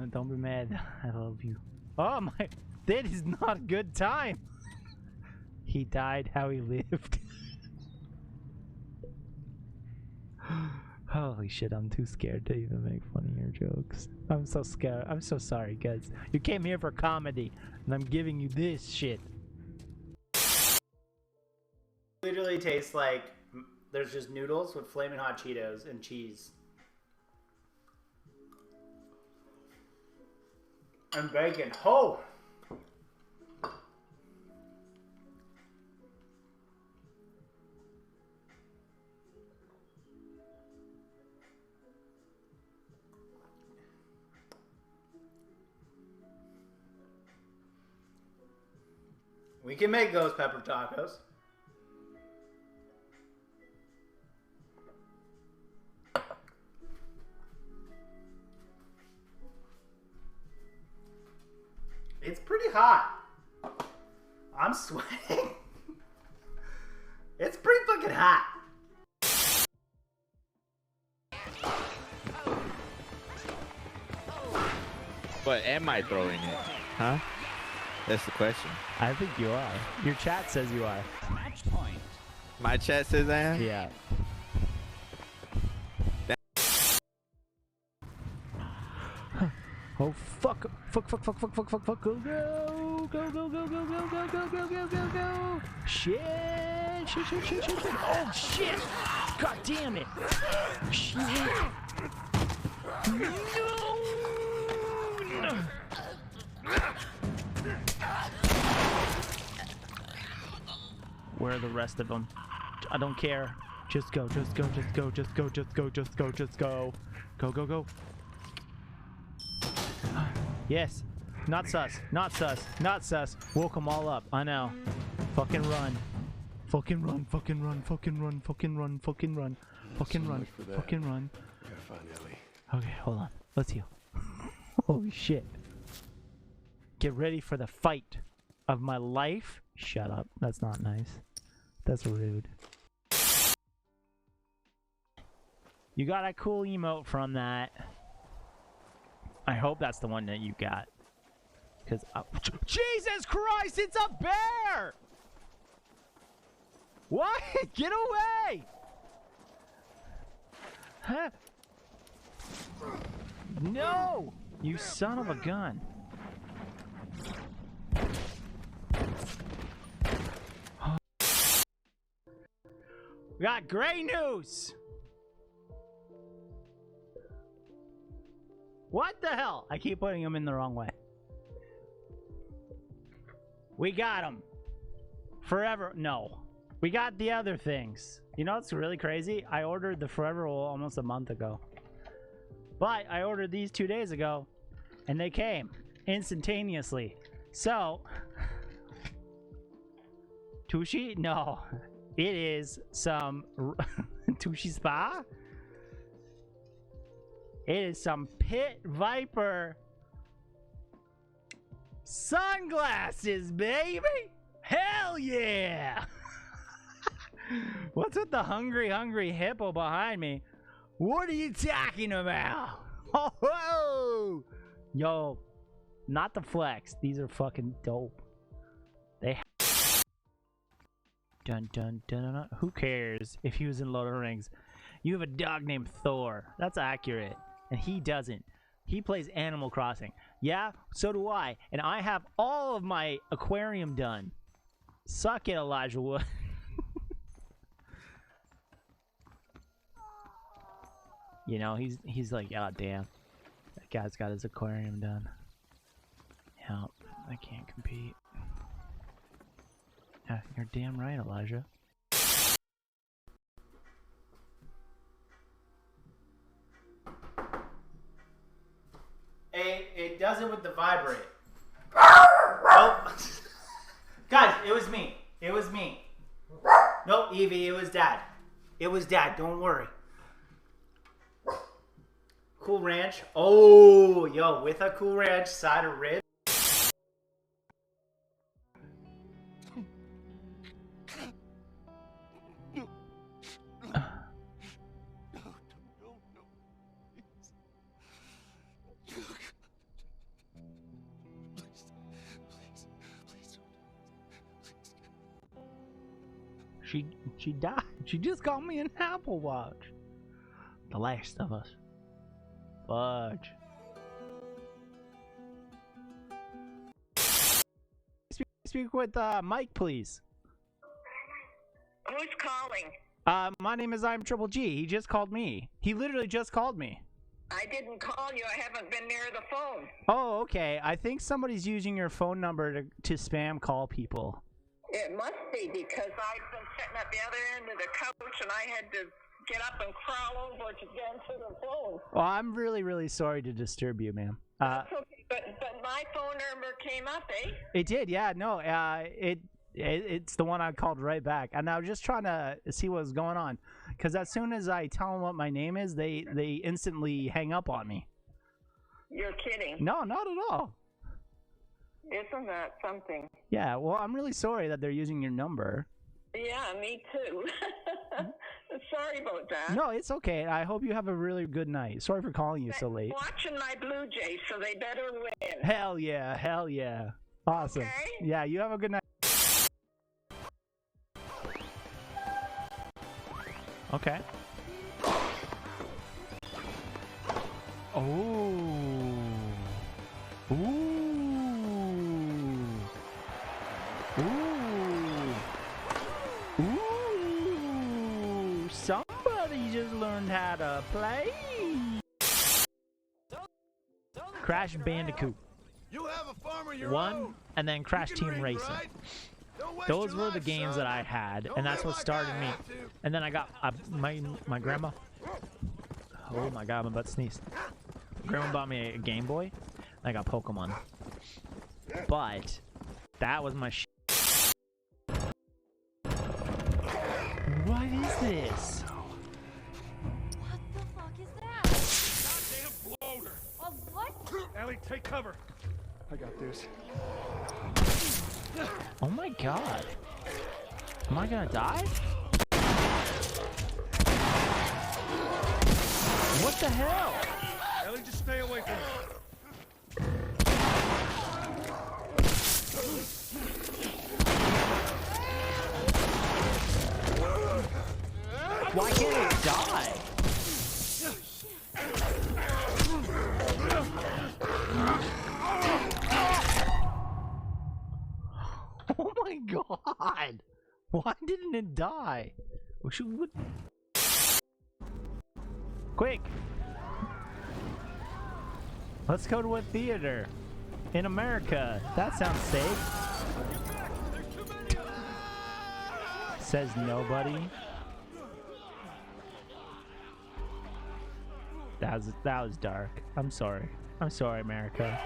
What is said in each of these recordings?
Don't be mad. I love you. Oh my! That is not a good time. He died how he lived. Holy shit! I'm too scared to even make funnier jokes. I'm so scared. I'm so sorry, guys. You came here for comedy, and I'm giving you this shit. Literally tastes like there's just noodles with flaming hot Cheetos and cheese. And bacon. Oh! We can make ghost pepper tacos. It's pretty hot. I'm sweating. It's pretty fucking hot. But am I throwing it? Huh? That's the question. I think you are. Your chat says you are. Match point. My chat says I am? Yeah. Oh fuck! Fuck! Fuck! Fuck! Fuck! Fuck! Fuck! Fuck! Go! Go! Go! Go! Go! Go! Go! Go! Go! Go! Go! Go! Go! Shit! Shit! Shit! Shit! Shit! Shit! Oh shit! God damn it! Shit! No! Where are the rest of them? I don't care. Just go. Just go. Just go. Just go. Just go. Just go. Just go. Go. Go. Go. Yes. Not sus. Not sus. Not sus. Woke them all up. I know. Fucking run. Fucking run. Fucking run. Fucking run. Fucking run. Fucking run. Fucking run. Fucking run. Gotta find Ellie. Okay, hold on. Let's heal. Holy shit. Get ready for the fight of my life. Shut up. That's not nice. That's rude. You got a cool emote from that. I hope that's the one that you got. Because Jesus Christ, it's a bear! What? Get away! Huh? No! You son of a gun. We got great news! What the hell? I keep putting them in the wrong way. We got them. Forever. No. We got the other things. You know what's really crazy? I ordered the Forever Roll almost a month ago. But I ordered these 2 days ago, and they came instantaneously. So, Tushi? No. It is some Tushi Spa? It is some Pit Viper sunglasses, baby! Hell yeah! What's with the hungry hippo behind me? What are you talking about? Oh, whoa! Yo, not the flex. These are fucking dope. They dun dun dun dun. Who cares if he was in Lord of the Rings? You have a dog named Thor. That's accurate. And he doesn't. He plays Animal Crossing. Yeah, so do I. And I have all of my aquarium done. Suck it, Elijah Wood. You know, he's like, oh damn. That guy's got his aquarium done. Yeah, I can't compete. Yeah, you're damn right, Elijah. It does it with the vibrate. Oh. Guys, it was me. It was me. Nope, Evie, it was Dad. It was Dad, don't worry. Cool Ranch. Oh, yo, with a Cool Ranch side of ribs. she died. She just got me an Apple Watch. The Last of Us. Fudge. Speak with Mike, please. Who's calling? My name is IAmTripleG. He just called me. He literally just called me. I didn't call you. I haven't been near the phone. Oh, okay. I think somebody's using your phone number to spam call people. It must be because I've been sitting at the other end of the couch and I had to get up and crawl over to get to the phone. Well, I'm really, really sorry to disturb you, ma'am. That's okay, but my phone number came up, eh? It did, yeah. No, it's the one I called right back, and I was just trying to see what was going on, because as soon as I tell them what my name is, they instantly hang up on me. You're kidding. No, not at all. Isn't that something? Yeah, well, I'm really sorry that they're using your number. Yeah, me too. Sorry about that. No, it's okay. I hope you have a really good night. Sorry for calling you so late. Watching my Blue Jays, so they better win. Hell yeah, hell yeah. Awesome. Okay? Yeah, you have a good night. Okay. Oh. Ooh. Ooh. Ooh. Somebody just learned how to play. Crash Bandicoot. You have a farm of your 1 own. and then Crash You can Team read, Racing. right? Don't waste Those your were the life, games son. that I had, Don't and that's live what like started I me. have to. And then I got my grandma. Oh my god, I'm about to sneeze. Grandma bought me a Game Boy. And I got Pokemon. But that was my What is this? What the fuck is that? Goddamn bloater. A what? Ellie, take cover. I got this. Oh my god. Am I gonna die? What the hell? Ellie, just stay away from me. Why can't it die? Oh my god! Why didn't it die? Quick! Let's go to a theater in America. That sounds safe. Says nobody. That was dark. I'm sorry. I'm sorry, America.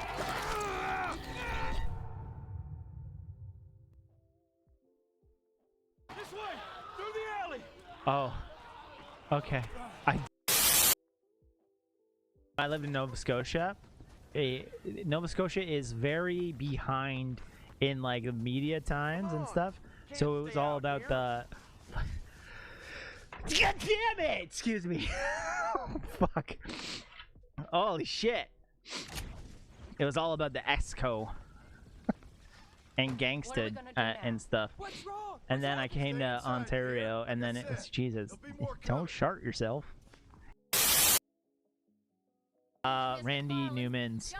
This way, through the alley. Oh. Okay. I live in Nova Scotia. Nova Scotia is very behind in like the media times and stuff. So it was all about the God damn it! Excuse me. Fuck. Holy shit. It was all about the EXCO and gangsta and stuff. What's wrong? And then I came to Ontario, and then it was Jesus. Don't shart yourself. Randy Newman's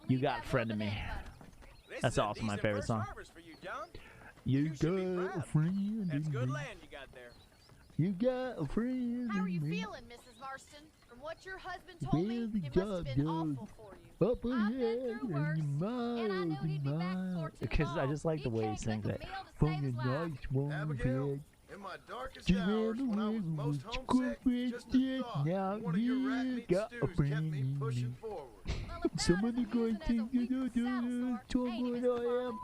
"You Got a Friend in Me." That's also my favorite song. You got a friend in me. land you got there. You got a friend How are you in me. feeling, Mrs. Marston? From what your husband told me, Well, the it must have been job awful for you. Up I've been ahead through and worse, your and I miles knew he'd be and back miles. before too Because I long. just like the way he sings took it. a meal to From save your his life. nice warm Abigail, bed. in my darkest To hours, when I was the most with homesick, just the thought now of one of your rat you meat got a stews kept friend me in pushing me. forward. Well, if Some that of the isn't great using as a things you weak do, saddle to sword, ain't it, what Mr. I am.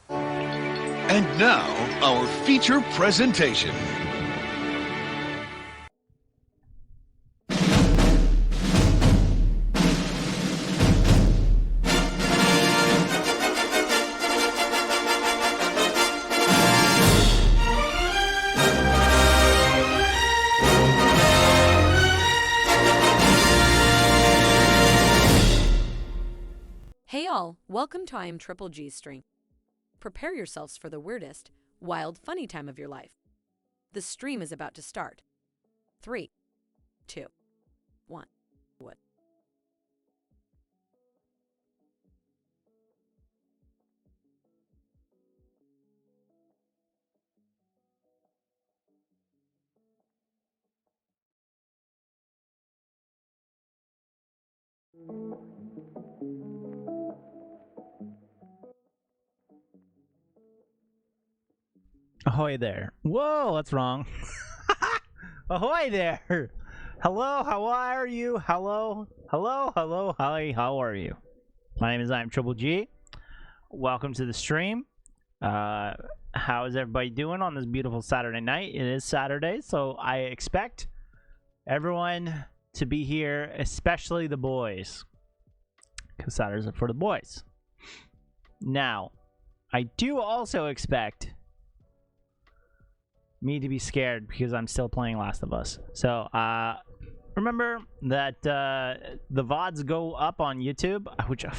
Farman? And now, our feature presentation. all, welcome to IAmTripleG's stream. Prepare yourselves for the weirdest, wild, funny time of your life. The stream is about to start. 3, 2, 1. What? Ahoy there. Whoa, that's wrong. Ahoy there. Hello, how are you? Hello, hello, hello, hi, how are you? My name is IAmTripleG. Welcome to the stream. How is everybody doing on this beautiful Saturday night? It is Saturday, so I expect everyone to be here, especially the boys, because Saturdays are for the boys. Now, I do also expect me to be scared because I'm still playing Last of Us. So, remember that the VODs go up on YouTube, which I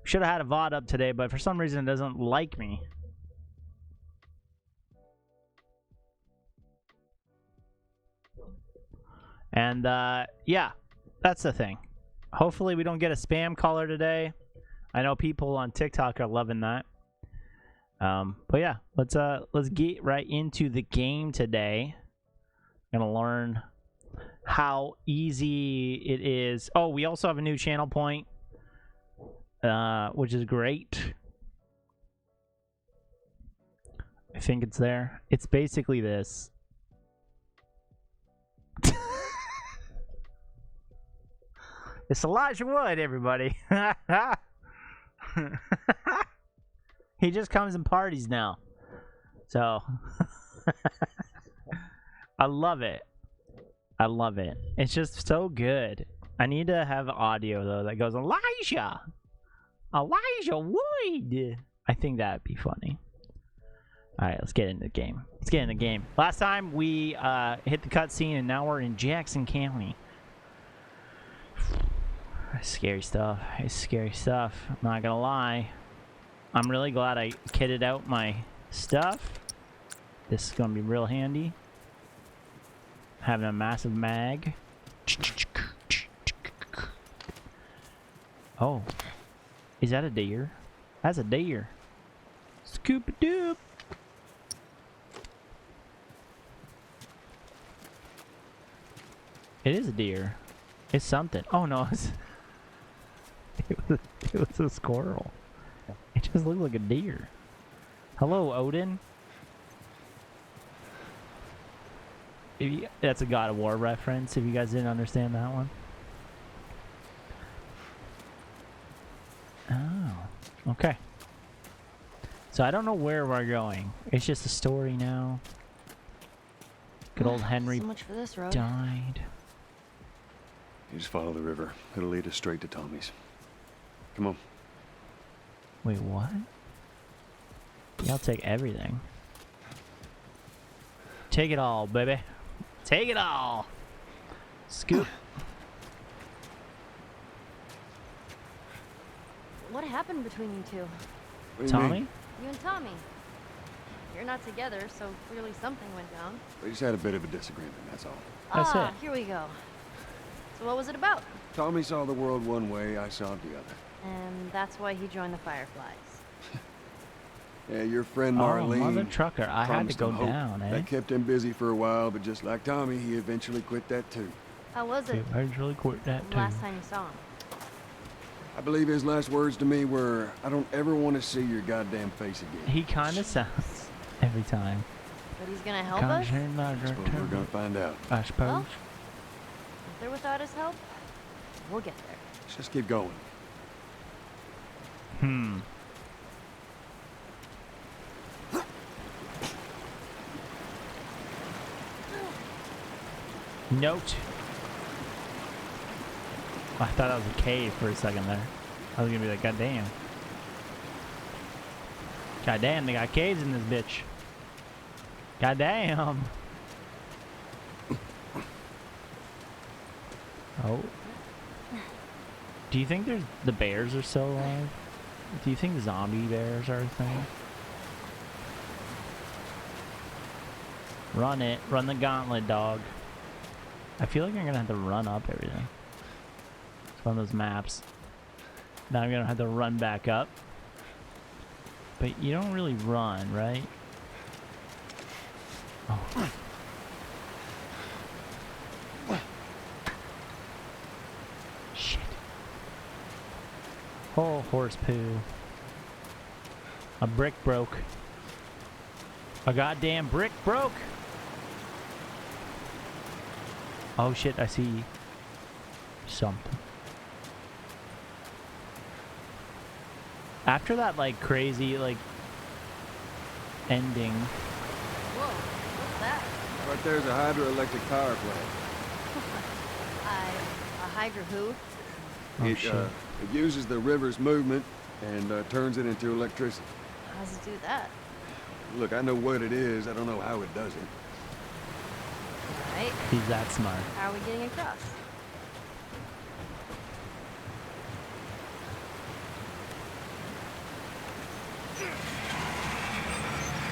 should have had a VOD up today, but for some reason it doesn't like me. And, yeah, that's the thing. Hopefully we don't get a spam caller today. I know people on TikTok are loving that. But yeah, let's get right into the game today. I'm gonna learn how easy it is. Oh, we also have a new channel point, which is great. I think it's there. It's basically this. It's Elijah Wood, everybody. He just comes and parties now. So I love it. I love it. It's just so good. I need to have audio though that goes Elijah Wood. I think that'd be funny. Alright, let's get into the game. Let's get in the game. Last time we hit the cutscene and now we're in Jackson County. Scary stuff. It's scary stuff. I'm not gonna lie. I'm really glad I kitted out my stuff. This is gonna be real handy. Having a massive mag. Oh. Is that a deer? That's a deer. Scoop-a-doop. It is a deer. It's something. Oh no, it was a squirrel. It just looked like a deer. Hello, Odin. That's a God of War reference, if you guys didn't understand that one. Oh, okay. So I don't know where we're going. It's just a story now. Good old Henry So much for this road. died. You just follow the river. It'll lead us straight to Tommy's. Come on. Wait, what? Yeah, I'll take everything. Take it all, baby. Take it all. Scoop. What happened between you two? What do you Tommy? mean? You and Tommy. You're not together, so clearly something went down. We just had a bit of a disagreement, that's all. That's it. Here we go. So what was it about? Tommy saw the world one way, I saw it the other. And that's why he joined the Fireflies. Yeah, your friend Oh, Marlene mother trucker. I had to promised go him hope. down, eh? That kept him busy for a while, but just like Tommy, he eventually quit that too. How was it? I really quit that too. Last time you saw him? I believe his last words to me were, I don't ever want to see your goddamn face again. He kind of sounds every time. But he's gonna help us? Suppose we're gonna find out. I suppose. Well, if they're without his help, we'll get there. Let's just keep going. Note. I thought that was a cave for a second there. I was gonna be like, God damn. God damn, they got caves in this bitch. God damn. Oh. Do you think the bears are still alive? Do you think zombie bears are a thing? Run it. Run the gauntlet, dog. I feel like I'm gonna have to run up everything. It's one of those maps. Now I'm gonna have to run back up. But you don't really run, right? Oh. Shit. Oh, horse poo. A brick broke. A goddamn brick broke! Oh shit, I see something. After that, like, crazy, like, ending. Whoa, what's that? Right there's a hydroelectric power plant. A hydro who? Oh, It shit. it uses the river's movement and turns it into electricity. How does it do that? Look, I know what it is. I don't know how it does it. Right? He's that smart. How are we getting across?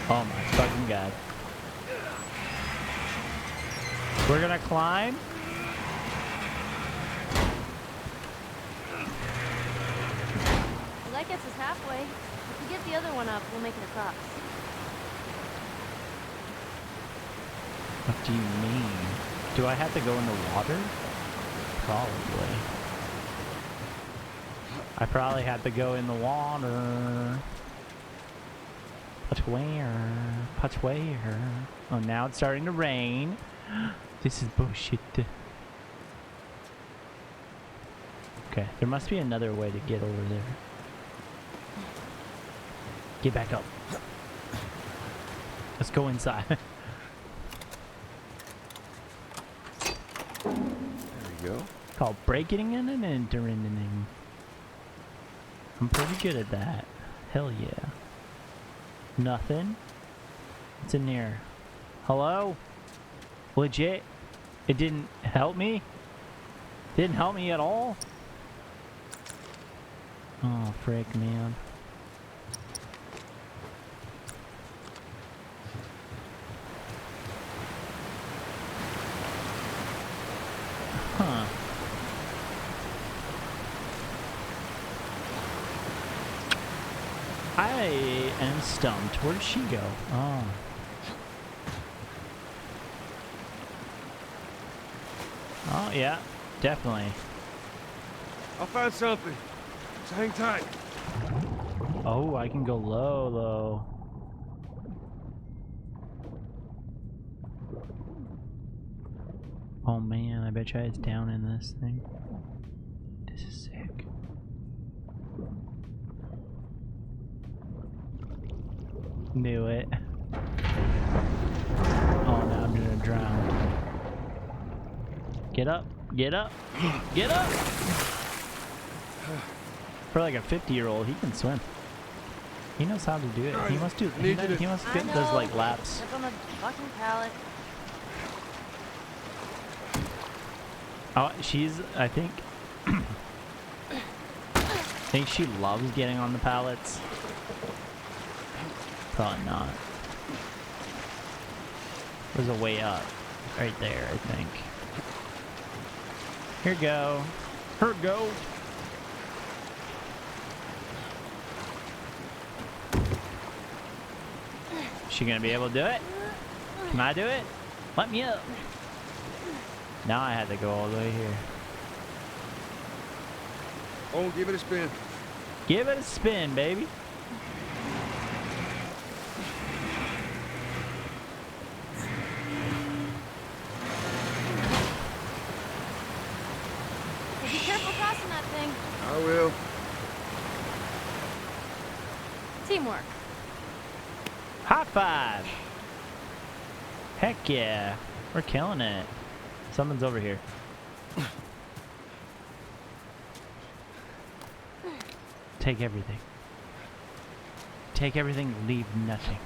Oh my fucking god. We're gonna climb? Well, that gets us halfway. If we get the other one up, we'll make it across. What do you mean? Do I have to go in the water? Probably. I probably have to go in the water. But where? But where? Oh, now it's starting to rain. This is bullshit. Okay, there must be another way to get over there. Get back up. Let's go inside. There you go. Called breaking in and entering. I'm pretty good at that. Hell yeah. Nothing? What's in here? Hello? Legit? It didn't help me? Didn't help me at all? Oh, frick, man. Huh. I am stumped. Where did she go? Oh. Oh, yeah. Definitely. I'll find something. So hang tight. Oh, I can go low, though. Oh, man. I bet you it's down in this thing. This is sick. Knew it. Oh, now I'm gonna drown. Get up, get up, get up! For like a 50-year-old, he can swim. He knows how to do it. He must do. He must get those like laps. Step on the fucking pallet. Oh, she's. I think she loves getting on the pallets. Probably not. There's a way up. Right there, I think. Here go. Here go. She gonna be able to do it? Can I do it? Let me up. Now I had to go all the way here. Oh, give it a spin. Give it a spin, baby. Be careful crossing that thing. I will. Teamwork. High five. Heck yeah. We're killing it. Someone's over here. Take everything. Take everything, leave nothing.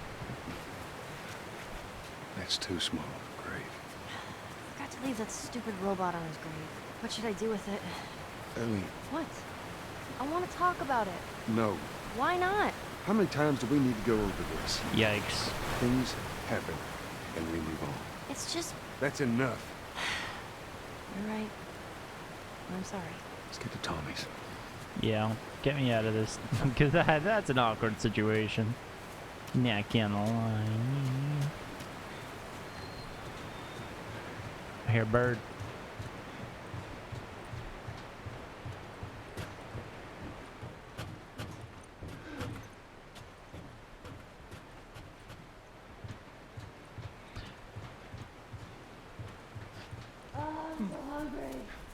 That's too small. Great. Forgot to leave that stupid robot on his grave. What should I do with it? Ellie, What? I want to talk about it. no. Why not? How many times do we need to go over this? Yikes. Things happen, and we move on. It's just... That's enough. You're right. I'm sorry. Let's get to Tommy's. Yeah, get me out of this. Because that's an awkward situation. Not gonna lie. I hear a bird.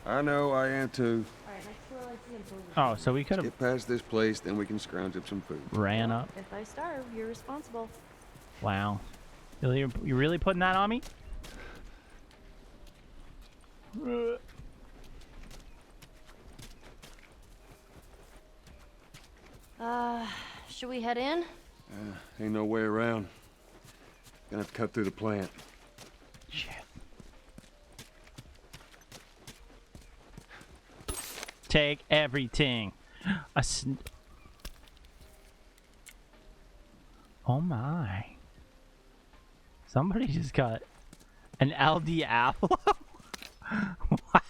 I know, I am too. Oh, so we could have Get past this place, then we can scrounge up some food. ran up. If I starve, you're responsible. Wow. You really putting that on me? Should we head in? Ain't no way around. Gonna have to cut through the plant. Shit. Take everything. Oh my. Somebody just got an LD apple? What?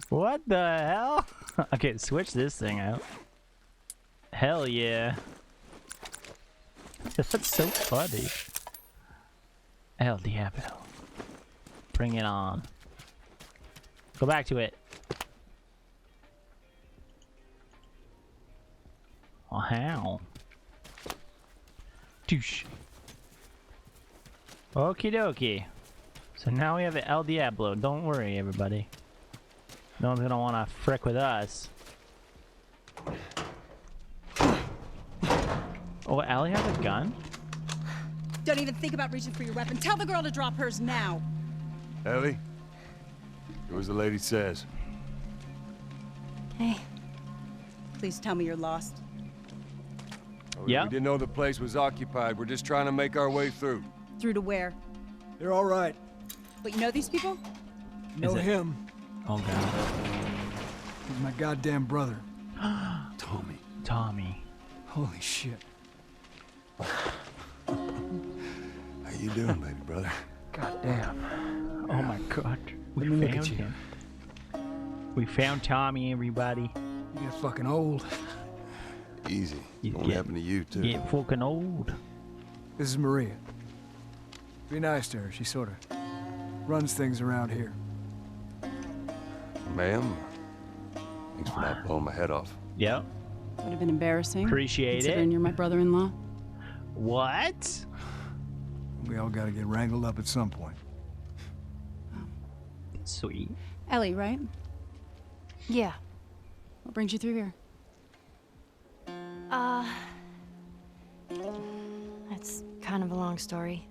What the hell? Okay, switch this thing out. Hell yeah. That's so funny. LD apple. Bring it on. Go back to it. Wow. Douche. Okie dokie. So now we have an El Diablo. Don't worry, everybody. No one's gonna wanna frick with us. Oh, Allie has a gun? Don't even think about reaching for your weapon. Tell the girl to drop hers now. Ellie? Do as the lady says. Hey. Please tell me you're lost. Oh, Yeah. We didn't know the place was occupied. We're just trying to make our way through. Through to where? They're all right. But you know these people? Know it- him. Oh god. He's my goddamn brother. Tommy. Tommy. Holy shit. How you doing, baby brother? Goddamn. Oh my god. We Let me look found at you. him. We found Tommy, everybody. You get fucking old. Easy. You Won't get- happen to you, too. Get fucking old. This is Maria. Be nice to her. She sort of runs things around here. Ma'am, thanks for not blowing my head off. Yep. Would have been embarrassing. Appreciate considering it. you're my brother-in-law. What? We all gotta get wrangled up at some point. Sweet. Ellie, right? Yeah. What brings you through here? That's kind of a long story.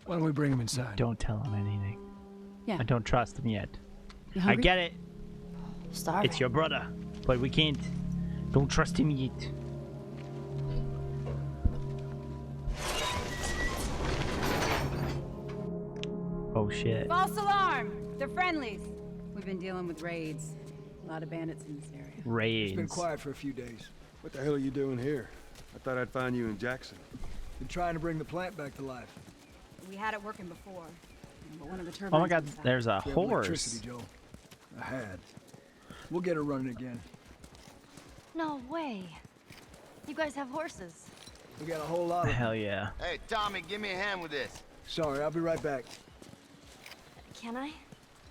Why don't we bring him inside? Don't tell him anything. Yeah. I don't trust him yet. You I hungry? get it. Starving. It's your brother. But we can't. Don't trust him yet. Oh shit. False alarm! They're friendlies. We've been dealing with raids. A lot of bandits in this area. Raids. It's been quiet for a few days. What the hell are you doing here? I thought I'd find you in Jackson. Been trying to bring the plant back to life. We had it working before. But one of the turbines Oh my god, was out. there's a We have horse. electricity, Joel. I had. We'll get her running again. No way. You guys have horses. We got a whole lot of them. Hell yeah. Hey, Tommy, give me a hand with this. Sorry, I'll be right back. Can I?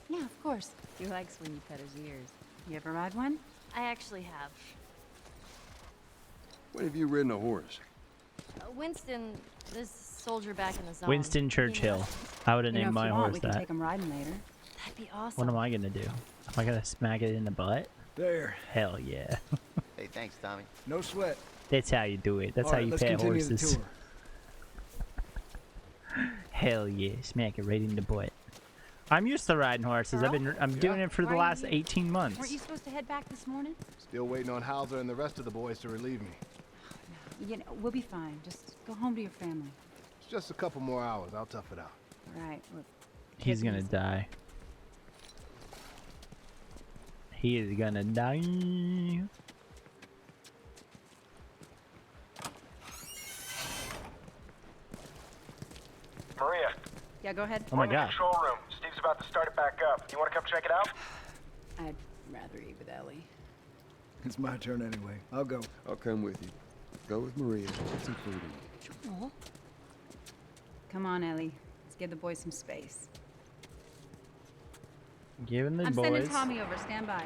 Yeah, of course. He likes when you cut his ears. You ever ride one? I actually have. When have you ridden a horse? Winston, this soldier back in the zone. Winston Churchill. I would have You know, named if my you want, horse we can that. take him riding later. That'd be awesome. What am I gonna do? Am I gonna smack it in the butt? There. Hell yeah. Hey, thanks, Tommy. No sweat. That's how you do it. That's All how right, you let's pay continue horses. the tour. Hell yeah, smack it right in the butt. I'm used to riding horses. I'm doing it for the Why are last you- 18 months. Weren't you supposed to head back this morning? Still waiting on Hauser and the rest of the boys to relieve me. You know, we'll be fine. Just go home to your family. It's just a couple more hours. I'll tough it out. All right. Look, He's take it gonna easy. die. He is gonna die. Maria. Yeah, go ahead. Oh my We're in the god. control room. Steve's about to start it back up. You want to come check it out? I'd rather eat with Ellie. It's my turn anyway. I'll go. I'll come with you. Go with Maria. Get some food in. Joel. Come on, Ellie. Let's give the boys some space. Giving the I'm boys. sending Tommy over. Stand by.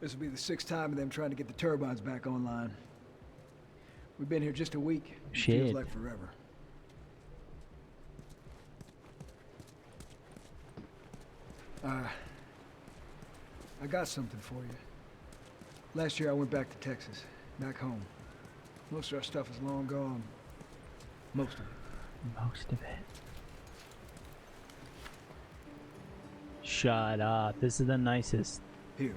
This will be the 6th time of them trying to get the turbines back online. We've been here just a week. It Shit. feels like forever. I got something for you. Last year I went back to Texas, back home. Most of our stuff is long gone. Most of it. Most of it. Shut up. This is the nicest. Here.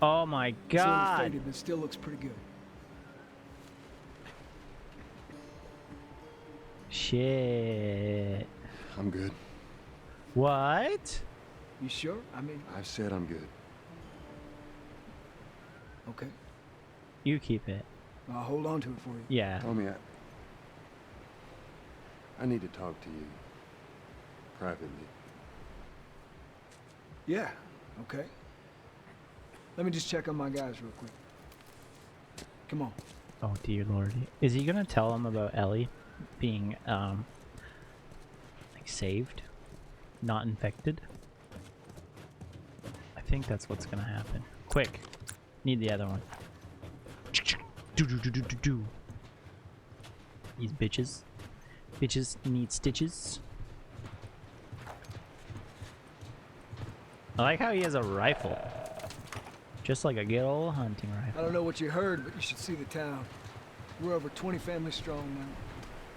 Oh my It's a little god. faded, but it still looks pretty good. Shit. I'm good. What? You sure? I mean, I said I'm good. okay. You keep it. I'll hold on to it for you. Yeah. Tommy, I need to talk to you. Privately. Yeah, okay. Let me just check on my guys real quick. Come on. Oh dear lord. Is he gonna tell him about Ellie being like saved? Not infected? I think that's what's gonna happen. Quick. Need the other one. Do. These bitches. Bitches need stitches. I like how he has a rifle. Just like a good old hunting I rifle. don't know what you heard, but you should see the town. We're over 20 families strong now.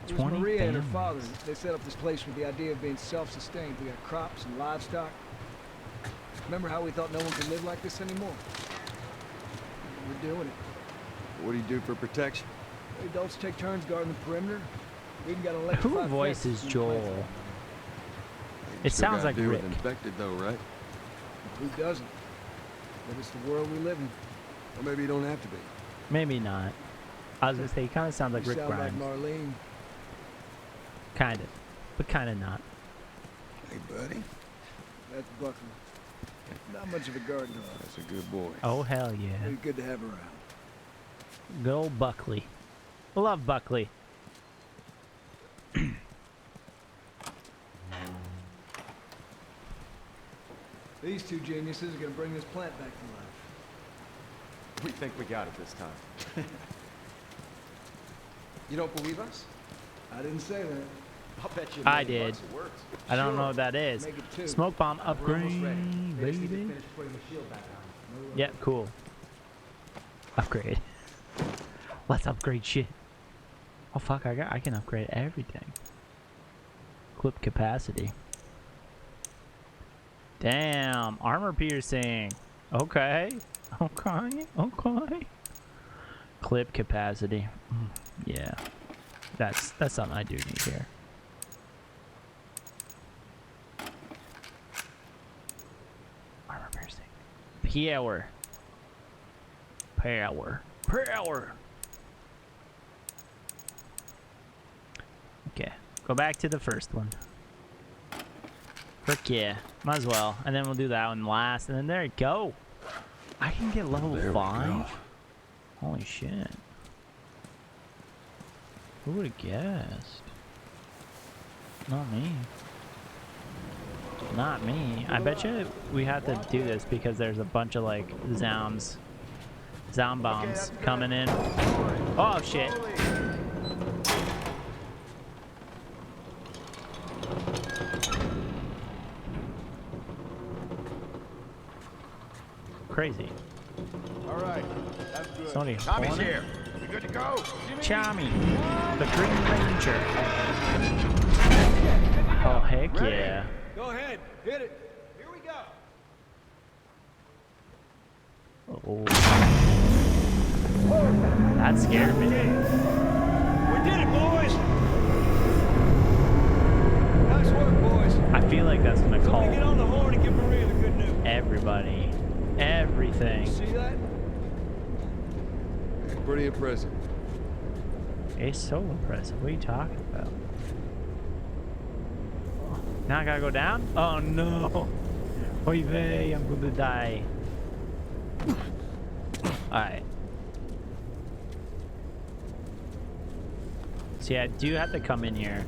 It was 20 Maria and her families. father. They set up this place with the idea of being self-sustained. We got crops and livestock. Remember how we thought no one could live like this anymore? We're doing it. What do you do for protection? The adults take turns guarding the perimeter. We even got an electrified Who fence voices between Joel? plants. It Still sounds gotta like do Rick. with infected though, right? Who doesn't? But it's the world we live in. Or maybe you don't have to be. Maybe not. I was gonna say he kind of sounds like You Rick sound Grimes. like Marlene. Kind of, but kind of not. Hey, buddy. That's Buckley. Not much of a garden dog. That's a good boy. Oh hell yeah. He's good to have around. Good old Buckley. I love Buckley. These two geniuses are gonna bring this plant back to life. We think we got it this time. You don't believe us? I didn't say that. I'll bet you I $1 million did. bucks it works. I don't know Sure. what that is. Make it two. Smoke bomb We're almost upgrade, ready. They just need to baby. finish putting the shield back on. No rush. Yeah, cool. Upgrade. Let's upgrade shit. Oh fuck, I can upgrade everything. Clip capacity. Damn, armor piercing. Okay. Okay. Okay. Clip capacity. Yeah. That's something I do need here. Armor piercing. Power. Power. Power. Okay. Go back to the first one. Frick yeah. Might as well. And then we'll do that one last. And then there you go. I can get level There we 5. go. Holy shit. Who would have guessed? Not me. Not me. I bet you we have to do this because there's a bunch of like zombs bombs coming in. Oh shit. Crazy. All right, that's good. Somebody Tommy's pulling it? here. We good to go? Tommy, the Green Ranger. Oh heck yeah. Go ahead, hit it. Here we go. Oh. That scared me. We did it, boys. Nice work, boys. I feel like think that's gonna call Get on the horn and give Maria the good news. everybody, everything. See that? Pretty impressive. It's so impressive. What are you talking about? Now I gotta go down? Oh no! Oy vey, I'm gonna die. Alright. See, I do have to come in here.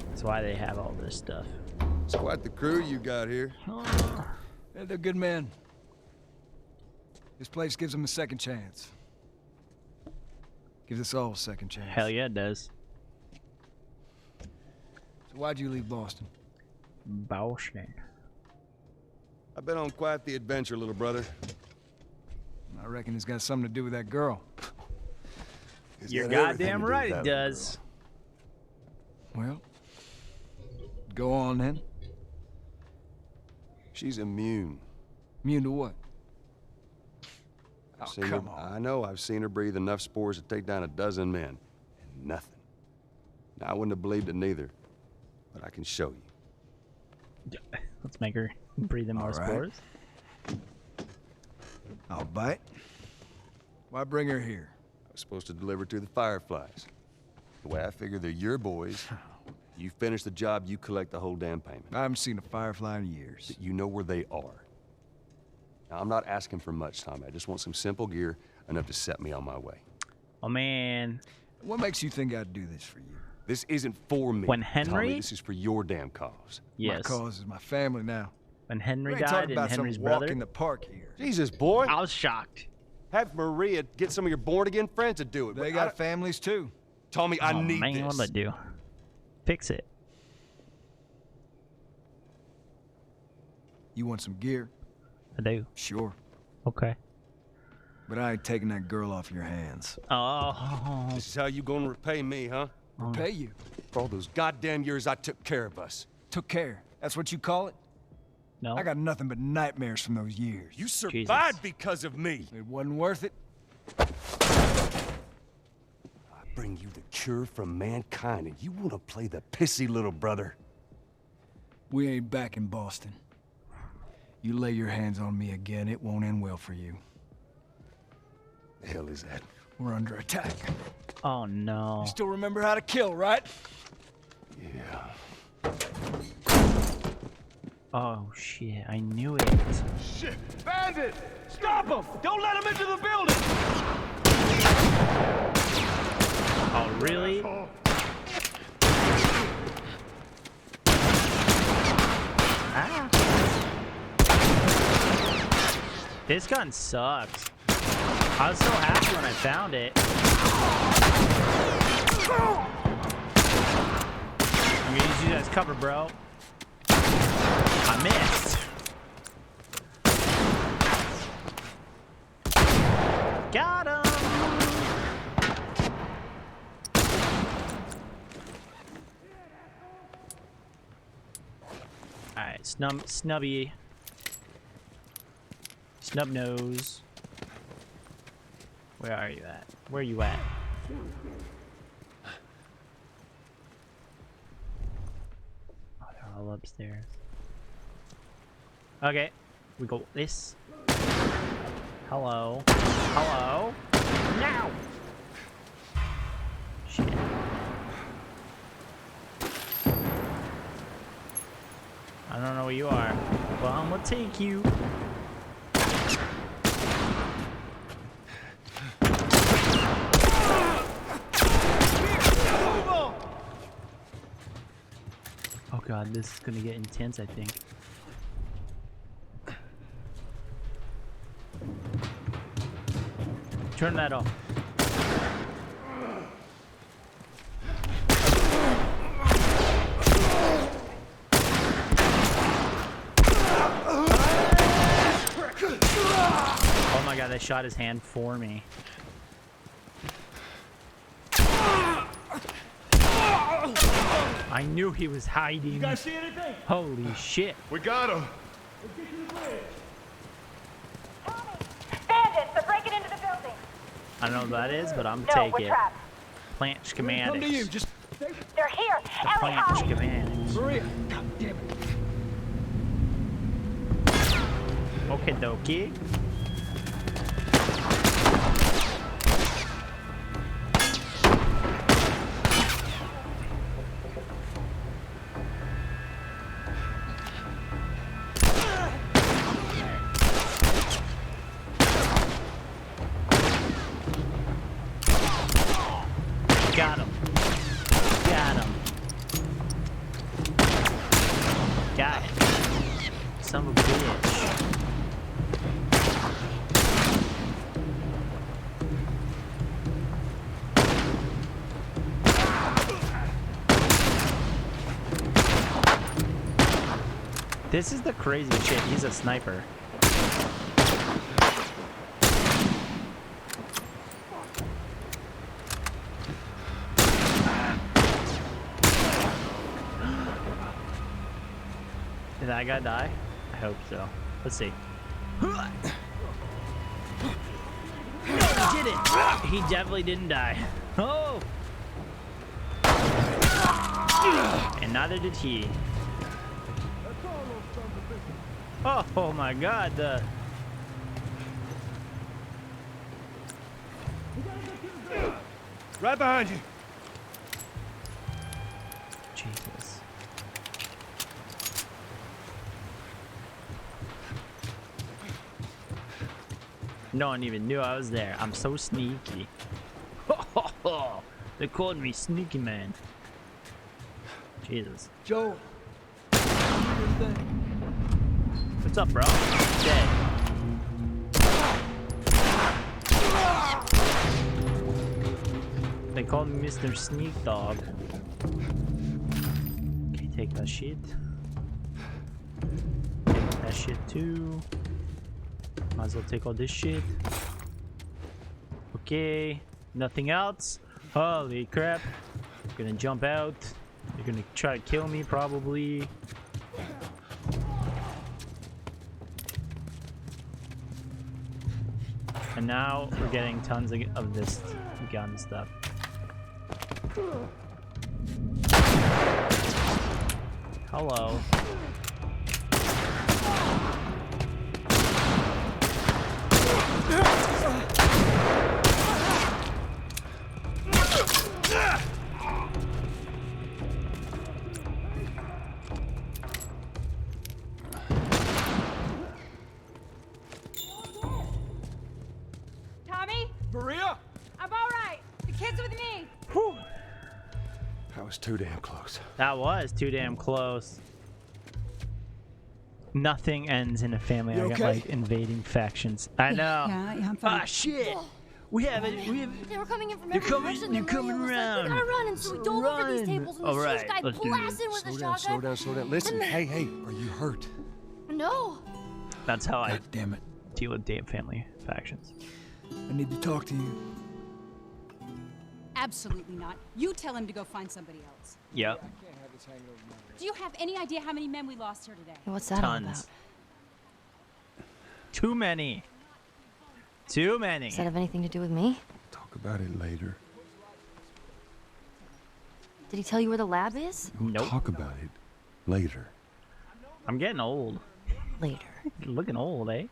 That's why they have all this stuff. It's quite the crew you got here. Yeah, they're good men. This place gives them a second chance. Gives us all a second chance. Hell yeah, it does. So why'd you leave Boston? Boston. I've been on quite the adventure, little brother. I reckon it's got something to do with that girl. You're goddamn right it does. Well, go on then. She's immune. Immune to what? I've seen her, I know, I've seen her breathe enough spores to take down a dozen men. And nothing. Now, I wouldn't have believed it neither. But I can show you. Let's make her breathe in more spores. I'll bite. Why bring her here? I was supposed to deliver to the Fireflies. The way I figure they're your boys. You finish the job, you collect the whole damn payment. I haven't seen a Firefly in years. You know where they are. Now, I'm not asking for much, Tommy. I just want some simple gear, enough to set me on my way. Oh, man. What makes you think I'd do this for you? This isn't for me, When Henry? Tommy. This is for your damn cause. Yes. My cause is my family now. When Henry We ain't died talking and about Henry's some brother. walk in the park here. Jesus, boy. I was shocked. Have Maria get some of your born-again friends to do it. They got families, too. Tommy, I need man, this. What'd I do? Fix it. You want some gear? I do. Sure. Okay. But I ain't taking that girl off your hands. Oh. This is how you gonna repay me, huh? Repay you? For all those goddamn years I took care of us. Took care. That's what you call it? No. I got nothing but nightmares from those years. You survived because of me. It wasn't worth it. I bring you the cure from mankind, and you wanna play the pissy little brother. We ain't back in Boston. You lay your hands on me again, it won't end well for you. The hell is that? We're under attack. Oh, no. You still remember how to kill, right? Yeah. Oh, shit. I knew it. Shit! Bandit! Stop him! Don't let him into the building! Oh, really? Ah. This gun sucks. I was so happy when I found it. I'm gonna use you as cover, bro. I missed. Got him. All right, snubby, snub nose. Where are you at? Where are you at? Oh, they're all upstairs. Okay, we go this. Hello. Hello. Now. Shit. I don't know where you are. Well, I'm gonna take you. Oh god, this is gonna get intense, I think. Turn that off. Oh my god, they shot his hand for me. I knew he was hiding. You guys see anything? Holy shit. We got him. Bandits, they're breaking into the building. I don't know what that is, but I'm No, taking we're it. trapped. Plant Come to you, schematics. just... They're here. The Ellie, plant hide. schematics. Maria! God damn it. Okie dokie. Got him. Got him. Got it. Son of a bitch. This is the crazy shit. He's a sniper. Did that guy die? I hope so. Let's see. He didn't. He definitely didn't die. Oh! And neither did he. Oh my god, the... Right behind you. Jesus. No one even knew I was there. I'm so sneaky. They called me Sneaky Man. Jesus. Joe. What's up, bro? Dead. They call me Mr. Sneak Dog. Okay, take that shit. Take that shit too. Might as well take all this shit. Okay, nothing else. Holy crap. I'm gonna jump out. They're gonna try to kill me probably. And now we're getting tons of this gun stuff. Hello. Tommy? Maria? I'm all right. The kid's with me. Whew. That was too damn close. That was too damn close. Nothing ends in a family. You I get okay? like invading factions. I know. Yeah, I'm fine. Ah shit. We have it. They were coming in from They're every coming- direction. they're and Maria coming was like, around. we gotta run, and so we dove over these Run. tables, and All the right, guy let's do blasted this. with a Slow down, slow shotgun. down, slow down. Listen, hey, are you hurt? No. That's how I God damn it. deal with damn family factions. I need to talk to you. Absolutely not. You tell him to go find somebody else. Yep. Do you have any idea how many men we lost here today? What's that all about? Tons. Too many. Too many. Does that have anything to do with me? Talk about it later. Did he tell you where the lab is? Nope. Talk about it later. I'm getting old. Later. Looking old, eh?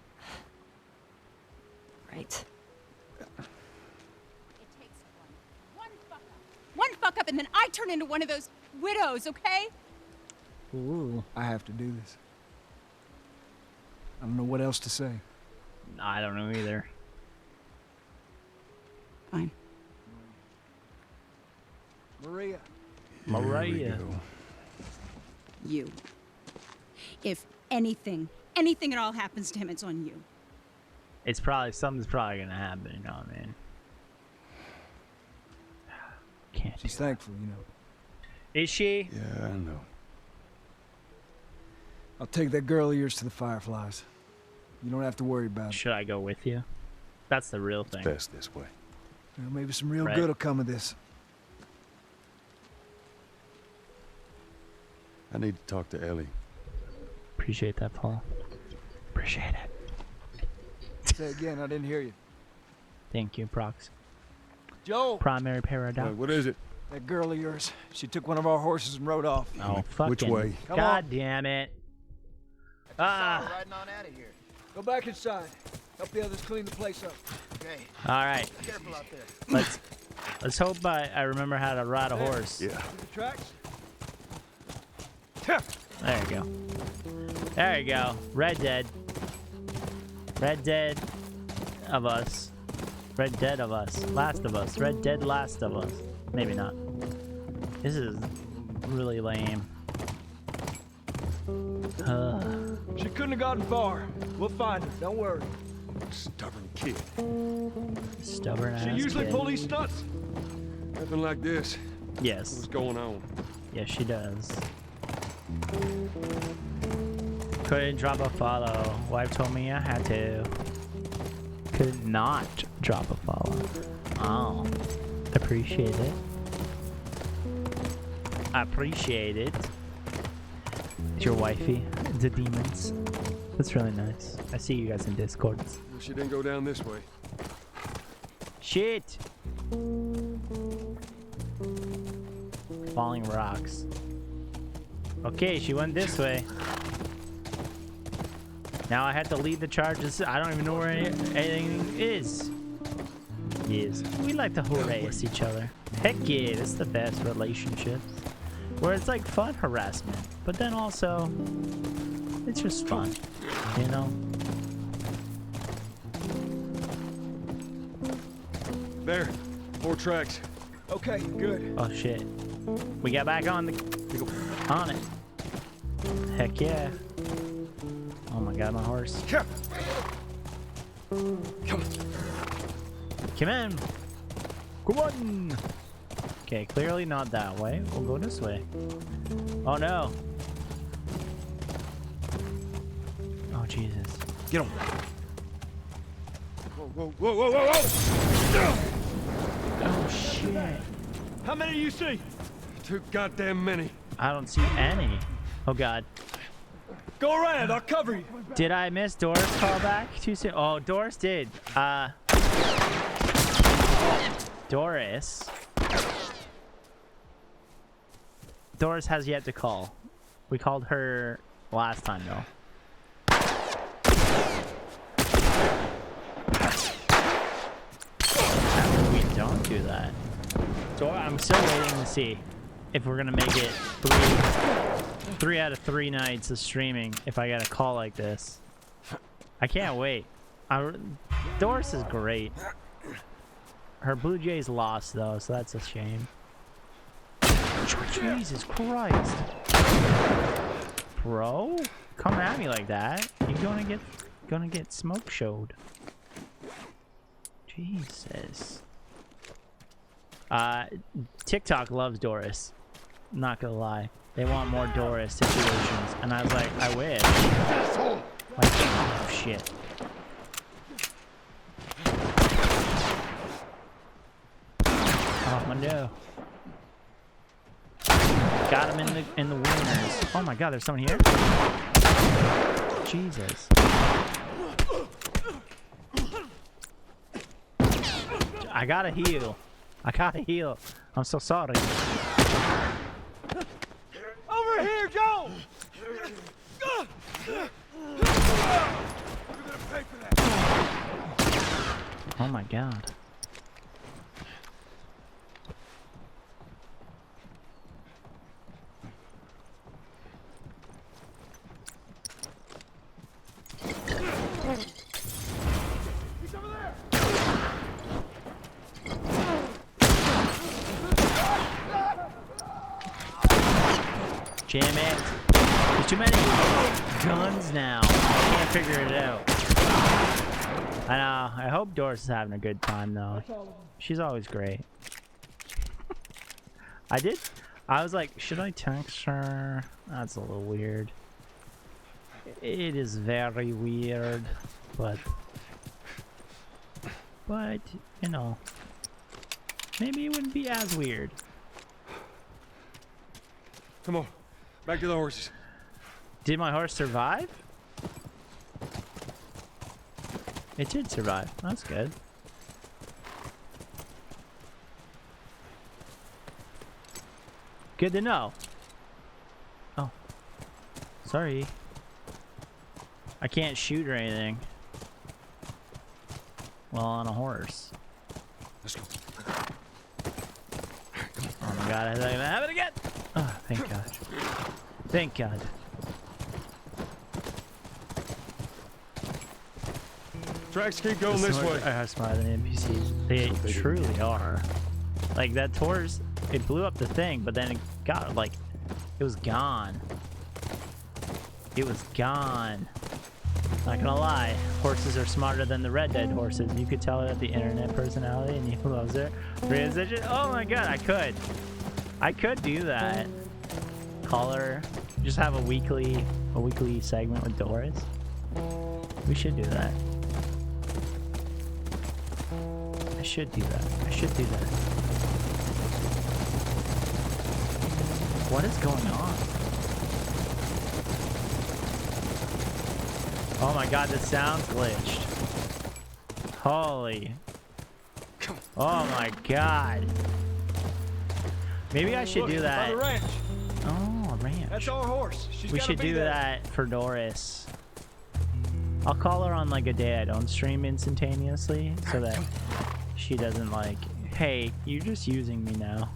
Right. It takes one fuck up, and then I turn into one of those widows, okay? Ooh. I have to do this. I don't know what else to say. I don't know either. Fine. Maria. Maria. Here we go. You. If anything at all happens to him, it's on you. It's probably something's probably gonna happen. You know what I mean? Can't. She's thankful, you know. Is she? Yeah, I know. I'll take that girl of yours to the Fireflies. You don't have to worry about it. Should I go with you? That's the real thing. Best this way. Well, maybe some real Right. good will come of this. I need to talk to Ellie. Appreciate that, Paul. Appreciate it. Say again, I didn't hear you. Thank you, Prox. Joe! Primary paradox. What is it? That girl of yours. She took one of our horses and rode off. Oh, fucking. Which way? Come God on. damn it. Riding on out of here. Go back inside. Help the others clean the place up. Okay. All right. Careful out there. Let's hope I remember how to ride a horse. Yeah. See the tracks? There you go. There you go. Red Dead. Red Dead of Us. Red Dead of Us. Last of Us. Red Dead Last of Us. Maybe not. This is really lame. She couldn't have gotten far. We'll find her. Don't worry. Stubborn kid. Stubborn ass She usually kid. police stunts. Nothing like this. Yes. What's going on? Yes, she does. Couldn't drop a follow. Wife told me I had to. Could not drop a follow. Oh. Appreciate it. I appreciate it. It's your wifey. The demons. That's really nice. I see you guys in Discord. She didn't go down this way. Shit! Falling rocks. Okay, she went this way. Now I have to lead the charges. I don't even know where anything is. Yes. We like to harass each other. Heck yeah, this is the best relationships. Where it's like fun harassment, but then also it's just fun, you know? There. More tracks. Okay, good. Oh shit. We got back on it. Heck yeah. Oh my god, my horse. Come Come in. Come on. Okay, clearly not that way. We'll go this way. Oh no. Oh Jesus. Get him. Whoa, whoa, whoa, whoa, whoa! Oh shit. How many do you see? Too goddamn many. I don't see any. Oh god. Go around, I'll cover you. Did I miss Doris call back too soon? Oh, Doris did. Doris has yet to call. We called her last time though. We don't do that. So I'm still waiting to see if we're gonna make it three out of 3 nights of streaming if I get a call like this. I can't wait. Doris is great. Her Blue Jays lost though, so that's a shame. Jesus Christ. Bro, come at me like that. You're gonna get smoke showed. Jesus. TikTok loves Doris. Not gonna lie. They want more Doris situations. And I was like, I wish. Like, oh shit. Oh no. Got him in the winners. Oh my god, there's someone here? Jesus. I gotta heal. I gotta heal. I'm so sorry. Over here, Joe! Oh my god. Jam it. There's too many guns now. I can't figure it out. I know. I hope Doris is having a good time though. She's always great. I was like, should I text her? That's a little weird. It is very weird, but you know, maybe it wouldn't be as weird. Come on, back to the horses. Did my horse survive? It did survive. That's good. Good to know. Oh, sorry. I can't shoot or anything. Well, on a horse. Let's go. Oh my god, I thought I have it again! Oh, thank God. Thank God. Tracks keep going this way. Are smarter than NPCs. They truly are. Like, that horse, it blew up the thing, but then it got, like, it was gone. It was gone. Not gonna lie, horses are smarter than the Red Dead horses. You could tell it at the internet personality, and you loves it. Transition. Oh my god, I could do that. Call her. Just have a weekly segment with Doris. We should do that. I should do that. What is going on? Oh my god, the sound's glitched. Holy. Oh my god. Maybe I should do that. By the ranch. Oh, a ranch. That's our horse. We should do that for Doris. I'll call her on like a day I don't stream instantaneously so that she doesn't like, hey, you're just using me now.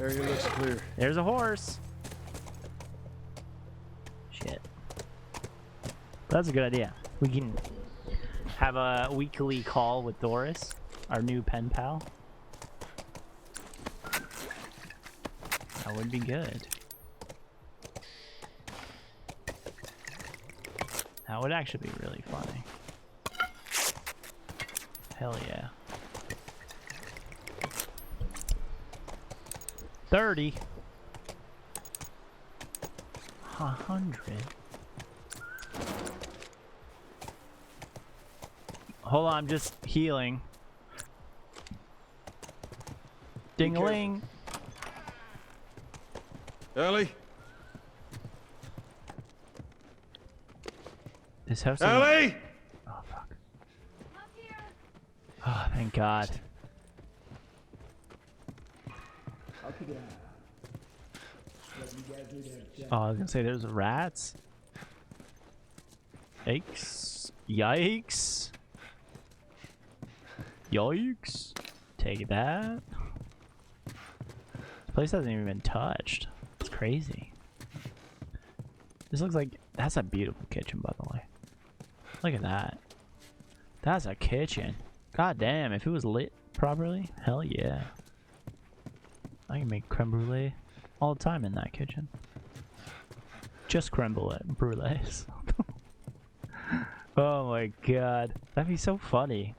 Area looks clear. There's a horse. Shit. That's a good idea. We can have a weekly call with Doris, our new pen pal. That would be good. That would actually be really funny. Hell yeah. 30. 100. Hold on, I'm just healing. Ding-a-ling. Ellie? This house. Ellie! Oh, fuck. Oh, thank God. Oh, I was gonna say there's rats. Yikes. Yikes. Yikes. Take that. This place hasn't even been touched. It's crazy. This looks like... That's a beautiful kitchen, by the way. Look at that. That's a kitchen. God damn, if it was lit properly, hell yeah. I can make creme brulee all the time in that kitchen. Just creme brulees. Oh my god. That'd be so funny.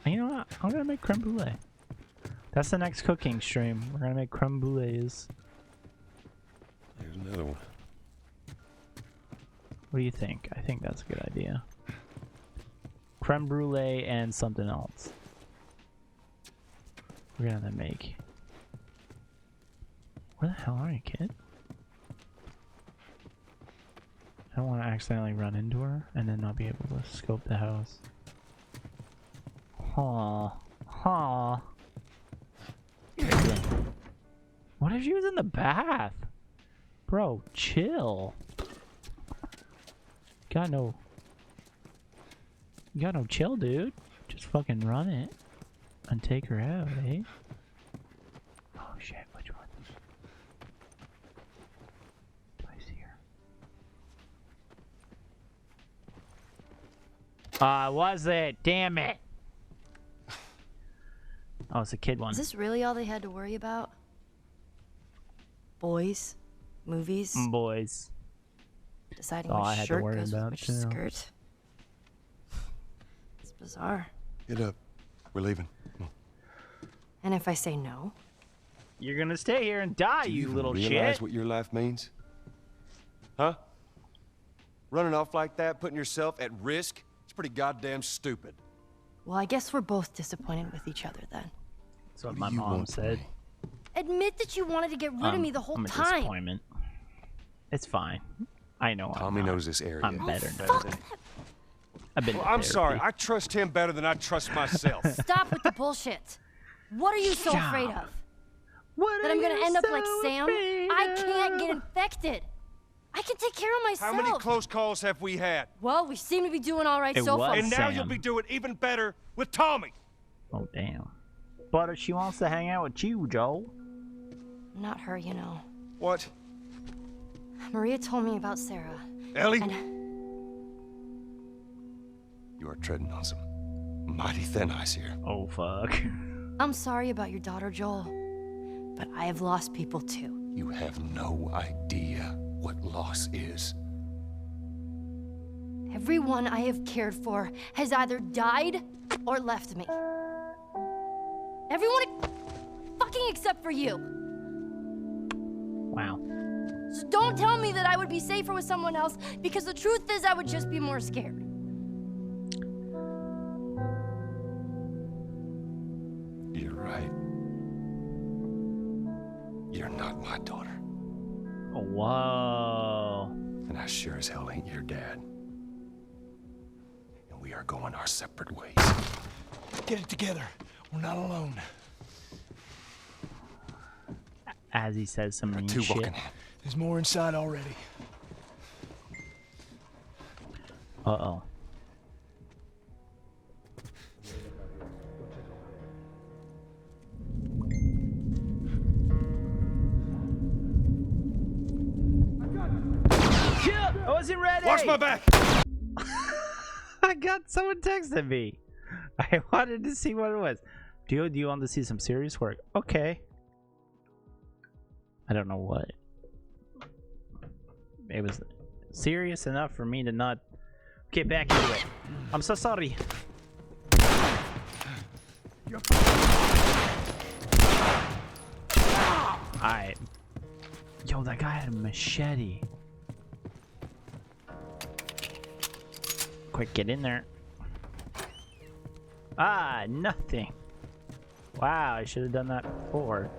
And you know what? I'm gonna make creme brulee. That's the next cooking stream. We're gonna make creme brulees. Here's another one. What do you think? I think that's a good idea. Creme brulee and something else. We're gonna make... Where the hell are you, kid? I don't want to accidentally run into her and then not be able to scope the house. Huh. Huh. What if she was in the bath? Bro, chill. Got no chill, dude. Just fucking run it and take her out, eh? Oh shit, which one? Do I see her? Was it? Damn it! Oh, it's a kid one. Is this really all they had to worry about? Boys? Movies? Boys. Deciding Oh, I which had to shirt worry goes with about which too. skirt. It's bizarre. Get up. We're leaving. And if I say no? You're gonna stay here and die, you little realize shit. what your life means? Huh? Running off like that, putting yourself at risk? It's pretty goddamn stupid. Well, I guess we're both disappointed with each other then. That's what my mom said. Admit that you wanted to get rid of me the whole I'm a time. disappointment. It's fine. I know. Tommy knows this area. I'm better than everything. I've been. Well, I'm sorry. I trust him better than I trust myself. Stop with the bullshit. What are you so afraid of? What that I'm gonna end up like Sam? I can't get infected. I can take care of myself. How many close calls have we had? Well, we seem to be doing all right so far. And now you'll be doing even better with Tommy. Oh, damn. But she wants to hang out with you, Joel. Not her, you know. What? Maria told me about Sarah. Ellie? And You are treading on some mighty thin ice here. Oh, fuck. I'm sorry about your daughter, Joel. But I have lost people too. You have no idea what loss is. Everyone I have cared for has either died or left me. Everyone fucking except for you. Wow. So don't tell me that I would be safer with someone else, because the truth is I would just be more scared. You're right. You're not my daughter. Whoa. And I sure as hell ain't your dad. And we are going our separate ways. Get it together. We're not alone. As he says some mean Two shit. walking. There's more inside already. Uh-oh. I wasn't ready! Watch my back! I got someone texted me. I wanted to see what it was. Do you want to see some serious work? Okay. I don't know what. It was serious enough for me to not get back into it. I'm so sorry. Alright. Yo, that guy had a machete. Quick, get in there. Ah, nothing. Wow, I should have done that before.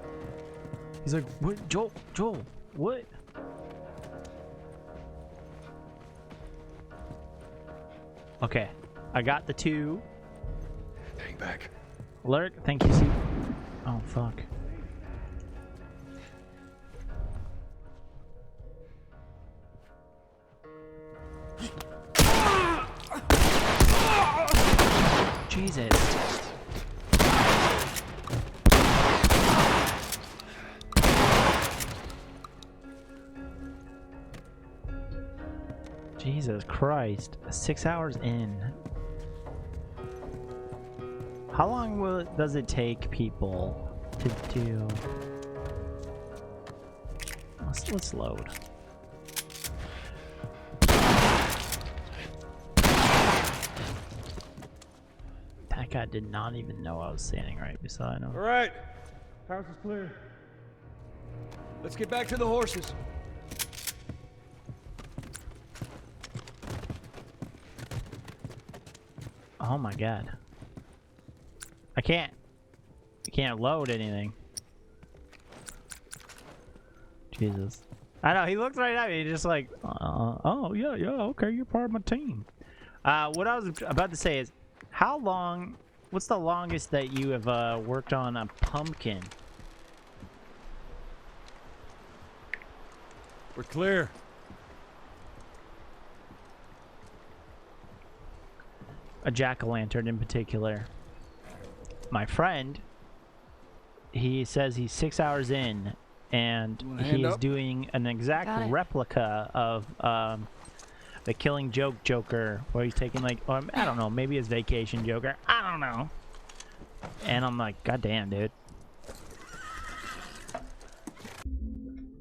He's like, what? Joel, what? Okay, I got the two. Hang back. Lurk, thank you, Steve. Oh, fuck. Jesus. Jesus Christ. 6 hours in. How long does it take people to do? Let's load. That guy did not even know I was standing right beside him. All right. House is clear. Let's get back to the horses. Oh my god. I can't load anything. Jesus. I know, he looked right at me, just like, oh yeah, okay, you're part of my team. What I was about to say is, how long, what's the longest that you have worked on a pumpkin? We're clear. A jack-o'-lantern in particular. My friend, he says he's 6 hours in, and he is doing an exact replica of the Killing Joke Joker, where he's taking like, I don't know, maybe his vacation Joker. I don't know. And I'm like, God damn, dude.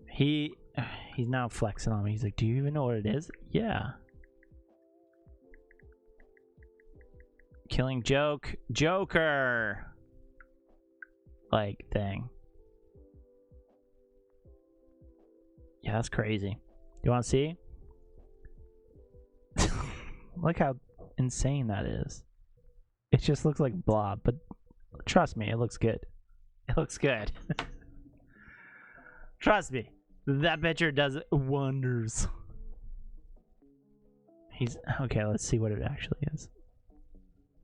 He's now flexing on me. He's like, do you even know what it is? Yeah. Killing Joke Joker like thing. Yeah, that's crazy. You want to see? Look how insane that is. It just looks like blob, but trust me, it looks good. It looks good. Trust me, that picture does wonders. He's okay. Let's see what it actually is.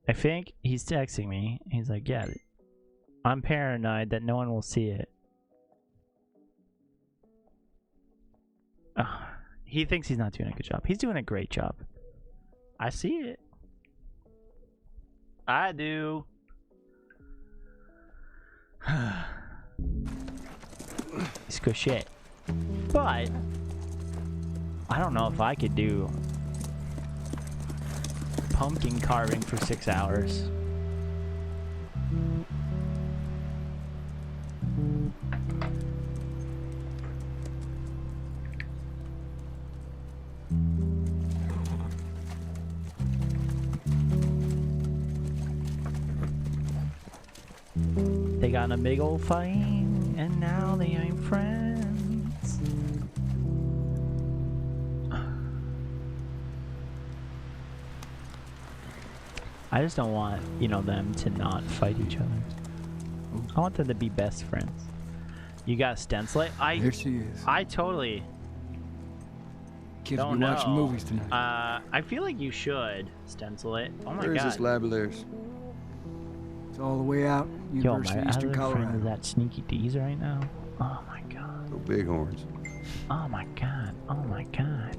I think he's texting me. He's like, yeah, I'm paranoid that no one will see it. He thinks he's not doing a good job. He's doing a great job. I see it. I do. It's good shit. But I don't know if I could do pumpkin carving for 6 hours. They got in a big old fight, and now they ain't friends. I just don't want, you know, them to not fight each other. I want them to be best friends. You got stencil it? Here she is. I totally Kids don't be know. watching movies tonight. I feel like you should stencil it. Oh my Where is god. this lab of theirs? It's all the way out. Yo, University my of Eastern other Colorado. friend is at Sneaky D's right now. Oh my god. Go bighorns. Oh my god. Oh my god.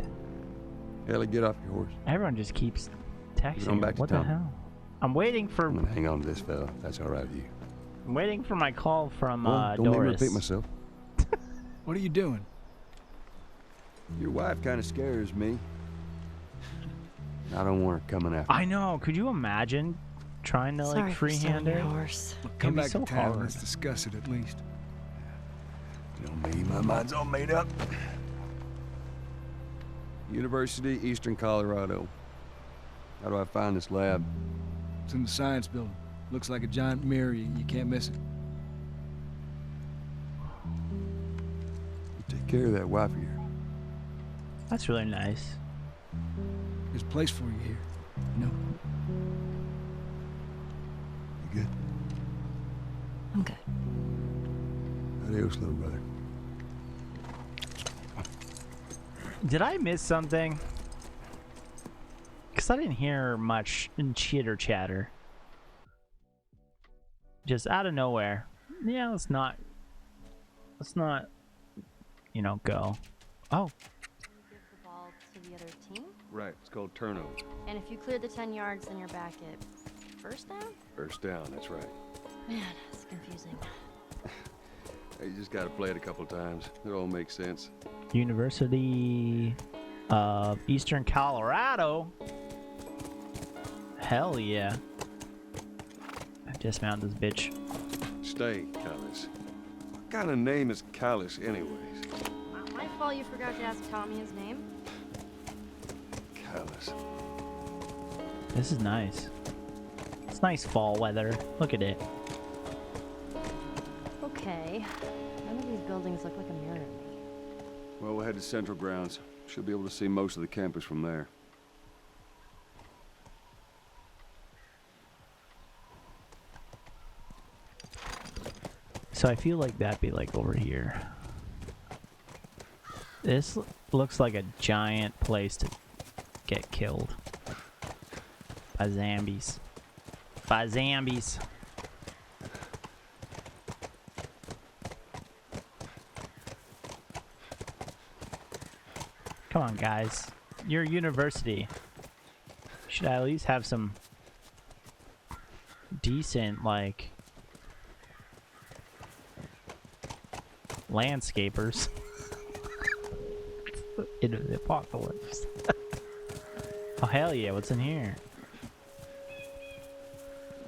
Ellie, get off your horse. Everyone just keeps texting. on me. back to What the town. hell? I'm waiting for. I'm gonna hang on to this fella. That's all right with you. I'm waiting for my call from Well, don't make me Doris. repeat myself. What are you doing? Your wife kind of scares me. I don't want her coming after. I know. Could you imagine trying to like freehand it? Look, come It'd be back so to town. hard. Let's discuss it at least. You know me, my mind's all made up. University, Eastern Colorado. How do I find this lab? It's in the science building. Looks like a giant mirror. You can't miss it. You take care of that wife of yours. That's really nice. There's a place for you here. You know. You good? I'm good. Adios, little brother. Did I miss something? Because I didn't hear much in chitter chatter. Just out of nowhere. Yeah, let's not, you know, go. Oh. Give the ball to the other team, Right, it's called turnover. and if you clear the 10 yards, then you're back at first down? First down, that's right. Man, it's confusing. Hey, you just gotta play it a couple times. It all makes sense. University of Eastern Colorado. Hell yeah. I dismount this bitch. Stay, Callus. What kind of name is Callus, anyways? My fault you forgot to ask Tommy his name. Callus. This is nice. It's nice fall weather. Look at it. Okay. None of these buildings look like a mirror to me. Well, we'll head to Central Grounds. Should be able to see most of the campus from there. So I feel like that'd be like over here. This looks like a giant place to get killed. By zombies. By zombies. Come on, guys. You're a university. Should at least have some decent, like, landscapers in the apocalypse. Oh, hell yeah. What's in here?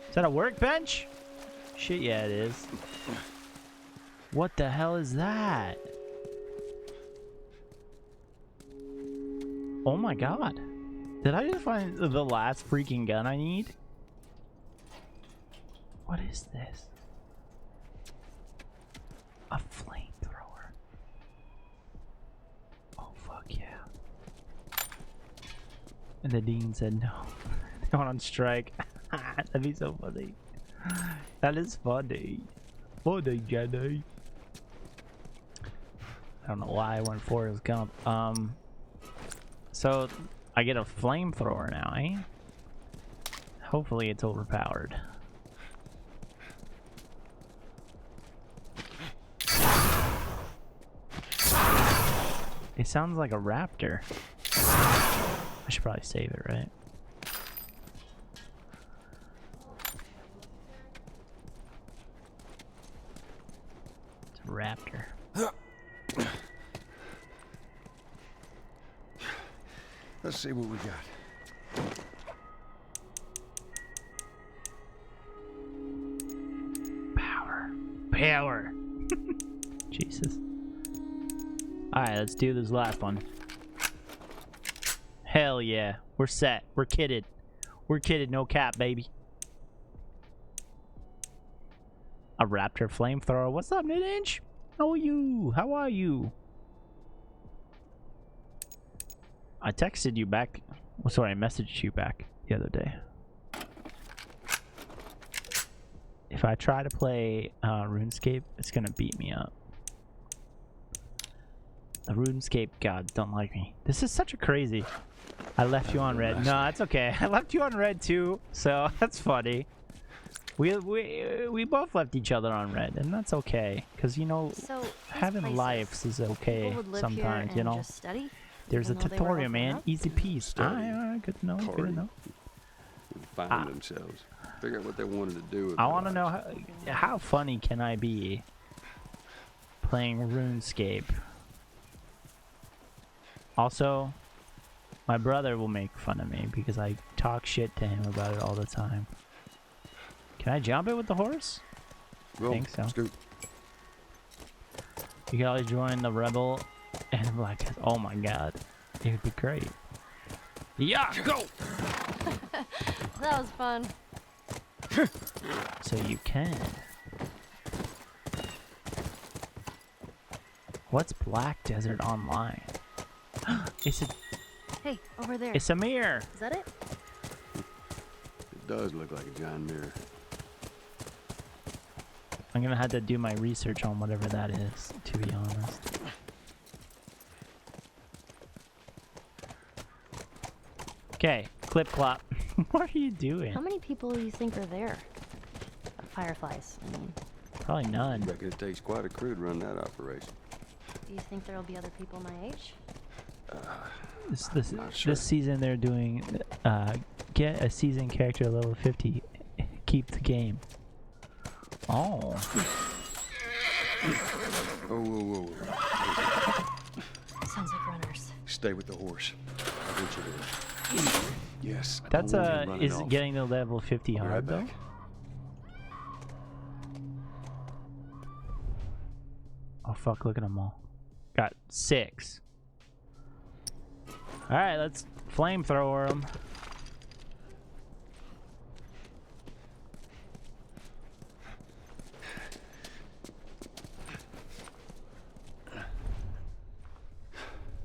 Is that a workbench? Shit, yeah, it is. What the hell is that? Oh my god. Did I just find the last freaking gun I need? What is this? A flamethrower. Oh fuck yeah. And the dean said no. They went on strike. That'd be so funny. That is funny. Funny, Jenny. I don't know why I went for his gun. So I get a flamethrower now, eh? Hopefully it's overpowered. It sounds like a raptor. I should probably save it, right? It's a raptor. Let's see what we got. Power. Jesus. Alright, let's do this last one. Hell yeah. We're set. We're kitted. We're kitted, no cap, baby. A raptor flamethrower. What's up, mid-inch? How are you? How are you? I texted you back. Oh, sorry, I messaged you back the other day. If I try to play RuneScape, it's gonna beat me up. The RuneScape gods don't like me. This is such a crazy. I left you on red. No, that's okay. I left you on red too, so that's funny. We both left each other on red, and that's okay, cause you know, having lives is okay sometimes. You know, there's a tutorial, man. Easy peasy. Alright, good to know. Good to know. Find themselves. Figure out what they wanted to do. I want to know how funny can I be playing RuneScape. Also, my brother will make fun of me because I talk shit to him about it all the time. Can I jump it with the horse? I think so. Scoot. You can always join the rebel and the black guys. Oh my god, it would be great. Yeah, go. That was fun. So you can. What's Black Desert Online? It's a. Hey, over there. It's a mirror. Is that it? It does look like a giant mirror. I'm gonna have to do my research on whatever that is, to be honest. Okay, clip clop. What are you doing? How many people do you think are there? Fireflies, I mean. Probably none. I reckon it takes quite a crew to run that operation. Do you think there'll be other people my age? This season they're doing get a season character level 50, keep the game. Oh. Whoa. Sounds like runners. Stay with the horse. I want you to. Yes. That's is getting to level 50 hard though? Oh fuck, look at them all. Got 6. Alright, let's flamethrower them.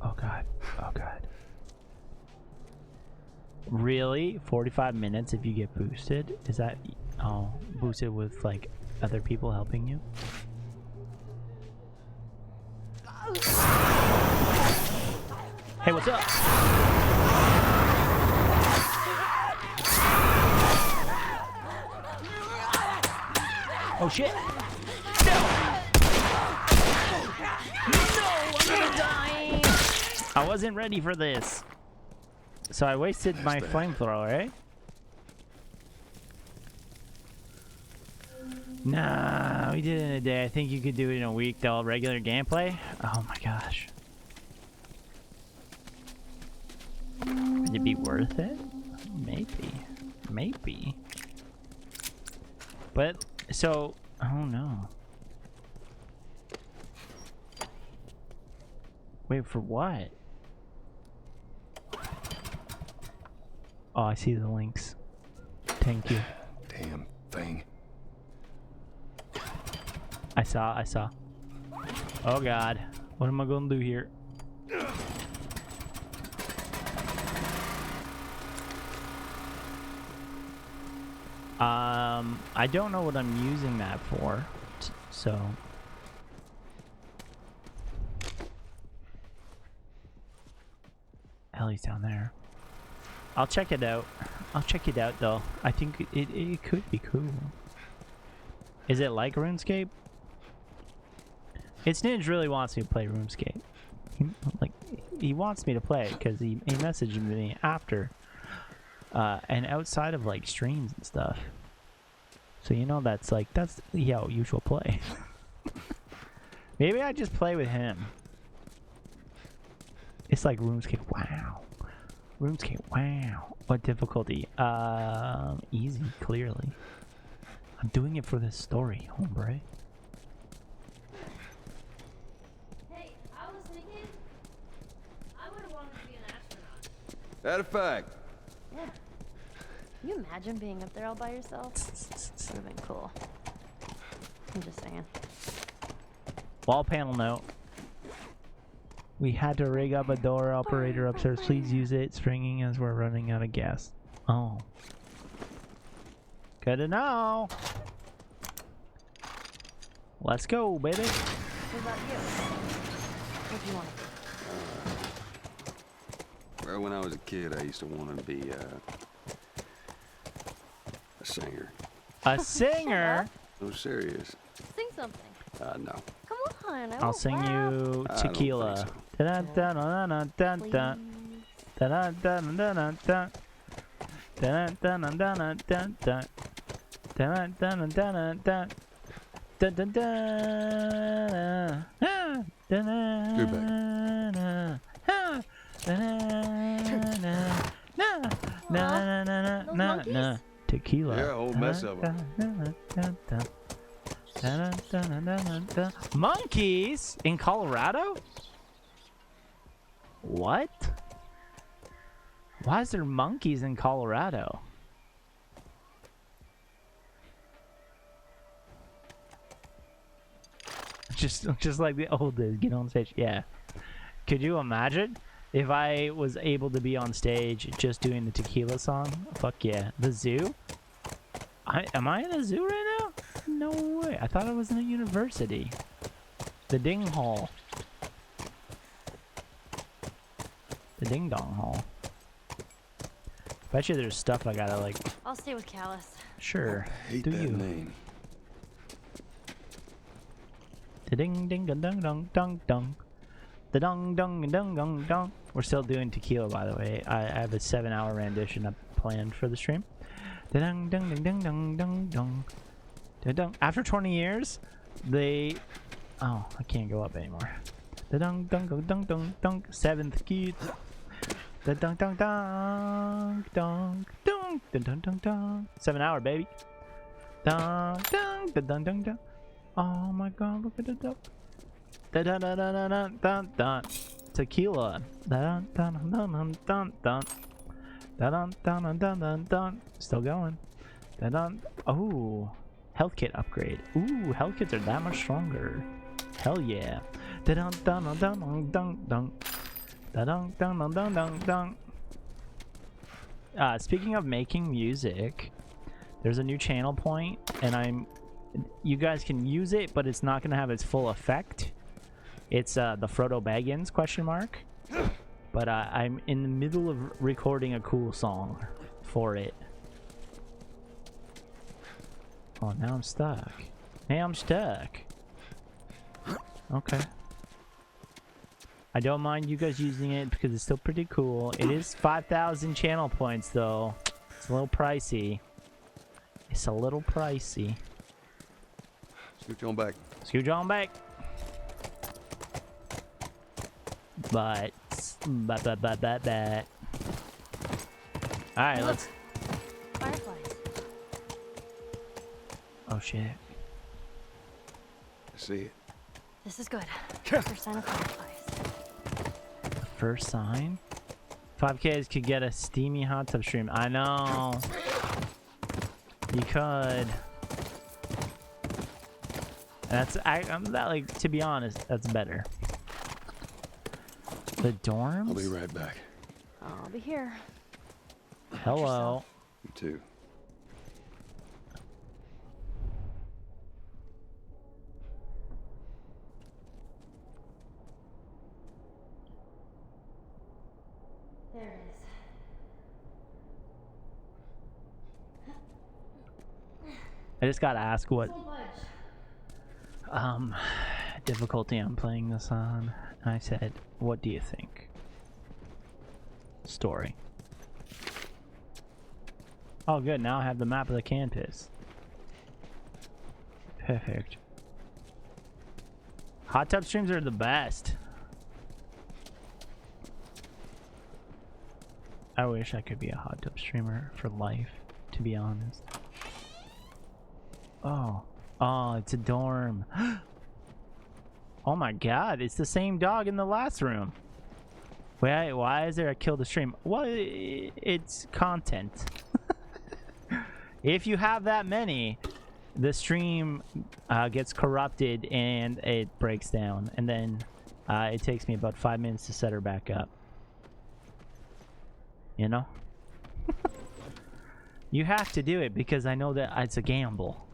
Oh god, oh god. Really? 45 minutes if you get boosted? Is that, oh, boosted with like other people helping you? Hey, what's up? Oh shit! No! No, I'm gonna die! I wasn't ready for this. So I wasted my flamethrower, eh? Nah, we did it in a day. I think you could do it in a week though, regular gameplay. Oh my gosh. Would it be worth it? Maybe. Maybe. But, so, oh no. Wait, for what? Oh, I see the links. Thank you. Damn thing. I saw. Oh god. What am I gonna do here? I don't know what I'm using that for, so. Ellie's down there. I'll check it out. I'll check it out though. I think it could be cool. Is it like RuneScape? It's Ninja really wants me to play RuneScape. He wants me to play it because he messaged me after, and outside of like streams and stuff. So you know that's how usual play. Maybe I just play with him. It's like RuneScape. Wow. RuneScape. Wow. What difficulty? Easy. Clearly. I'm doing it for this story, hombre. Hey, I was thinking I would have wanted to be an astronaut. That a fact. Yeah. Can you imagine being up there all by yourself? Would have been cool. I'm just saying. Wall panel note. We had to rig up a door operator upstairs. Please use it. It's ringing as we're running out of gas. Oh. Good to know. Let's go, baby. What about you? What do you want to do? Well, when I was a kid, I used to want to be a singer. A singer? No, serious. Sing something. No. Come on. I'll sing you Tequila. Tequila. Yeah, a whole mess of them. Monkeys in Colorado? What? Why is there monkeys in Colorado? Just like the old days, get on stage. Yeah. Could you imagine if I was able to be on stage just doing the Tequila song? Fuck yeah. The zoo? Am I in a zoo right now? No way. I thought I was in a university. The Ding Hall. The Ding Dong Hall. Bet you there's stuff I gotta like. I'll stay with Callus. Sure. I hate Do that you? name. The ding ding dong dong dong dong dong. The dong dong dong dong dong. We're still doing Tequila, by the way. I have a 7-hour rendition up planned for the stream. The dong dong dong dong dong dong. The dong. After 20 years, they. Oh, I can't go up anymore. The dong dong dong dong dong dong. 7th key. The dong dong dong dong dong dong dong dong dong. 7-hour, baby. Dong dong dong dong dong dong. Oh my god, look at the duck. Da da da da da da da da. Tequila. Da da da da da da da. Da da da da da da da. Still going. Da da. Oh, health kit upgrade. Ooh, health kits are that much stronger. Hell yeah. Da da da da da da da. Da da da da da da da. Speaking of making music, there's a new channel point, and you guys can use it, but it's not going to have its full effect. It's the Frodo Baggins ? But I'm in the middle of recording a cool song for it. Oh, now I'm stuck. Hey, I'm stuck. Okay. I don't mind you guys using it because it's still pretty cool. It is 5,000 channel points, though. It's a little pricey. It's a little pricey. Scooch on back. Scooch on back. But. Alright, let's. Fireflies. Oh shit. I see it. This is good. First sign of fireflies. First sign? 5Ks could get a steamy hot tub stream. I know. You could. I'm that, like, to be honest, that's better. The dorms? I'll be right back. I'll be here. Hello. You too. There it is. I just gotta ask what difficulty I'm playing this on. and I said, what do you think? Story. Oh good, now I have the map of the campus. Perfect. Hot tub streams are the best. I wish I could be a hot tub streamer for life, to be honest. Oh. Oh, it's a dorm. Oh my god, it's the same dog in the last room. Wait, why is there a kill the stream? Well, it's content. If you have that many, the stream gets corrupted and it breaks down. And then it takes me about 5 minutes to set her back up. You know? You have to do it because I know that it's a gamble.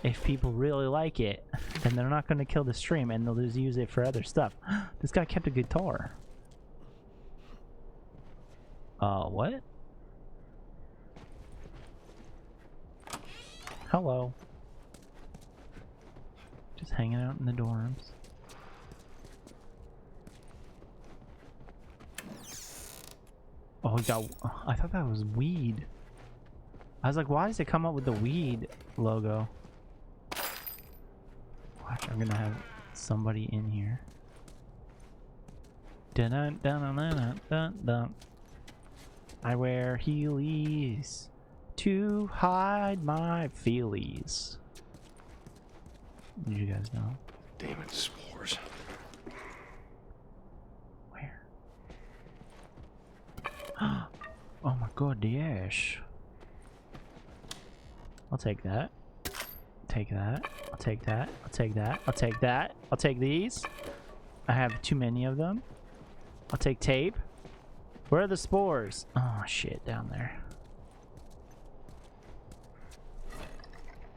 If people really like it, then they're not going to kill the stream and they'll just use it for other stuff. This guy kept a guitar. What? Hello. Just hanging out in the dorms. Oh, we got... I thought that was weed. I was like, why does it come up with the weed logo? Watch, I'm gonna have somebody in here. Dun dun dun dun dun dun. I wear heelys to hide my feelies. Did you guys know? Damn it, spores. Where? Oh my god, yes. I'll take that. Take that. I'll take that. I'll take that. I'll take that. I'll take these. I have too many of them. I'll take tape. Where are the spores? Oh shit, down there.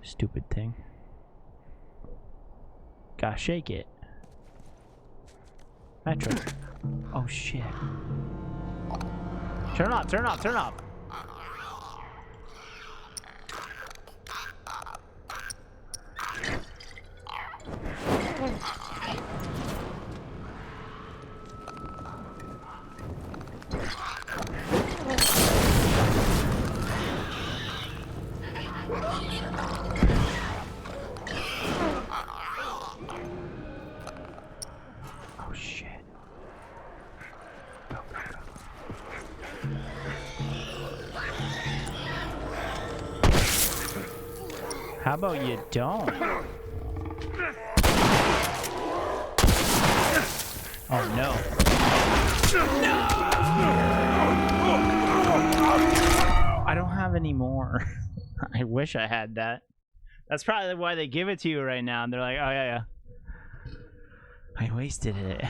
Stupid thing. Gotta shake it. Metro. Oh shit. Turn up, turn up, turn up. Oh shit. Go, go, go. How about you don't? Oh no. No! I don't have any more. I wish I had that. That's probably why they give it to you right now. And they're like, oh yeah, yeah. I wasted it.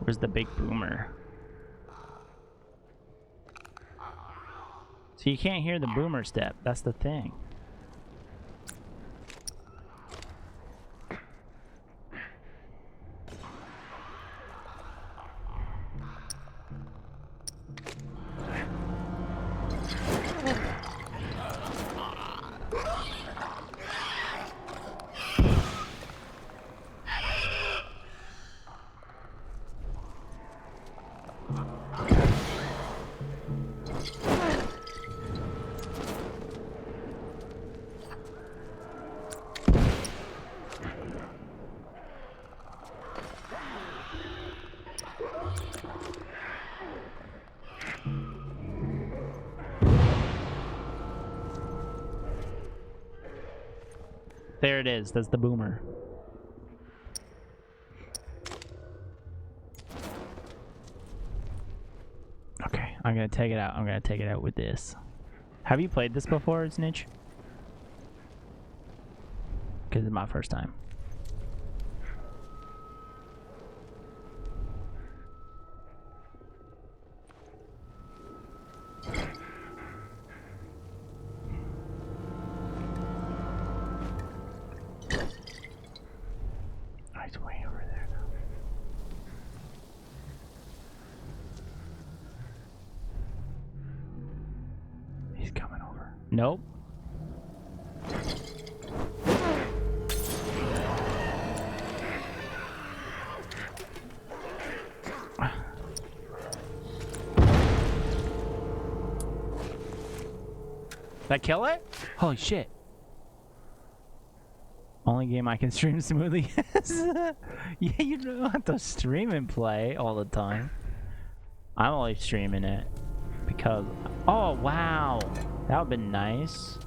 Where's the big boomer? So you can't hear the boomer step. That's the thing. There it is. That's the boomer. Okay, I'm gonna take it out. I'm gonna take it out with this. Have you played this before, Snitch? Because it's my first time. It's way over there now. Nope. Did I kill it? Holy shit. Only game I can stream smoothly is... Yeah, you don't have to stream and play all the time. I'm only streaming it because... Oh, wow. That would've been nice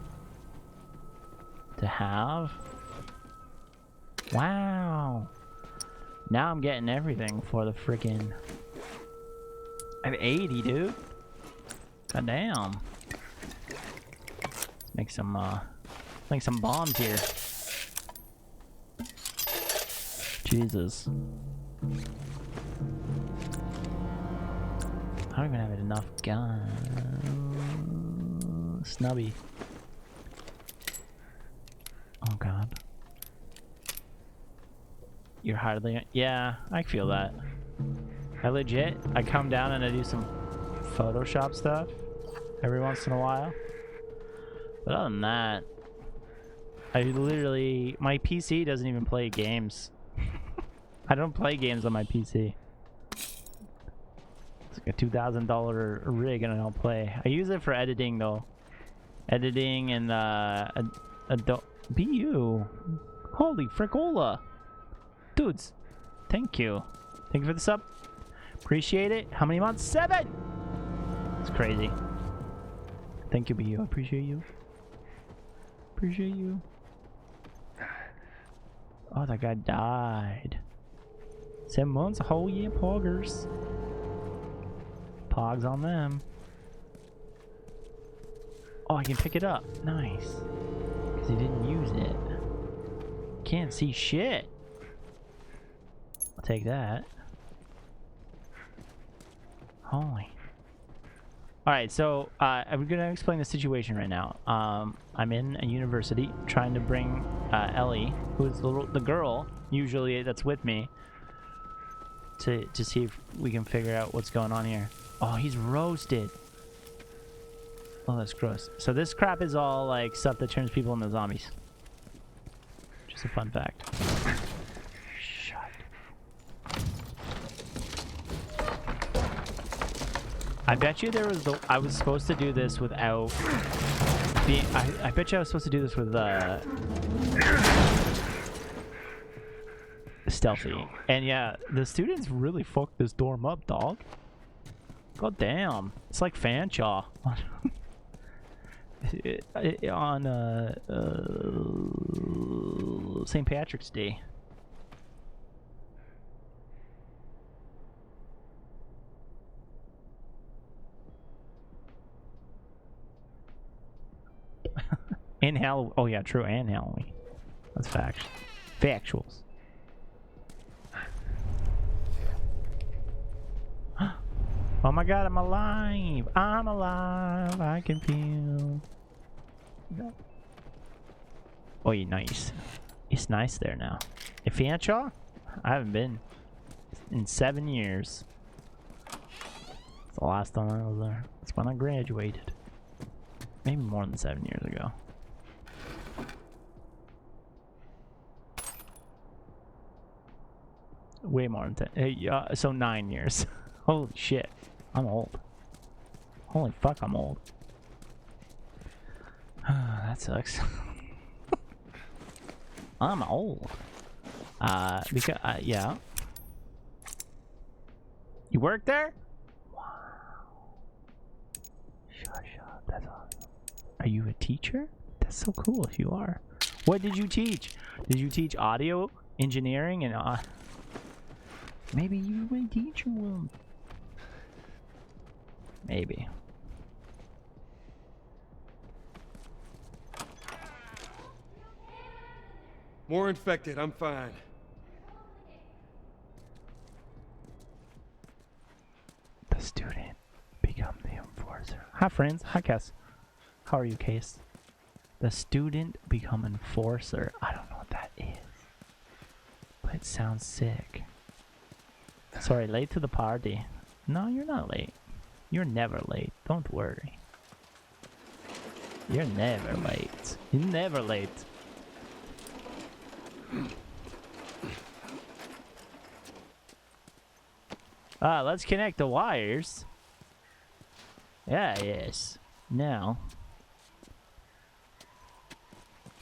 to have. Wow. Now I'm getting everything for the freaking... I have 80, dude. God damn. Make some bombs here. Jesus. I don't even have enough guns. Snubby. Oh god. You're hardly... Yeah, I feel that. I come down and I do some Photoshop stuff every once in a while. But other than that, I literally... My PC doesn't even play games. I don't play games on my PC. It's like a $2,000 rig and I don't play. I use it for editing though. Editing and BU. Holy frickola. Dudes, thank you. Thank you for the sub. Appreciate it. How many months? 7! It's crazy. Thank you, BU. I appreciate you. Appreciate you. Oh, that guy died. 7 months? Oh yeah, poggers. Pogs on them. Oh, I can pick it up. Nice. Because he didn't use it. Can't see shit. I'll take that. Holy. Alright, so I'm gonna explain the situation right now. I'm in a university trying to bring Ellie, who's the girl usually that's with me, to see if we can figure out what's going on here. Oh, he's roasted. Oh, that's gross. So this crap is all like stuff that turns people into zombies. Just a fun fact. Shut. I bet you there was I was supposed to do this without being... I bet you I was supposed to do this with stealthy. And yeah, the students really fucked this dorm up, dog. God damn. It's like Fanshawe. On St. Patrick's Day. And Halloween. Oh yeah, true, and Halloween. That's facts. Factuals. Oh my god, I'm alive! I'm alive! I can feel... Oh, yeah, nice. It's nice there now. In Fanshawe? I haven't been in 7 years. It's the last time I was there. It's when I graduated. Maybe more than 7 years ago. Way more than 10. So 9 years. Holy shit. I'm old. Holy fuck, I'm old. That sucks. I'm old. Because, yeah. You work there? Wow. Shut. That's awesome. Are you a teacher? That's so cool if you are. What did you teach? Did you teach audio engineering and maybe you were a teacher one. Maybe. More infected, I'm fine. The student become the enforcer. Hi friends, hi Cass. How are you, Case? The student become enforcer. I don't know what that is, but it sounds sick. Sorry, late to the party. No, you're not late. You're never late. Don't worry. You're never late. You're never late. Let's connect the wires. Yeah, yes. Now.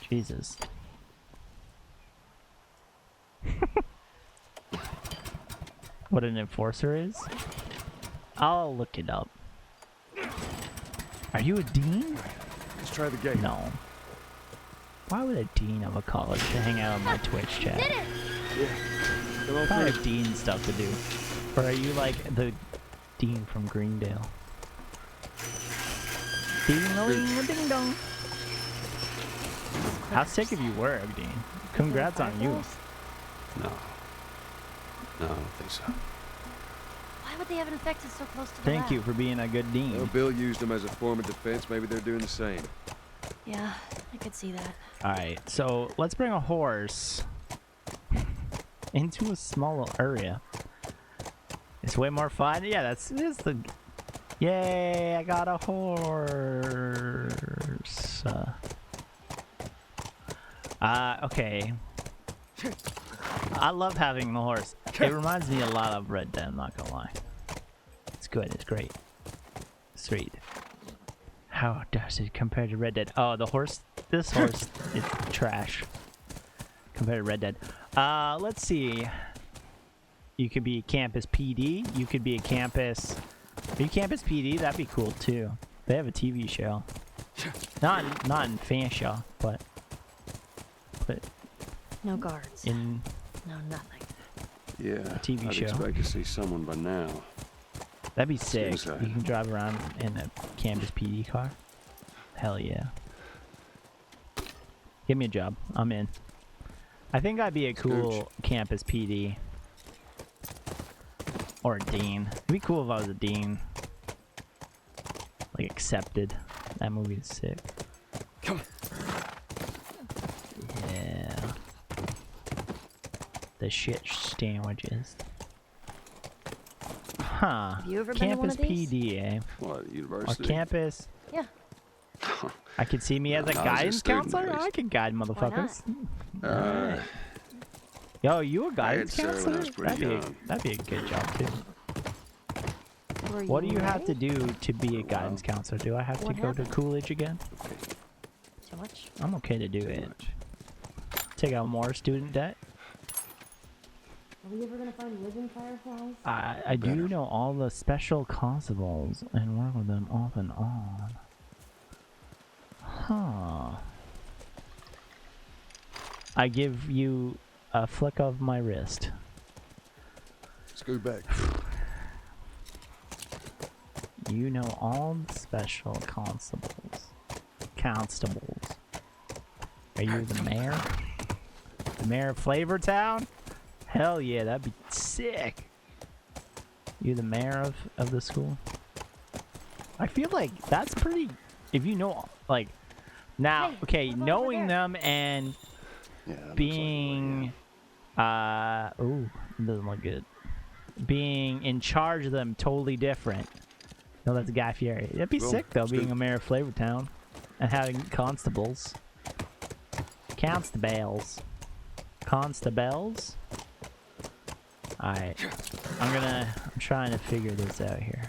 Jesus. What an enforcer is? I'll look it up. Are you a dean? Let's try the gate. No. Why would a dean of a college to hang out on my Twitch chat? Did it! Yeah. Probably have dean stuff to do. Or are you like the dean from Greendale? Ding dong. How sick of you were, Dean? Congrats on you. No. No, I don't think so. Why would they have an infected so close to the Thank lab? you for being a good dean. Well, Bill used them as a form of defense. Maybe they're doing the same. Yeah, I could see that. Alright, so let's bring a horse into a small area. It's way more fun. Yeah, that's the... Yay, I got a horse. Okay. I love having the horse. It reminds me a lot of Red Dead, I'm not gonna lie. It's good, it's great. Sweet. How does it compare to Red Dead? Oh, the horse, this horse is trash compared to Red Dead. Let's see. You could be campus PD. You could be a campus... Are you campus PD? That'd be cool too. They have a TV show. Not in Fanshawe, but no guards. In no nothing. Yeah, a TV I'd show. expect to see someone by now. That'd be sick. Inside. You can drive around in a campus PD car. Hell yeah. Give me a job. I'm in. I think I'd be a cool campus PD. Or a dean. It'd be cool if I was a dean. Like, accepted. That movie is sick. Come. Yeah. The shit sandwiches. Huh. Have you ever been to one Campus of these? PD, eh? What, Or university? campus. Yeah. I could see me as a I was a guidance student, counselor? at least. I could guide motherfuckers. Uh, Yo, you a guidance served when I counselor? was pretty young. That'd be a good job too. Were What do you have to ready? do to be a guidance counselor? Do I have What to go happened? to Coolidge again? Too much? I'm okay to do it. Take out more student debt. Are we ever gonna find living fireflies? I do know all the special constables and work with them off and on. Huh. I give you a flick of my wrist. Scoot back. You know all the special constables. Are you the mayor? The mayor of Flavortown? Hell yeah, that'd be sick. You the mayor of the school? I feel like that's pretty... If you know, like... Now, Hey, okay, look over knowing there. them and Yeah, that looks like being... ooh, it doesn't look good. Being in charge of them, totally different. No, that's Guy Fieri. That'd be Well, sick, though, it's being good. a mayor of Flavortown. And having constables. Constables. Alright. I'm trying to figure this out here.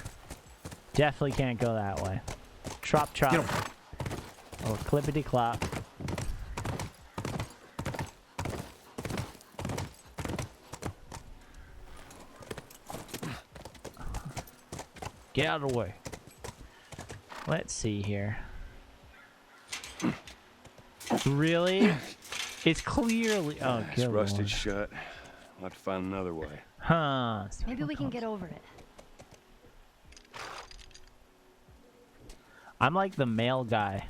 Definitely can't go that way. Trop. Or clippity clop. Get out of the way. Let's see here. Really? It's clearly... Oh, It's good rusted lord. shut. I'll have to find another way. Huh. Maybe we can get over it. I'm like the male guy.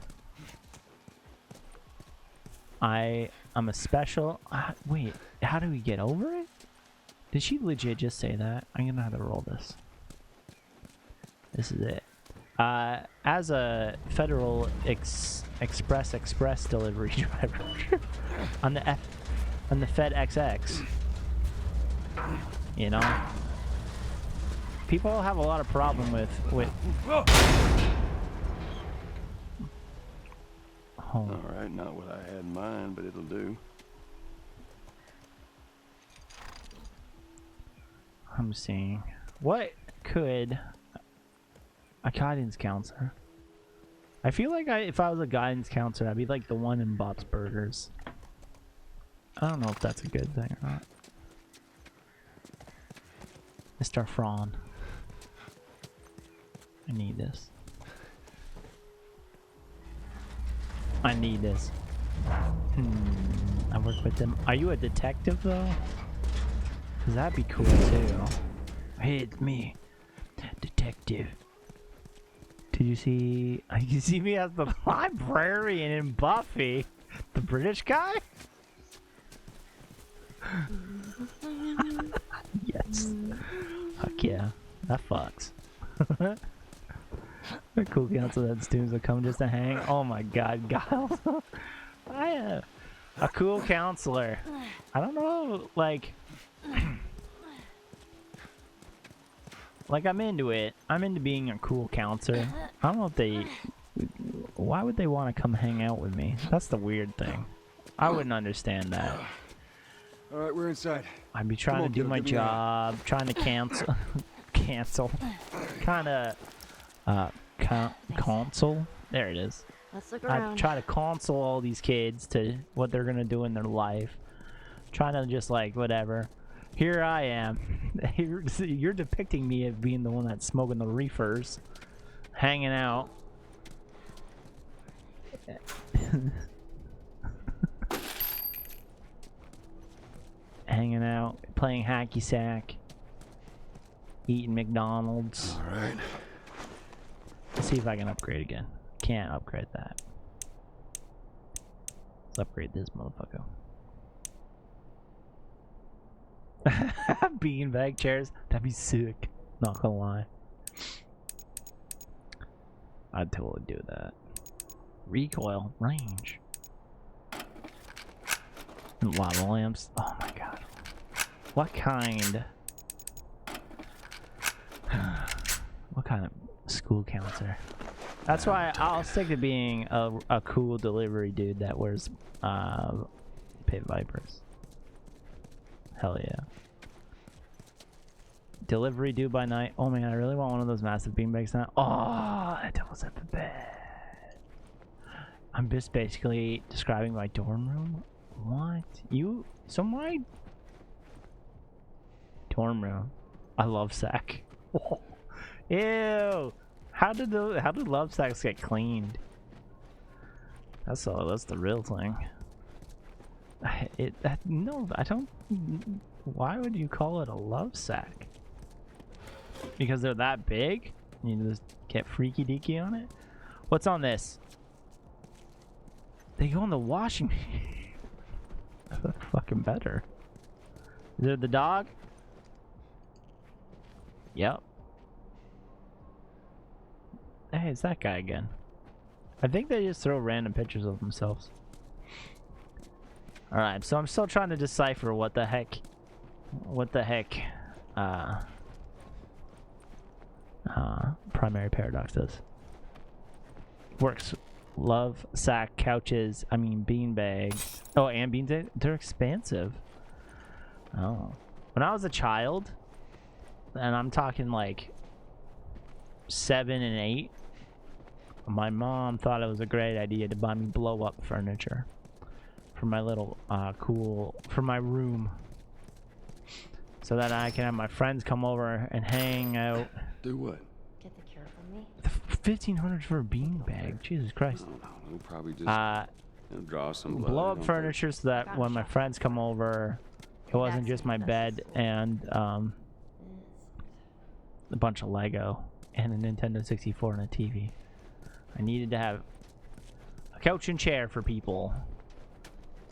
I'm a special... wait, how do we get over it? Did she legit just say that? I'm gonna have to roll this. This is it. As a federal express delivery driver on the Fed XX, you know, people have a lot of problem with Oh. All right, not what I had in mind, but it'll do. I'm seeing. What could a guidance counselor? I feel like if I was a guidance counselor, I'd be like the one in Bob's Burgers. I don't know if that's a good thing or not. Mr. Fraun. I need this. I need this. I work with them. Are you a detective though? Cause that'd be cool too. Hey, it's me, detective. Did you see? You see me as the librarian in Buffy, the British guy. Yes. Fuck yeah. That fucks. A cool council that students will come just to hang. Oh my god, Giles. A cool counselor. I don't know, like I'm into it. I'm into being a cool counselor. I don't know if they... Why would they want to come hang out with me? That's the weird thing. I wouldn't understand that. All right, we're inside. I'd be trying to do my job, trying to cancel. Kind of... console? There it is. Let's look around. I try to console all these kids to what they're gonna do in their life. Trying to just like whatever. Here I am. You're depicting me as being the one that's smoking the reefers, hanging out. Hanging out, playing hacky sack, eating McDonald's. All right. Let's see if I can upgrade again. Can't upgrade that. Let's upgrade this motherfucker. Beanbag chairs. That'd be sick. Not gonna lie. I'd totally do that. Recoil. Range. Lava lamps. Oh my god. What kind? What kind of school counselor? That's why I'll stick to being a cool delivery dude that wears pit vipers. Hell yeah. Delivery due by night. Oh man, I really want one of those massive beanbags now. Oh, that devil's at the bed. I'm just basically describing my dorm room. What? So my dorm room. I love sack. Ew. How did love sacks get cleaned? That's the real thing. No, I don't. Why would you call it a love sack? Because they're that big? You just get freaky deaky on it? What's on this? They go in the washing machine. That's fucking better. Is it the dog? Yep. Hey, it's that guy again. I think they just throw random pictures of themselves. Alright, so I'm still trying to decipher what the heck primary paradox is. Works. Love sack couches. I mean beanbags. Oh, and beanbags. They're expansive. Oh. When I was a child, and I'm talking like 7 and 8, my mom thought it was a great idea to buy me blow up furniture for my little for my room, so that I can have my friends come over and hang out. Do what? Get the cure from me. $1,500 for a beanbag. Jesus Christ. No, we'll probably just draw some blood. Blow up furniture so that when my friends come over, it wasn't just my bed and a bunch of Lego and a Nintendo 64 and a TV. I needed to have a couch and chair for people.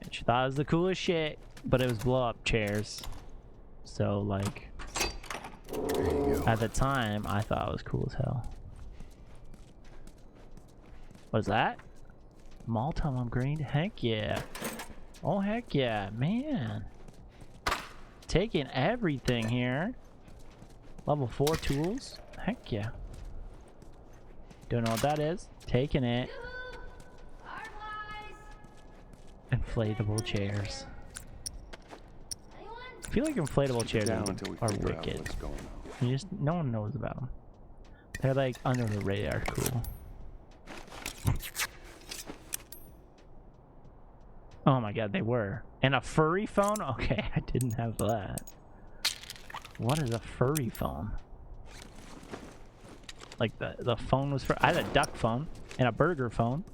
And she thought it was the coolest shit, but it was blow-up chairs. So, like, at the time, I thought it was cool as hell. What's that? Multi upgrade? Heck yeah. Oh, heck yeah. Man. Taking everything here. Level 4 tools? Heck yeah. Don't know what that is. Taking it. Inflatable chairs. I feel like inflatable chairs are wicked. You just, no one knows about them. They're like under the radar cool. Oh my god, they were. And a furry phone? Okay, I didn't have that. What is a furry phone? Like the phone was for. I had a duck phone and a burger phone.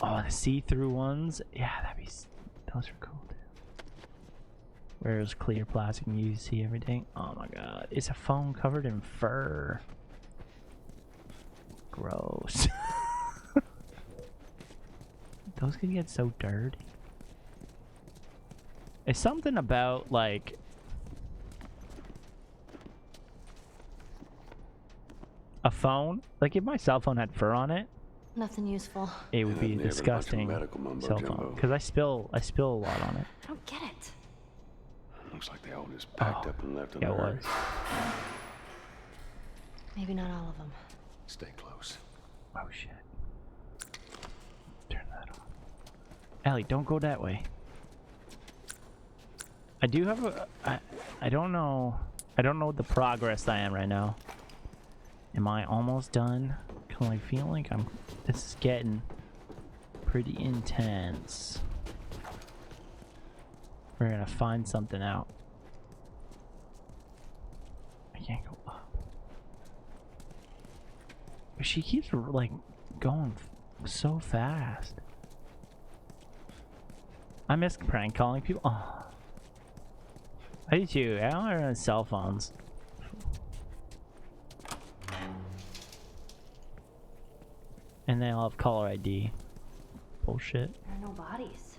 Oh, the see-through ones. Yeah, those are cool too. Where it was clear plastic and you see everything. Oh my god, it's a phone covered in fur. Gross. Those can get so dirty. It's something about like a phone. Like if my cell phone had fur on it, Nothing useful. it would be a disgusting cell phone because I spill a lot on it. I don't get it. Looks like they all just packed up and left in a Yeah, it hurry. was. Maybe not all of them. Stay close. Oh shit. Turn that off. Ellie, don't go that way. I do have a... I don't know... I don't know what the progress I am right now. Am I almost done? Cause I feel like this is getting pretty intense. We're gonna find something out. I can't go up. But she keeps like going so fast. I miss prank calling people. Oh. I do too. I don't have cell phones. And they all have caller ID. Bullshit. There are no bodies.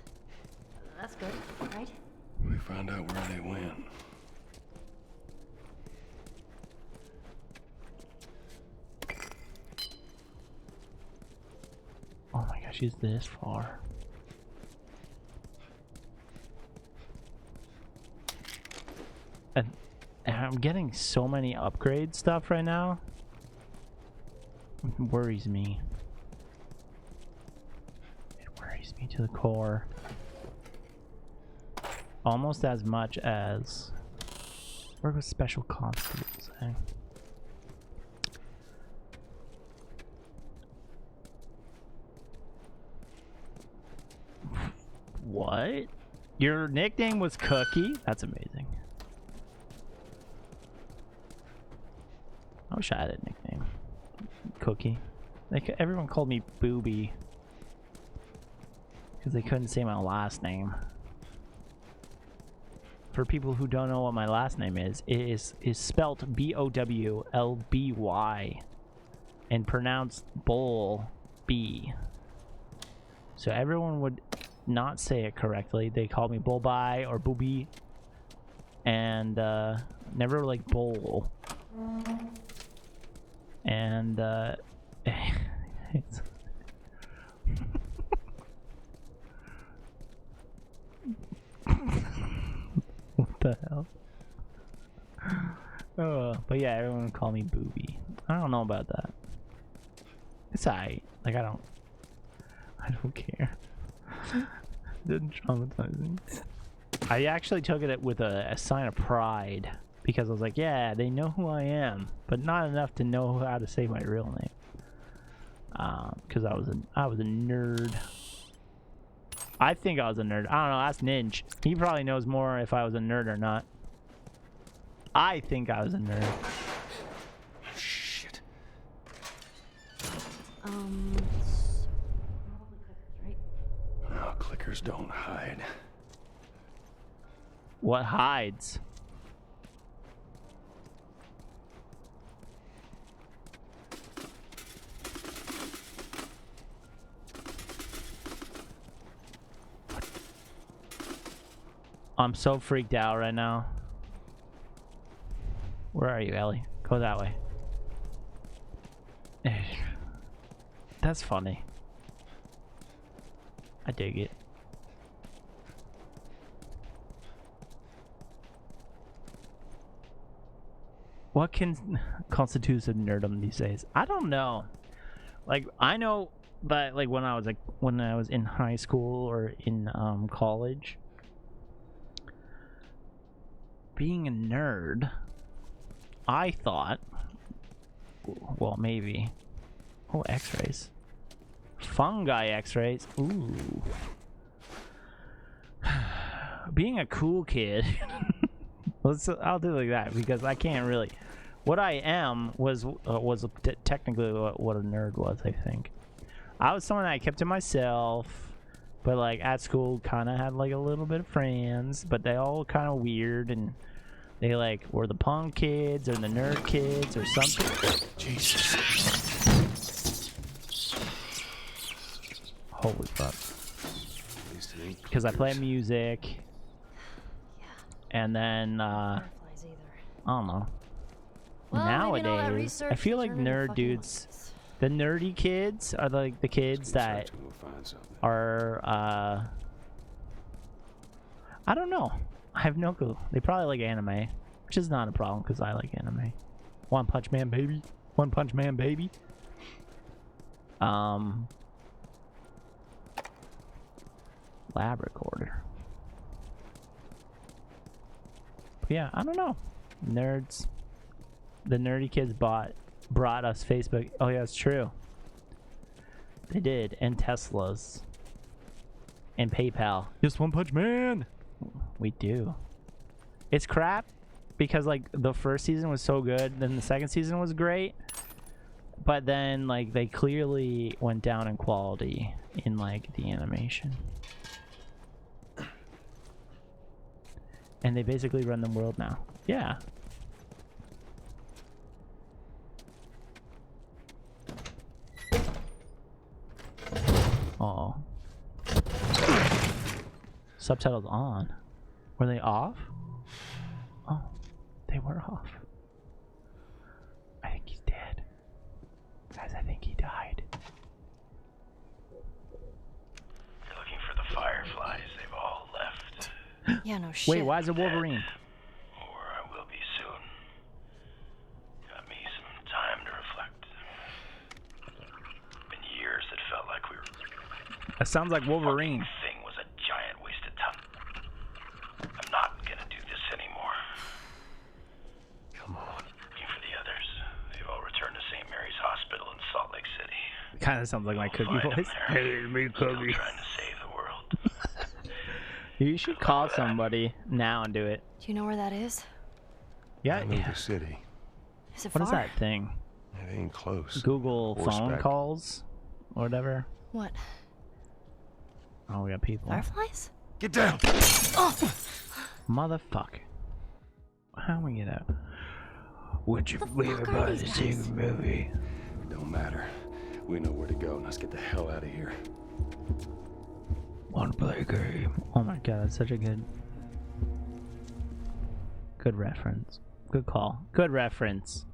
That's good, right? We find out where they went. Oh my gosh, she's this far. And I'm getting so many upgrade stuff right now. It worries me. It worries me to the core. Almost as much as work with special constables. Eh? What? Your nickname was Cookie? That's amazing. I wish I had a nickname. Cookie. Like everyone called me Booby because they couldn't say my last name. For people who don't know what my last name is, it is spelt B-O-W-L-B-Y and pronounced Bowl B. So everyone would not say it correctly. They called me Bullby or Booby and never like Bowl. And it's what the hell? But yeah, everyone would call me Booby. I don't know about that. It's alright. Like I don't care. It didn't traumatize me. I actually took it with a sign of pride because I was like, yeah, they know who I am, but not enough to know how to say my real name. Because I was a nerd. I think I was a nerd. I don't know. Ask Ninja. He probably knows more if I was a nerd or not. I think I was a nerd. Shit. Probably clickers, right? No, clickers don't hide. What hides? I'm so freaked out right now. Where are you, Ellie? Go that way. That's funny. I dig it. What constitutes a nerdum these days? I don't know. Like, I know But like when I was in high school or in college, being a nerd, I thought, well, maybe, oh, X-rays, fungi X-rays, ooh, being a cool kid. I'll do it like that because I can't really. What I am was technically what a nerd was, I think. I was someone that I kept to myself, but like at school kind of had like a little bit of friends, but they all kind of weird and they like were the punk kids or the nerd kids or something. Jesus. Holy fuck. Because I play music. And then, I don't know. Well, nowadays, I feel like nerd dudes, the nerdy kids are like the kids that are, I don't know. I have no clue. They probably like anime, which is not a problem because I like anime. One Punch Man, baby. One Punch Man, baby. Lab recorder. But yeah, I don't know. Nerds. The nerdy kids brought us Facebook. Oh yeah, it's true. They did, and Teslas, and PayPal. Just One Punch Man. We do. It's crap because like the first season was so good, then the second season was great, but then like they clearly went down in quality in like the animation, and they basically run the world now. Yeah. Oh. Subtitles on. Were they off? Oh, they were off. I think he's dead. Guys, I think he died. You're looking for the Fireflies. They've all left. Yeah, no shit. Wait, why is it Wolverine? Or I will be soon. Got me some time to reflect. Been years that felt like we were... That sounds like Wolverine. Thing was a giant waste of time. I'm not gonna do this anymore. Come on. Looking for the others. They've all returned to St. Mary's Hospital in Salt Lake City. Kind of sounds like my Cookie voice. Hey, me Cookie. Trying to save the world. You should call somebody now and do it. Do you know where that is? Yeah. The city. Is it What far? is that thing? It ain't close. Google phone Horseback. calls or whatever. What? Oh, we got people. Fireflies? Get down! Oh! Motherfucker. How do we get out? What's your favorite part of the secret movie? It don't matter. We know where to go. Let's get the hell out of here. Wanna play a game? Oh my god, that's such a good reference. Good call. Good reference.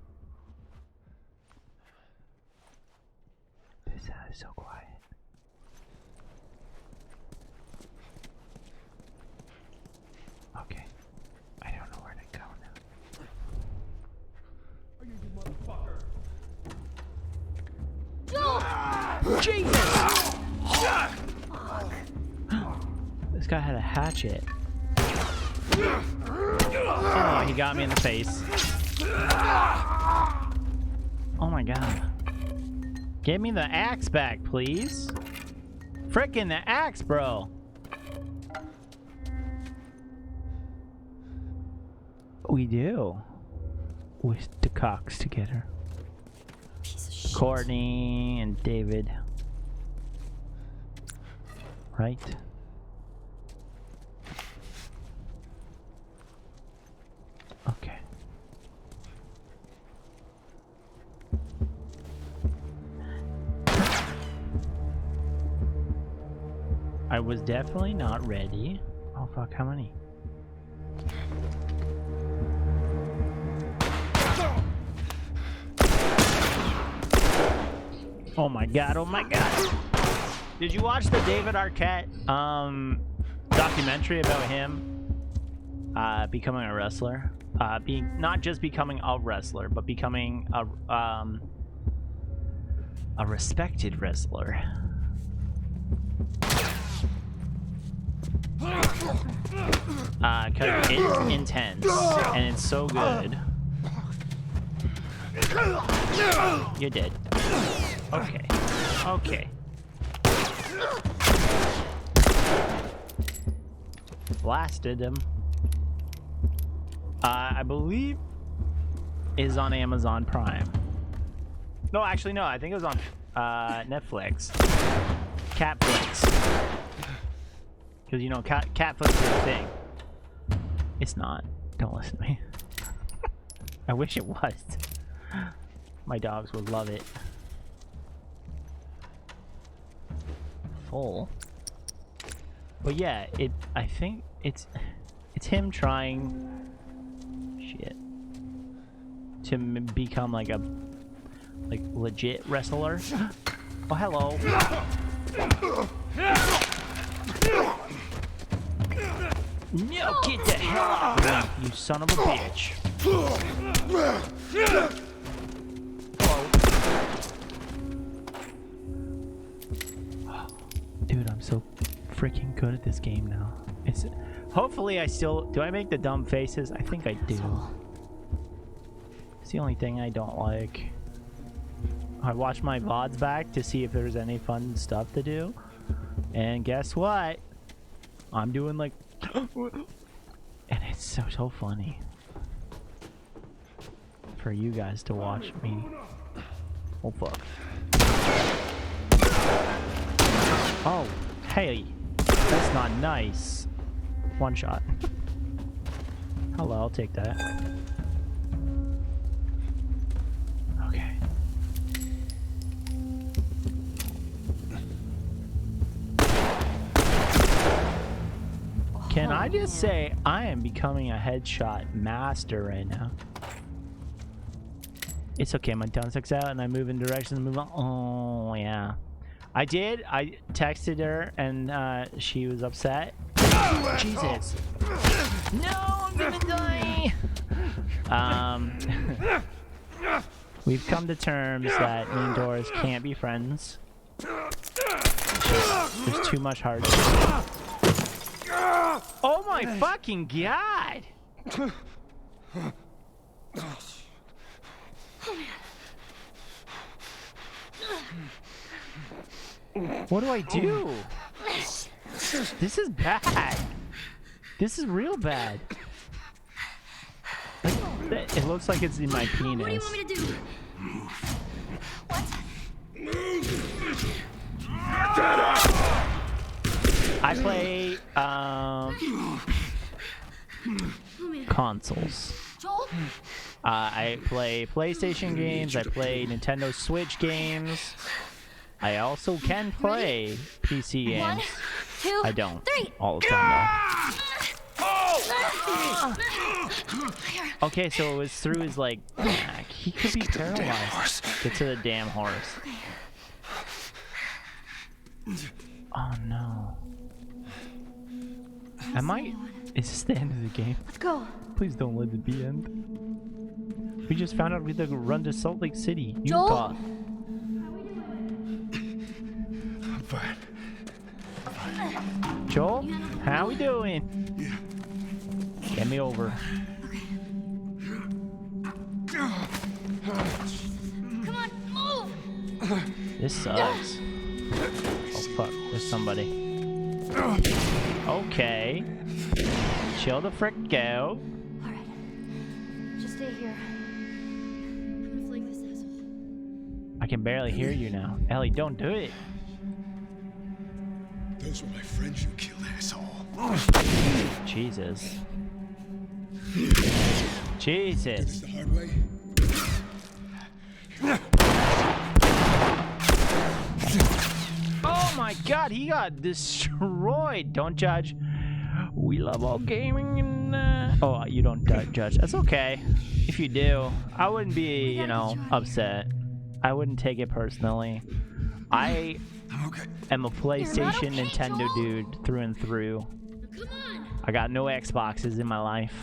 This house is so quiet. Okay. I don't know where to go now. Jesus! This guy had a hatchet. Oh, he got me in the face. Oh my god. Give me the axe back, please. Frickin' the axe, bro. We do. With the cocks together. Courtney and David. Right? Okay. I was definitely not ready. Oh fuck, how many? Oh my god, oh my god. Did you watch the David Arquette documentary about him becoming a wrestler? Being not just becoming a wrestler, but becoming a A respected wrestler. Cause it's intense and it's so good. You're dead. Okay. Okay. Blasted him. I believe is on Amazon Prime. No, actually no. I think it was on Netflix. Catflix. Because you know, Catflix is a thing. It's not. Don't listen to me. I wish it was. My dogs would love it. Full. But yeah, I think it's him trying shit to become like a legit wrestler. Oh, hello. No, get the hell out of me, you son of a bitch. Hello. Dude, I'm so freaking good at this game now. Hopefully I still... Do I make the dumb faces? I think I do. It's the only thing I don't like. I watched my VODs back to see if there's any fun stuff to do. And guess what? I'm doing like... and it's so funny. For you guys to watch me. Oh, fuck. Oh, hey. That's not nice. One shot. Hello, I'll take that. Okay. Can I just say I am becoming a headshot master right now? It's okay, my tongue sticks out and I move in directions and move on. Oh, yeah. I did. I texted her and she was upset. Jesus. No, I'm gonna die. We've come to terms that me and Doris can't be friends. There's too much hardship. Oh my fucking god! What do I do? This is bad. This is real bad. It looks like it's in my penis. What do you want me to do? What? I play consoles. I play PlayStation games. I play Nintendo Switch games. I also can play PC games. 1, 2, I don't 3. all the time though. Okay, so it was through his like back. He could be paralyzed. Get to the damn horse. Oh no. Is this the end of the game? Let's go. Please don't let it be end. We just found out we had to run to Salt Lake City, Utah. Joel? I'm fine. Joel, how we doing? Yeah. Get me over. Come on, move! This sucks. Oh fuck, there's somebody. Okay. Chill the frick out. Alright. Just stay here. I'm gonna flank this asshole. I can barely hear you now. Ellie, don't do it. Those were my friends you killed, asshole. Jesus. Jesus. The hard way. Oh my god, he got destroyed. Don't judge. We love all gaming and oh, you don't judge. That's okay. If you do, I wouldn't be, you know, upset. I wouldn't take it personally. I am a PlayStation Nintendo dude through and through. I got no Xboxes in my life.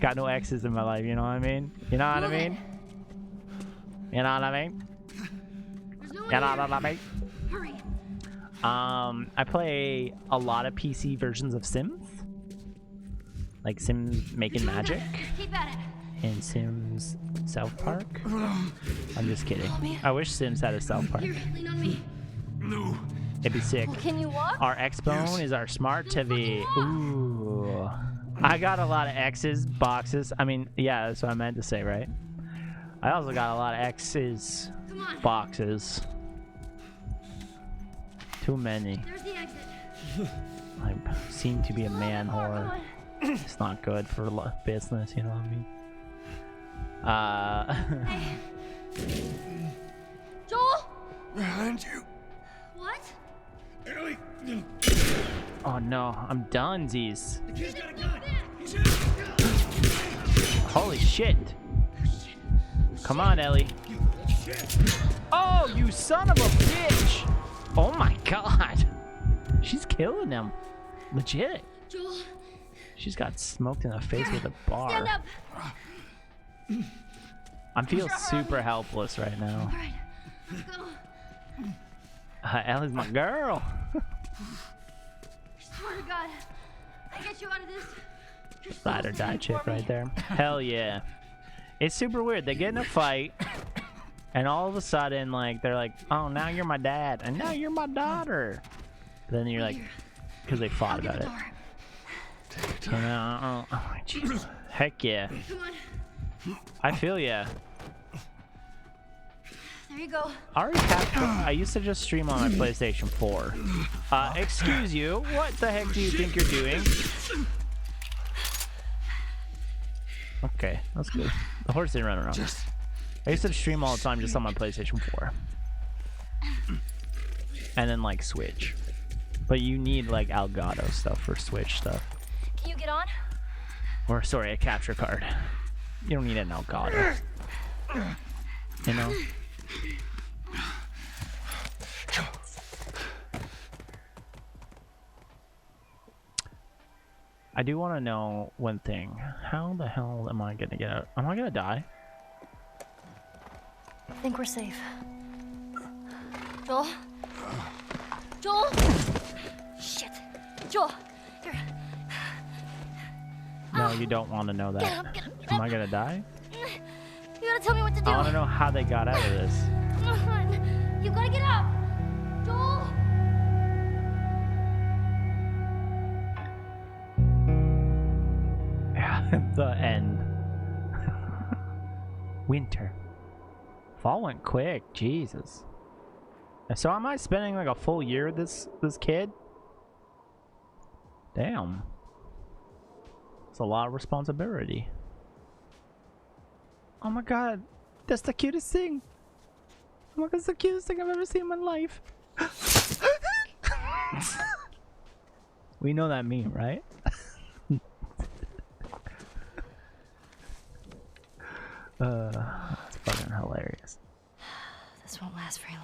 Got no X's in my life, you know what I mean? You know what I mean? You know what I mean? You know what I mean? Hurry. I play a lot of PC versions of Sims. Like Sims Making Magic. Keep at it. And Sims South Park. I'm just kidding. I wish Sims had a South Park. Here, lean on me. No. It'd be sick. Well, can you walk? Our X-Bone is our smart TV. Ooh. I got a lot of X's, boxes. I mean, yeah, that's what I meant to say, right? I also got a lot of X's, boxes. Too many. There's the exit. I seem to be a man whore. It's not good for business, you know what I mean? Hey. Joel? Behind you. What? Ellie. Oh no, I'm donesies. The kid's got a gun. Holy shit. Come on, Ellie. Oh, you son of a bitch. Oh my god. She's killing them. Legit. Joel. She's got smoked in the face with a bar. Stand up. I feel super helpless right now. All right. Let's go. Ellie's my girl. Swear to God, I get you out of this. Ride or die chick right there. Hell yeah. It's super weird. They get in a fight, and all of a sudden, like, they're like, oh, now you're my dad, and now you're my daughter. But then you're like, because they fought about it. Oh, Jesus. Heck yeah. Come on. I feel ya. There you go. I used to just stream on my PlayStation 4. Excuse you, what the heck do you think you're doing? Okay, that's good. The horse didn't run around. I used to stream all the time just on my PlayStation 4. And then like Switch. But you need like Elgato stuff for Switch stuff. Can you get on? Or sorry, a capture card. You don't need an Elgato. You know? I do want to know one thing. How the hell am I gonna get out? Am I gonna die? I think we're safe. Joel? Joel? Shit. Joel, here. No, you don't want to know that. Get up, get up, get Am up. I gonna die? You gotta tell me what to do. I want to know how they got out of this. Come on. You gotta get up. Joel? The end. Winter. Fall went quick. Jesus. So am I spending like a full year with this kid? Damn. It's a lot of responsibility. Oh my god. That's the cutest thing. Oh my god, it's the cutest thing I've ever seen in my life. We know that meme, right? That's fucking hilarious. This won't last very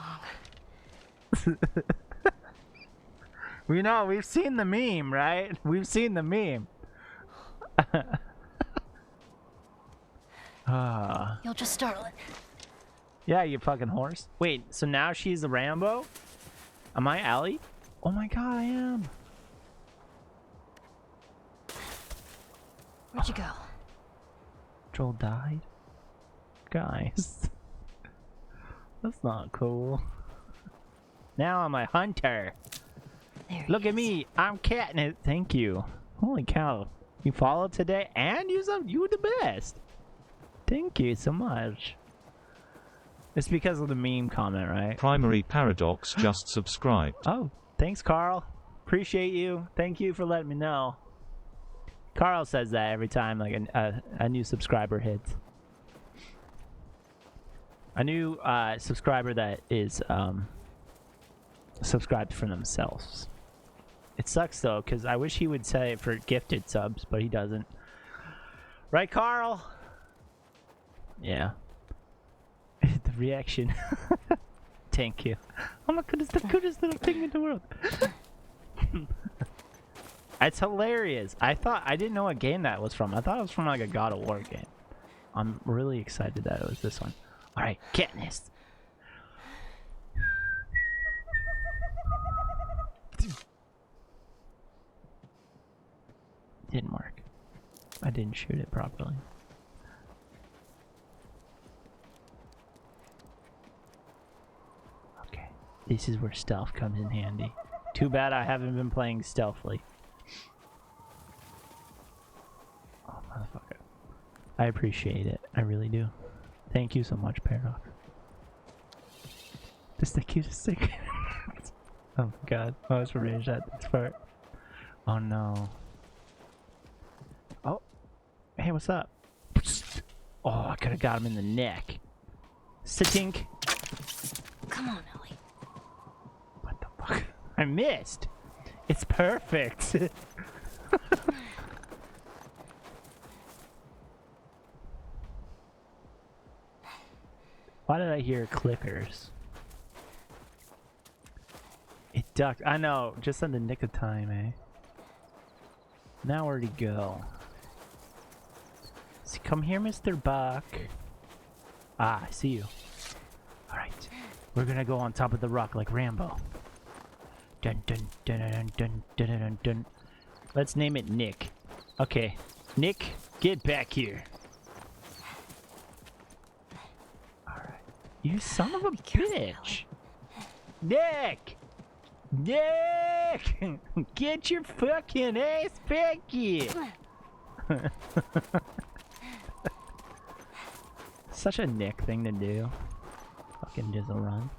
long. We know, we've seen the meme, right? We've seen the meme. You'll just startle it. Yeah, you fucking horse. Wait, so now she's the Rambo? Am I Ellie? Oh my god, I am. Where'd you go? Joel died? Guys. That's not cool. Now I'm a hunter. Look at me. I'm catnip. Thank you. Holy cow. You followed today and you the best. Thank you so much. It's because of the meme comment, right? Primary Paradox just subscribed. Oh, thanks, Carl. Appreciate you. Thank you for letting me know. Carl says that every time like a new subscriber hits. A new subscriber that is subscribed for themselves. It sucks though, because I wish he would say it for gifted subs, but he doesn't. Right, Carl? Yeah. The reaction. Thank you. Oh my goodness, the cutest little thing in the world. It's hilarious. I didn't know what game that was from. I thought it was from like a God of War game. I'm really excited that it was this one. Alright, Katniss. Didn't work. I didn't shoot it properly. Okay, this is where stealth comes in handy. Too bad I haven't been playing stealthily. Oh, motherfucker. I appreciate it. I really do. Thank you so much, Paradox. This is the cutest thing. Oh my god. I was rage at this part. Oh no. Oh. Hey, what's up? Oh, I could have got him in the neck. Sitink. Come on, Ellie. What the fuck? I missed. It's perfect. Why did I hear clickers? It ducked. I know, just in the nick of time, eh? Now where'd he go? So come here, Mr. Buck. Ah, I see you. Alright. We're gonna go on top of the rock like Rambo. Dun dun dun dun dun dun dun dun dun. Let's name it Nick. Okay. Nick, get back here. Alright. You son of a bitch! Nick! Nick! Get your fucking ass back here! Such a Nick thing to do. Fucking jizzle run.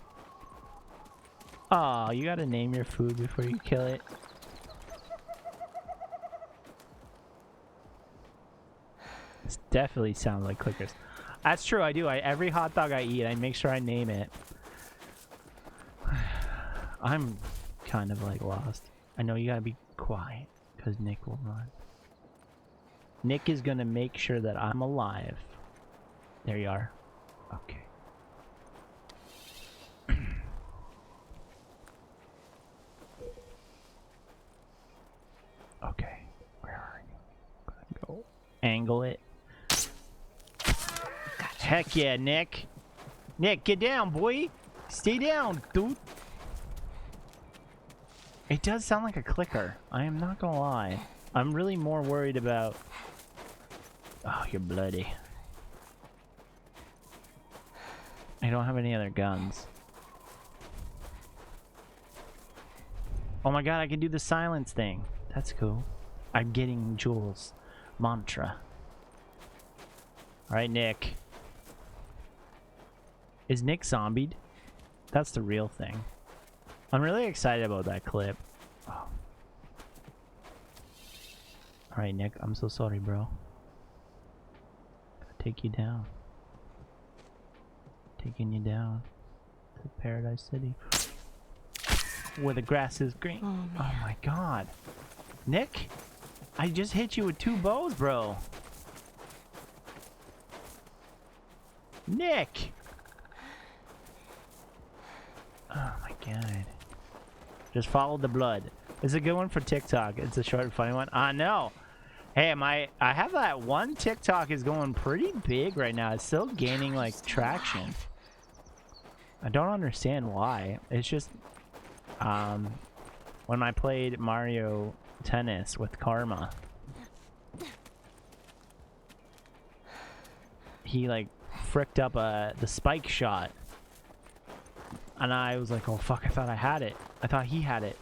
Oh, you gotta name your food before you kill it. This definitely sounds like clickers. That's true, I do. Every hot dog I eat, I make sure I name it. I'm kind of like lost. I know you gotta be quiet, because Nick will run. Nick is gonna make sure that I'm alive. There you are. Okay. Okay. Where are you? Gonna go angle it. Gotcha. Heck yeah, Nick. Nick, get down, boy. Stay down, dude. It does sound like a clicker. I am not gonna lie. I'm really more worried about... Oh, you're bloody. I don't have any other guns. Oh my god, I can do the silence thing. That's cool. I'm getting Jules' mantra. Alright, Nick. Is Nick zombied? That's the real thing. I'm really excited about that clip. Oh. Alright, Nick. I'm so sorry, bro. Gotta take you down. Taking you down to Paradise City. Where the grass is green. Oh my god. Nick? I just hit you with 2 bows, bro. Nick! Oh my god. Just follow the blood. It's a good one for TikTok. It's a short and funny one. I know. Hey, I have that one TikTok is going pretty big right now. It's still gaining like traction. I don't understand why. It's just when I played Mario Tennis with Karma, he like fricked up the spike shot. And I was like, oh fuck, I thought I had it. I thought he had it.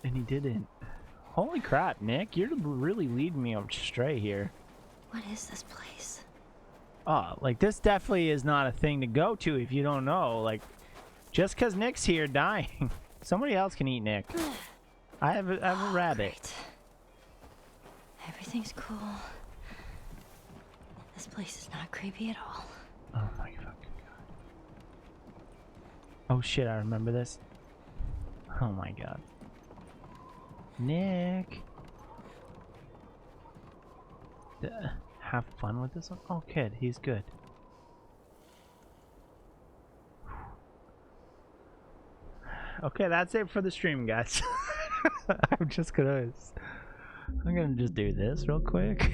And he didn't. Holy crap, Nick, you're really leading me astray here. What is this place? Oh, like this definitely is not a thing to go to if you don't know. Like, just because Nick's here dying, somebody else can eat Nick. I have a rabbit. Great. Everything's cool. This place is not creepy at all. Oh my fucking god. Oh shit, I remember this. Oh my god. Nick. Have fun with this one? Oh kid, he's good. Okay, that's it for the stream, guys. I'm gonna just do this real quick.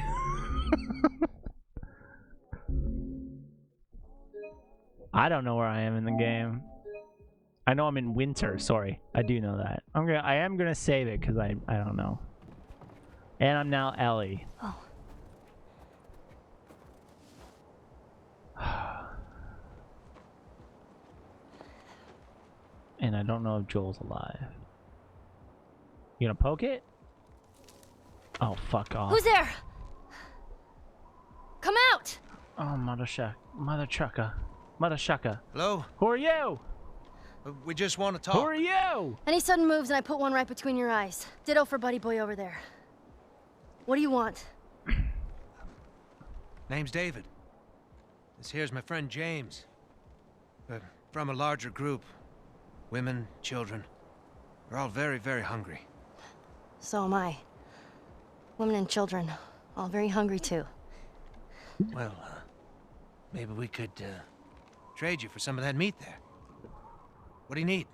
I don't know where I am in the game. I know I'm in winter. Sorry, I do know that. I am gonna save it because I don't know. And I'm now Ellie. Oh. And I don't know if Joel's alive. You gonna poke it? Oh, fuck off. Who's there? Come out! Oh, mother trucker. Hello? Who are you? We just want to talk. Who are you? Any sudden moves and I put one right between your eyes. Ditto for buddy boy over there. What do you want? Name's David. This here's my friend James. We're from a larger group. Women, children. We're all very, very hungry. So am I. Women and children. All very hungry too. Well, maybe we could trade you for some of that meat there. What do you need?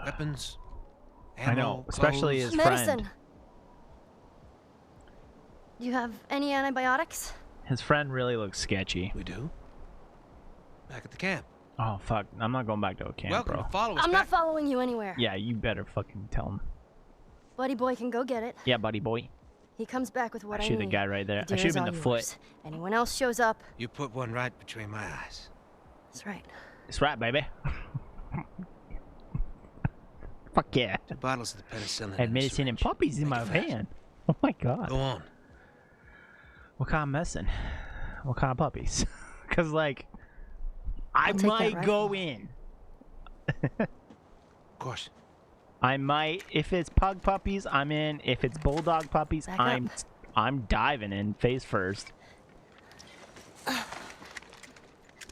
Weapons? Ammo, I know, especially clothes? his Medicine. friend. Do you have any antibiotics? His friend really looks sketchy. We do. Back at the camp. Oh, fuck. I'm not going back to a camp, Welcome bro. to follow us I'm back. not following you anywhere. Yeah, you better fucking tell him. Buddy boy can go get it. Yeah, buddy boy. He comes back with what I shoot need. the guy right there. I deer shoot is him in all the foot. yours. Anyone else shows up. You put one right between my eyes. That's right. That's right, baby. Fuck yeah. 2 bottles of the penicillin. I had medicine and puppies in my van. Oh my god. Go on. What kind of medicine? What kind of puppies? Because, like, I I'll take that might go rifle. in. Of course. I might. If it's pug puppies, I'm in. If it's bulldog puppies, Back up. I'm diving in face first.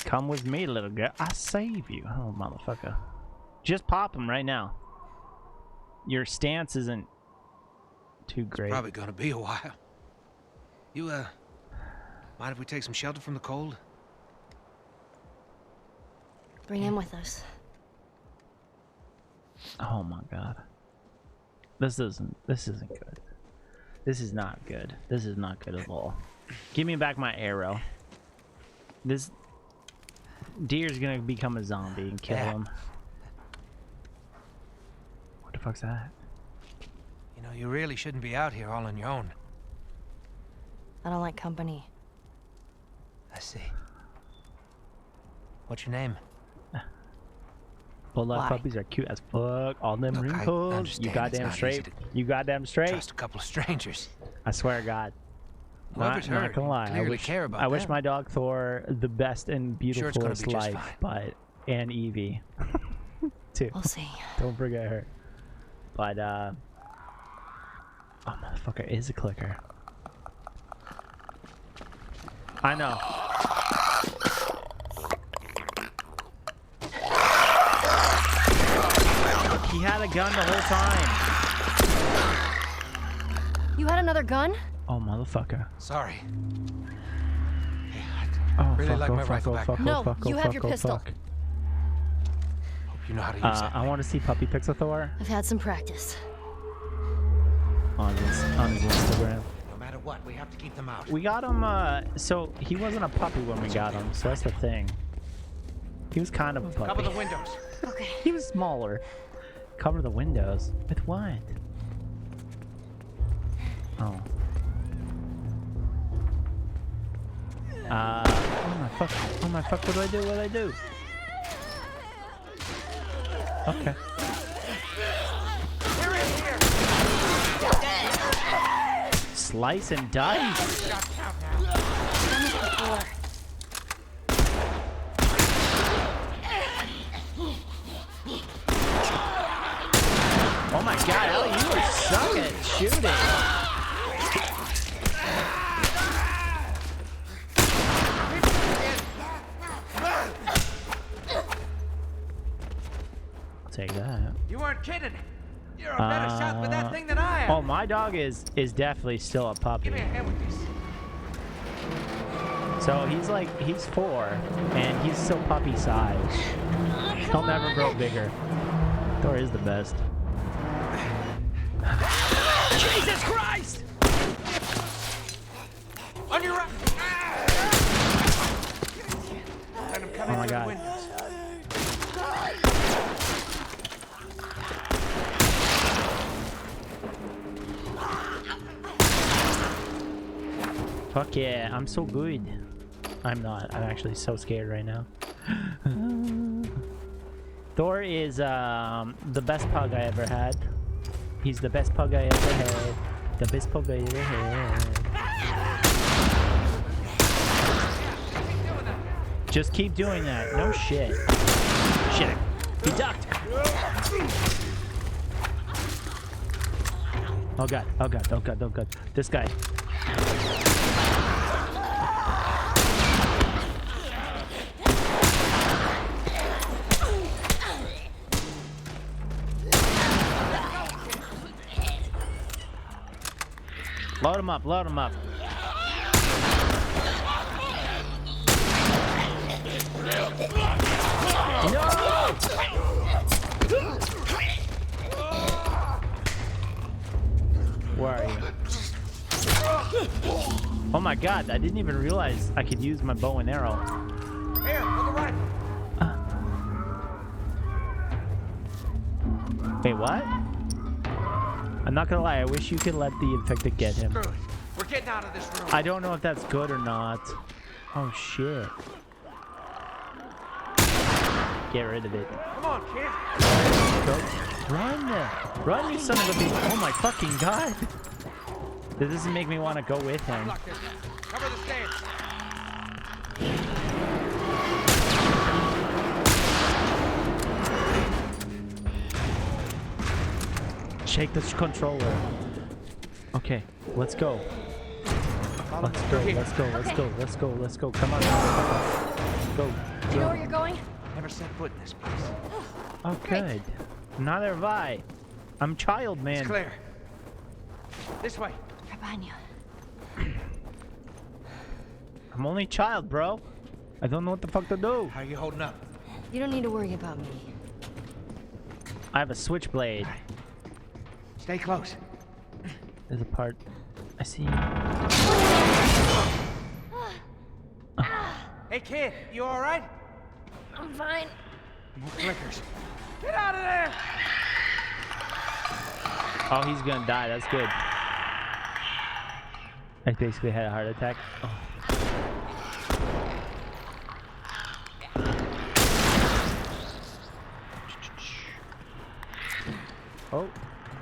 Come with me, little girl. I save you. Oh, motherfucker. Just pop him right now. Your stance isn't too great. Probably gonna be a while. You, mind if we take some shelter from the cold? Bring him with us. Oh my god. This isn't good. This is not good. This is not good at all. Give me back my arrow. This deer's gonna become a zombie and kill him. What the fuck's that? You know, you really shouldn't be out here all on your own. I don't like company. I see. What's your name? Bulldog Why? puppies are cute as fuck. All them Look, I wrinkles. understand You it's goddamn not straight. easy to You goddamn straight. Trust a couple of strangers. I swear to God. Whoever's Not hurt, gonna lie. clearly care about I wish them. my dog Thor the best and Sure it's gonna beautifulest be just life, fine. but and Evie too. We'll see. Don't forget her. But oh motherfucker is a clicker. I know. He had a gun the whole time. You had another gun? Oh motherfucker. Sorry. Oh Really fuck, like oh, my fuck, rifle oh, back fuck, now. oh, No, fuck, oh, you have fuck, your oh, pistol. fuck. Hope you know how to use that. I want to see Puppy Pixel Thor I've had some practice. on his Instagram. No matter what, we have to keep them out. We got him, so he wasn't a puppy when we got him, so that's the thing. He was kind of a Cover puppy. the windows. Okay. He was smaller. Cover the windows. With what? Oh. Oh my fuck, what do I do? What do I do? Okay. Slice and dice. Oh my god, Ellie, you are suck at shooting. I'll take that. You weren't kidding. You're a better shot with that thing than I am. Oh, my dog is definitely still a puppy. Give me a hand with this. So he's 4, and he's still puppy size. He'll never grow bigger. Thor is the best. Jesus Christ! On your right. Let him Run Oh into my the God. windows. Fuck yeah, I'm so good. I'm not. I'm actually so scared right now. Thor is the best pug I ever had. He's the best pug I ever had. The best pug I ever had. Just keep doing that. No shit. Shit. He ducked. Oh god. Oh god. Oh god. Oh god. This guy. Load him up. Load him up. No! Where are you? Oh my god, I didn't even realize I could use my bow and arrow. Here, look right. Wait, what? I'm not gonna lie, I wish you could let the infected get him. Screw it. We're getting out of this room. I don't know if that's good or not. Oh shit. Get rid of it. Come on, kid. Go. Run! Run, you son of a bitch! Oh my fucking god! This doesn't make me want to go with him. Cover the stairs. Shake this controller. Okay, let's go. Let's go, let's go, let's go, let's go, let's go. Come on. Go. Do you know where you're going? Never set foot in this place. Oh, good. Neither have I. I'm child, man. It's clear. This way. Right behind you. I'm only child, bro. I don't know what the fuck to do. How are you holding up? You don't need to worry about me. I have a switchblade. Stay close. There's a part. I see. Hey, kid, you all right? I'm fine. More clickers. Get out of there! Oh, he's gonna die. That's good. I basically had a heart attack. Oh. Oh,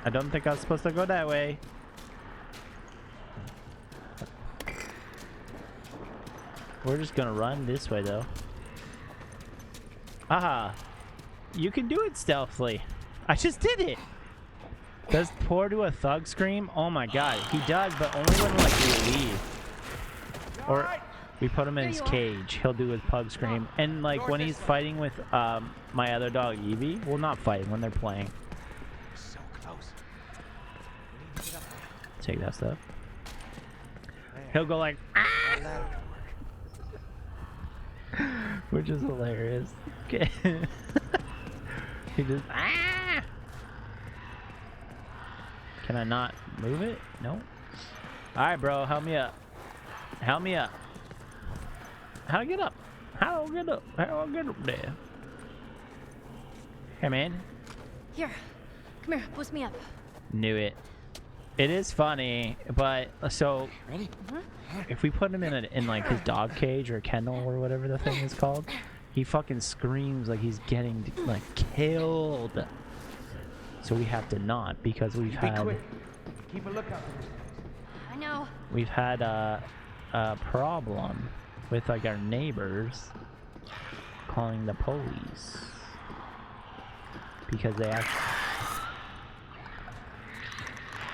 I don't think I was supposed to go that way. We're just gonna run this way though. Aha! You can do it stealthily. I just did it! Does Poor do a thug scream? Oh my god, he does, but only when like we leave. Or we put him in his cage, he'll do his pug scream. And like when he's fighting with my other dog Evie, well not fighting, when they're playing. So close. Take that stuff. He'll go like, ah! Which is hilarious. Okay. He just, ah! Can I not move it? No. Alright, bro, help me up. Help me up. How do I get up? How do I get up? How do I get up there? Hey, man. Here. Come here. Boost me up. Knew it. It is funny, but so ready? If we put him in like his dog cage or kennel or whatever the thing is called, he fucking screams like he's getting like killed. So we have to not, because we've had Keep a lookout. I know. We've had a problem with like our neighbors calling the police because they actually.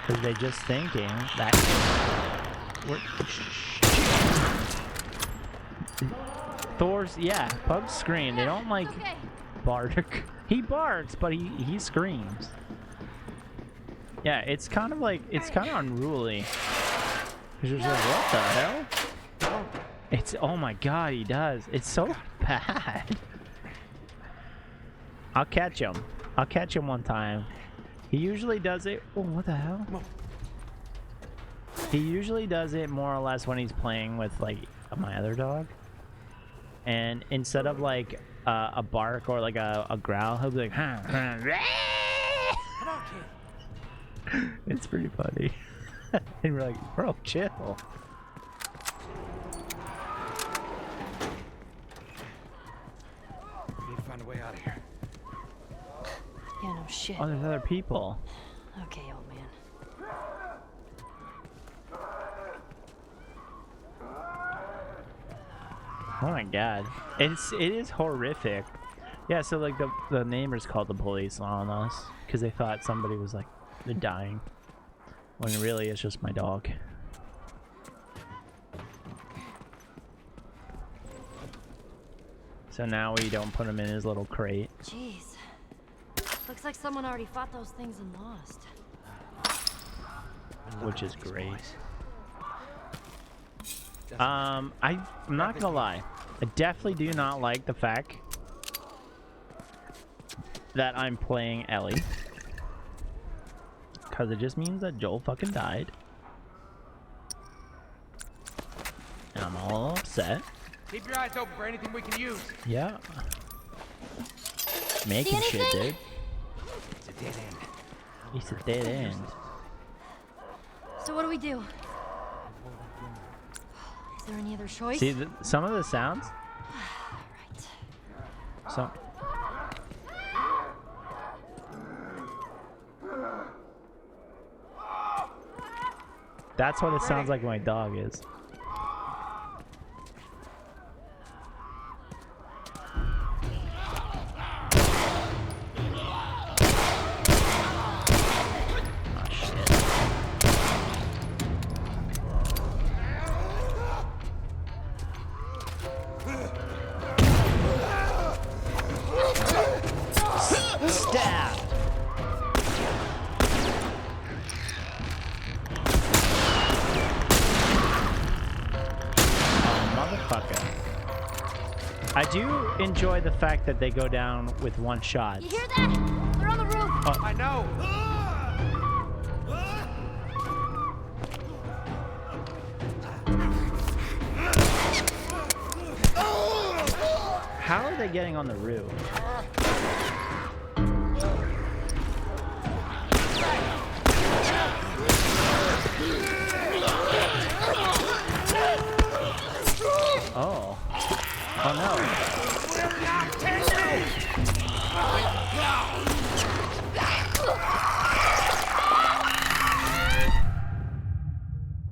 Because they're just thinking that Thor's, yeah, pugs scream. They don't like bark. He barks, but he screams. Yeah, it's kind of like, it's kind of unruly. Cause you're just like, what the hell? It's, oh my god, he does. It's so bad. I'll catch him. I'll catch him one time. He usually does it. Oh, what the hell? He usually does it more or less when he's playing with like my other dog. and instead of like a bark or like a growl, he'll be like, it's pretty funny. And we're like, bro, chill. We need to find a way out of here. Yeah, no shit. Oh, there's other people. Okay, old man. Oh my god, it is horrific. Yeah, so like the neighbors called the police on us because they thought somebody was like dying, when really it's just my dog. So now we don't put him in his little crate. Jeez. Looks like someone already fought those things and lost. Which is great. I'm not gonna lie. I definitely do not like the fact that I'm playing Ellie. Because it just means that Joel fucking died. And I'm all upset. Keep your eyes open for anything we can use. Yeah. Making shit, dude. It's a dead end. It's a dead end. So what do we do? Is there any other choice? See, some of the sounds. Right. So. That's what it sounds like my dog is. I do enjoy the fact that they go down with one shot. You hear that? They're on the roof. Oh. I know. How are they getting on the roof? Oh. Oh no.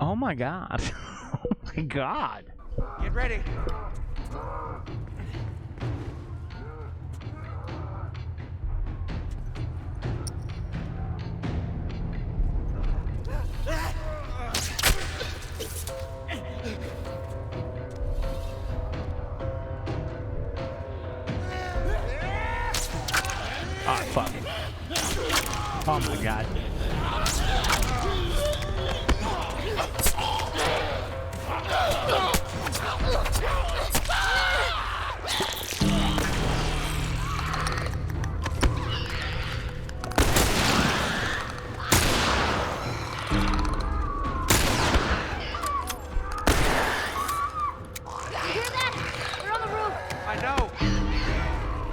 Oh my god. Oh my god. Get ready. Oh, fuck. Oh my god. You hear that? They're on the roof. I know.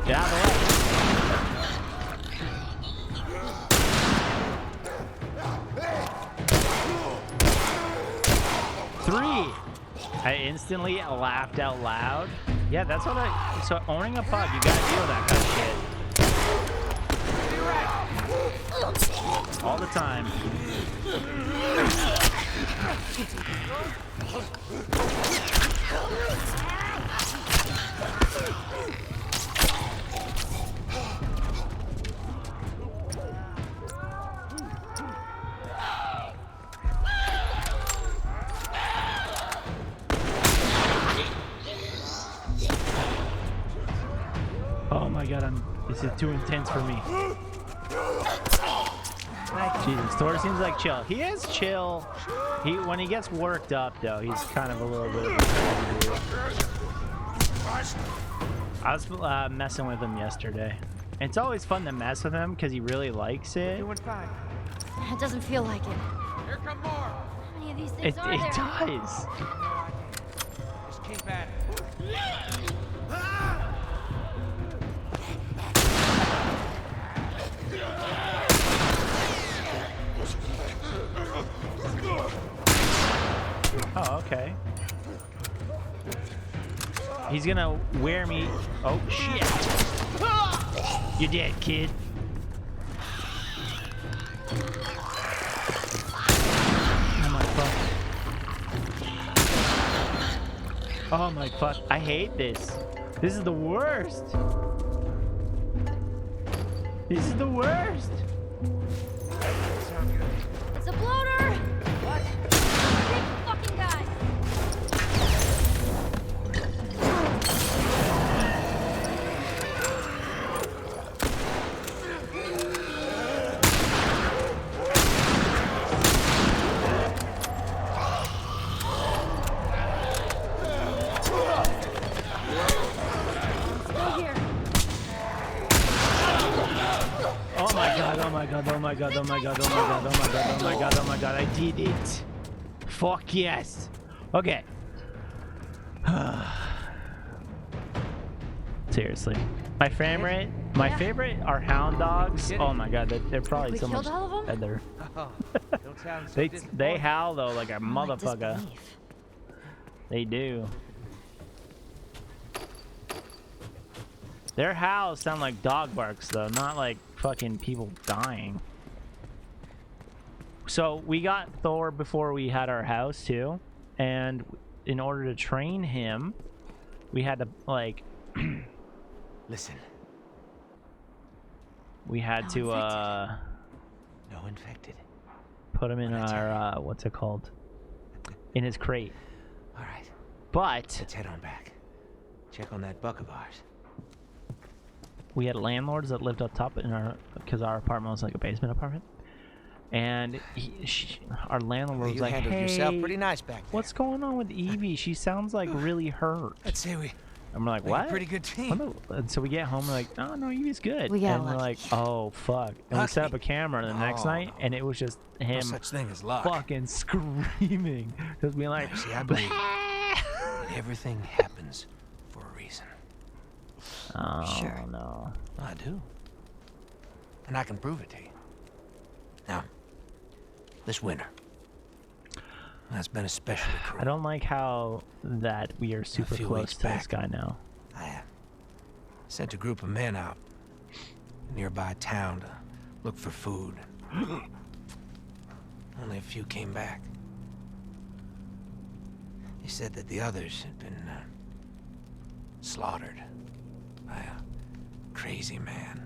Get out of the way. 3. I instantly laughed out loud. Yeah, that's what so owning a pug, you gotta deal with that kind of shit. All the time. Oh my god, this is too intense for me. Jesus, Thor seems like chill. He is chill. When he gets worked up though, he's kind of a little bit of a crazy dude. I was messing with him yesterday. And it's always fun to mess with him because he really likes it. Doing fine. It doesn't feel like it. Here come more. How many of these things It are there? does. Just keep at it. he's gonna wear me. Oh shit! You're dead, kid. Oh my fuck! Oh my fuck! I hate this. This is the worst. This is the worst. It's a bloater! What? Big fucking guy! Still here. Oh my god, oh my god, oh my god, oh my god, oh my god, oh my god, oh my god, oh my god, I did it. Fuck yes. Okay. Seriously. My favorite are hound dogs. Oh my god, they're probably We so much killed all of them? better. Don't sound so They howl though like a My motherfucker. disbelief. They do. Their howls sound like dog barks though, not like fucking people dying. So we got Thor before we had our house too, and in order to train him, we had to like Listen. we had to No infected. put him in our what's it called? In his crate. All right. But Let's head on back. Check on that buck of ours. we had landlords that lived up top in our, because our apartment was like a basement apartment, and our landlord was You like, handled "Hey, yourself pretty nice back there. what's going on with Evie? She sounds like really hurt." Let's say we And we're like, make "What?" a pretty good team. And so we get home, we're like, "Oh no, Evie's good." We got and we're lucky. like, "Oh fuck!" And we set up a camera the next No, night, and it was just him No such thing as luck. fucking screaming, just being like, See, I believe that everything happens for a reason. "Oh Sure. no." I do. And I can prove it to you. Now, this winter. That's been especially cruel. I don't like how that we are super few close weeks to this back. guy now. I sent a group of men out to a nearby town to look for food. Only a few came back. They said that the others had been slaughtered by a crazy man.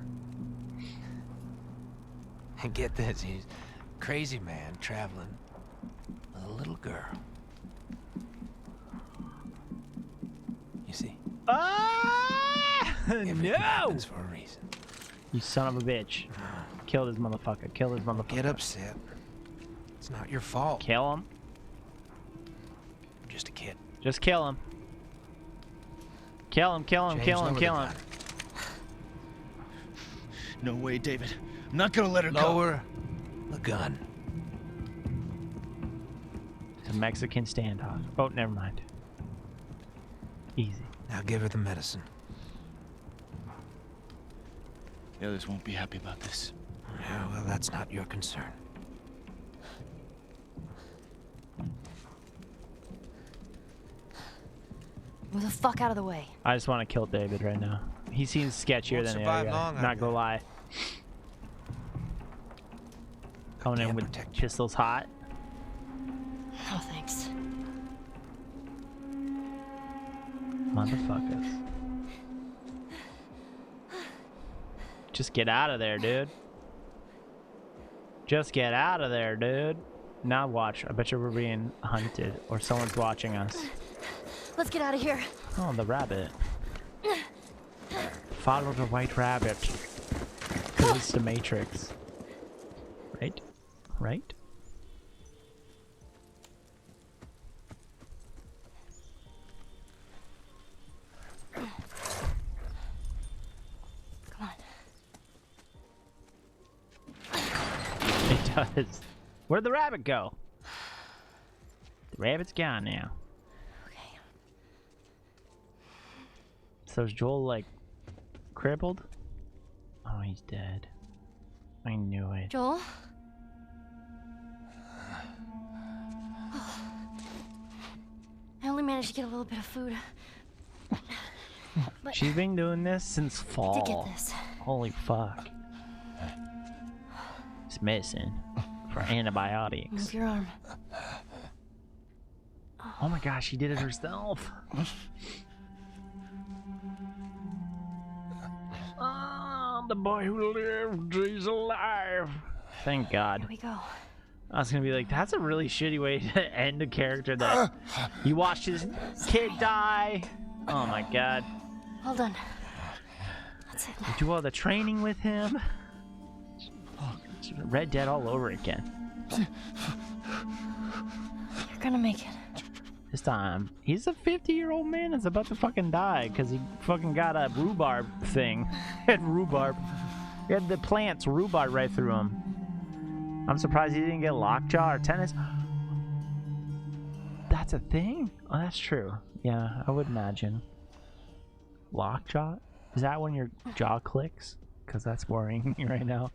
And get this, he's a crazy man traveling with a little girl. You see? Everything No! happens for a reason. You son of a bitch. Kill this motherfucker. Kill this motherfucker. Get upset. It's not your fault. Kill him. You're just a kid. Just kill him. Kill him, kill him, James, kill him, lower the kill him. gun. No way, David. I'm not gonna let her go. Lower the gun. It's a Mexican standoff. Oh, never mind. Easy. Now give her the medicine. The others won't be happy about this. Yeah, well, that's not your concern. Move the fuck out of the way. I just want to kill David right now. He seems sketchier Won't than the survive other guy. long, I Not gonna bet. lie. Coming in can't with protect you. pistols hot. Oh, thanks. Motherfuckers. Just get out of there, dude. Just get out of there, dude. Now watch. I bet you we're being hunted or someone's watching us. Let's get out of here. Oh, the rabbit. Follow the white rabbit. Because it's the Matrix. Right? Right? Come on. It does. Where'd the rabbit go? The rabbit's gone now. Okay. So is Joel like crippled? Oh, he's dead. I knew it. Joel? I only managed to get a little bit of food. But She's been doing this since fall. to get this. Holy fuck. It's medicine for antibiotics. Move your arm. Oh my gosh, she did it herself. Oh, the boy who lived, he's alive. Thank God. Here we go. I was gonna be like, that's a really shitty way to end a character that you watched his kid die. Oh my God. Well done. That's it. You do all the training with him. Red Dead all over again. You're gonna make it. This time, he's a 50-year-old man that's about to fucking die because he fucking got a rhubarb thing. He had rhubarb. He had the plants rhubarb right through him. I'm surprised he didn't get lockjaw or tennis. That's a thing? Oh, that's true. Yeah, I would imagine. Lockjaw? Is that when your jaw clicks? Because that's worrying me right now.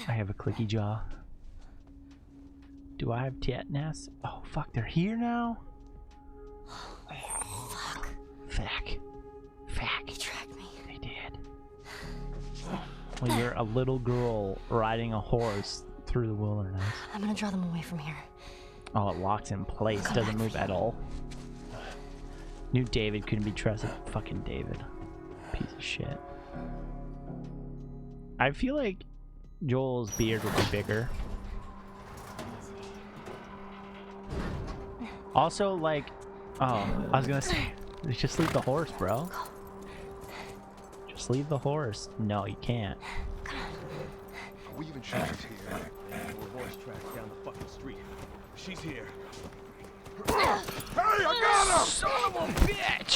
I have a clicky jaw. Do I have tetanus? Oh, fuck, they're here now? Fuck. Fuck. Fuck. They tracked me. They did. Well, you're a little girl riding a horse through the wilderness. I'm gonna draw them away from here. Oh, it locks in place. Doesn't move at all. Knew David couldn't be trusted. Fucking David. Piece of shit. I feel like Joel's beard would be bigger. Also, like, oh, I was gonna say, just leave the horse, bro. Just leave the horse. No, you can't. We even sure she's here. Or horse tracks down the fucking street. She's here. Hey, I got him! Son of a bitch!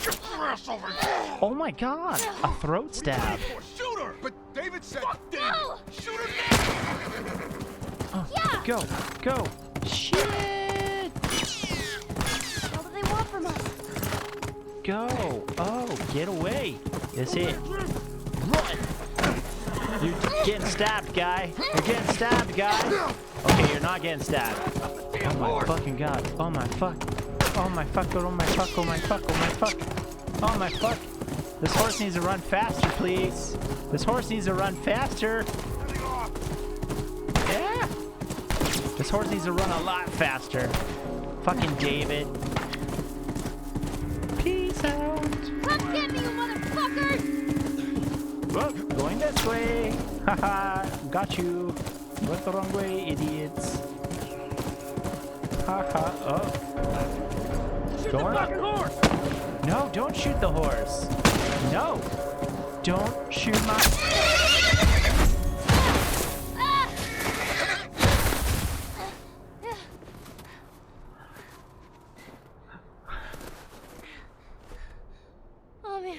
Get your ass over here! Oh my God! A throat stab. Shoot her! But David said, David, No! shoot her now! Oh, Yeah! go, go! Shit! What do they want from us? Go! Oh, get away! That's it. Run! You're getting stabbed, guy. You're getting stabbed, guy. Okay, you're not getting stabbed. Oh my fucking God. Oh my fuck. Oh my fuck. Oh my fuck. Oh my fuck. Oh my fuck. Oh my fuck. This horse needs to run faster, please. This horse needs to run faster. Yeah. This horse needs to run a lot faster. Fucking David. Peace out. Come get me, you motherfuckers! Oh, going this way. Haha, got you. Went the wrong way, idiots. Haha, oh. Shoot the fucking horse! No, don't shoot the horse. No. Don't shoot my... Oh man.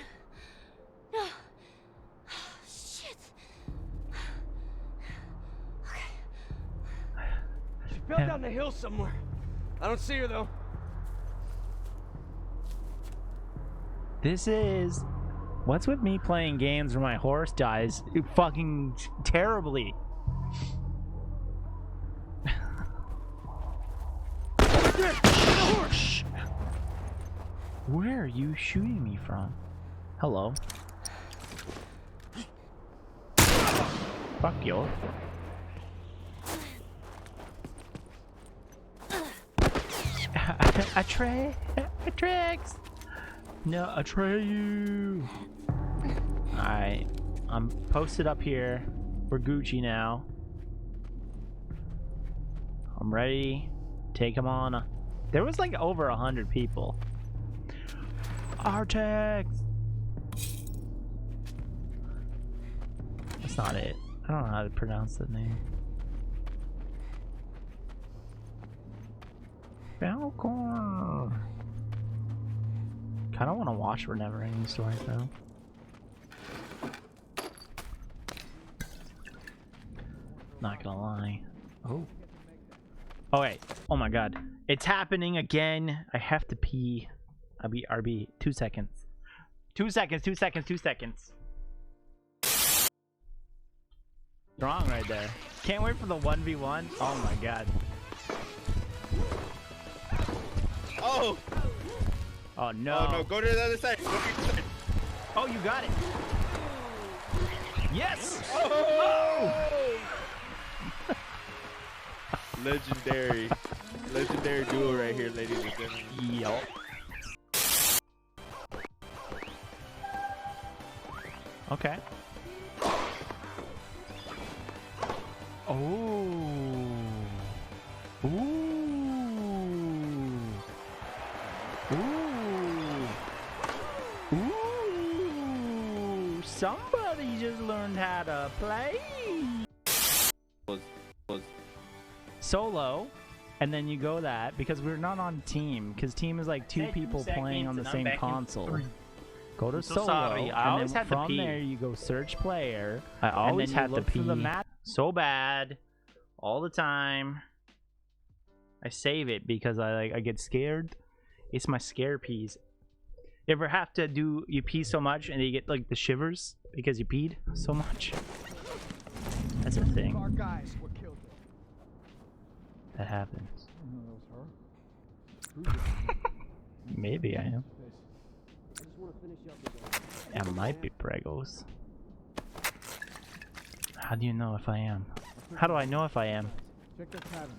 No. Shit. Okay. She fell down the hill somewhere. I don't see her though. This is... What's with me playing games where my horse dies fucking terribly? Where are you shooting me from? Hello. Fuck you. Atrex! No, Atreyu! Alright. I'm posted up here. We're Gucci now. I'm ready. Take him on. There was like over 100 people. Artex! That's not it. I don't know how to pronounce that name. Falcon! Kinda wanna watch for Never Ending Story though. Not gonna lie. Oh. Oh wait. Oh my god. It's happening again. I have to pee. RB. 2 seconds. 2 seconds. 2 seconds. 2 seconds. Wrong right there. Can't wait for the 1v1. Oh my god. Oh! Oh no. Oh no, go to the other side. Go to the other side. Oh, you got it. Yes! Oh! Legendary. Legendary duo right here, ladies and gentlemen. Yup. Okay. Oh. Ooh. Ooh. Ooh. Somebody just learned how to play. Solo. And then you go that because we're not on team because team is like two people playing on the same console. Go to solo, sorry. I always and then had to from pee. there you go search player. I always and then had you to look for pee. the map so bad, all the time. I save it because I get scared. It's my scare peas. You ever have to do you pee so much and you get like the shivers because you peed so much? That's a thing. Our guys were killed. That happens. No, that was her. Maybe I am. I might be pregos. How do you know if I am? How do I know if I am? Check that cabin.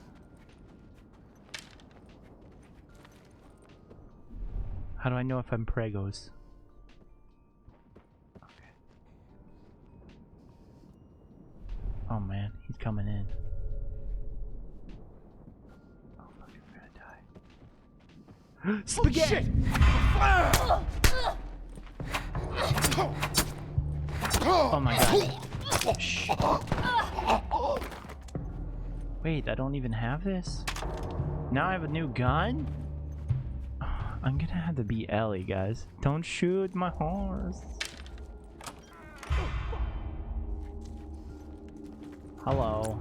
How do I know if I'm pregos? Okay. Oh man, he's coming in. Oh fuck, I'm gonna die. Spaghetti! Oh my god. Shh. Wait, I don't even have this? Now I have a new gun? I'm gonna have to beat Ellie, guys. Don't shoot my horse. Hello.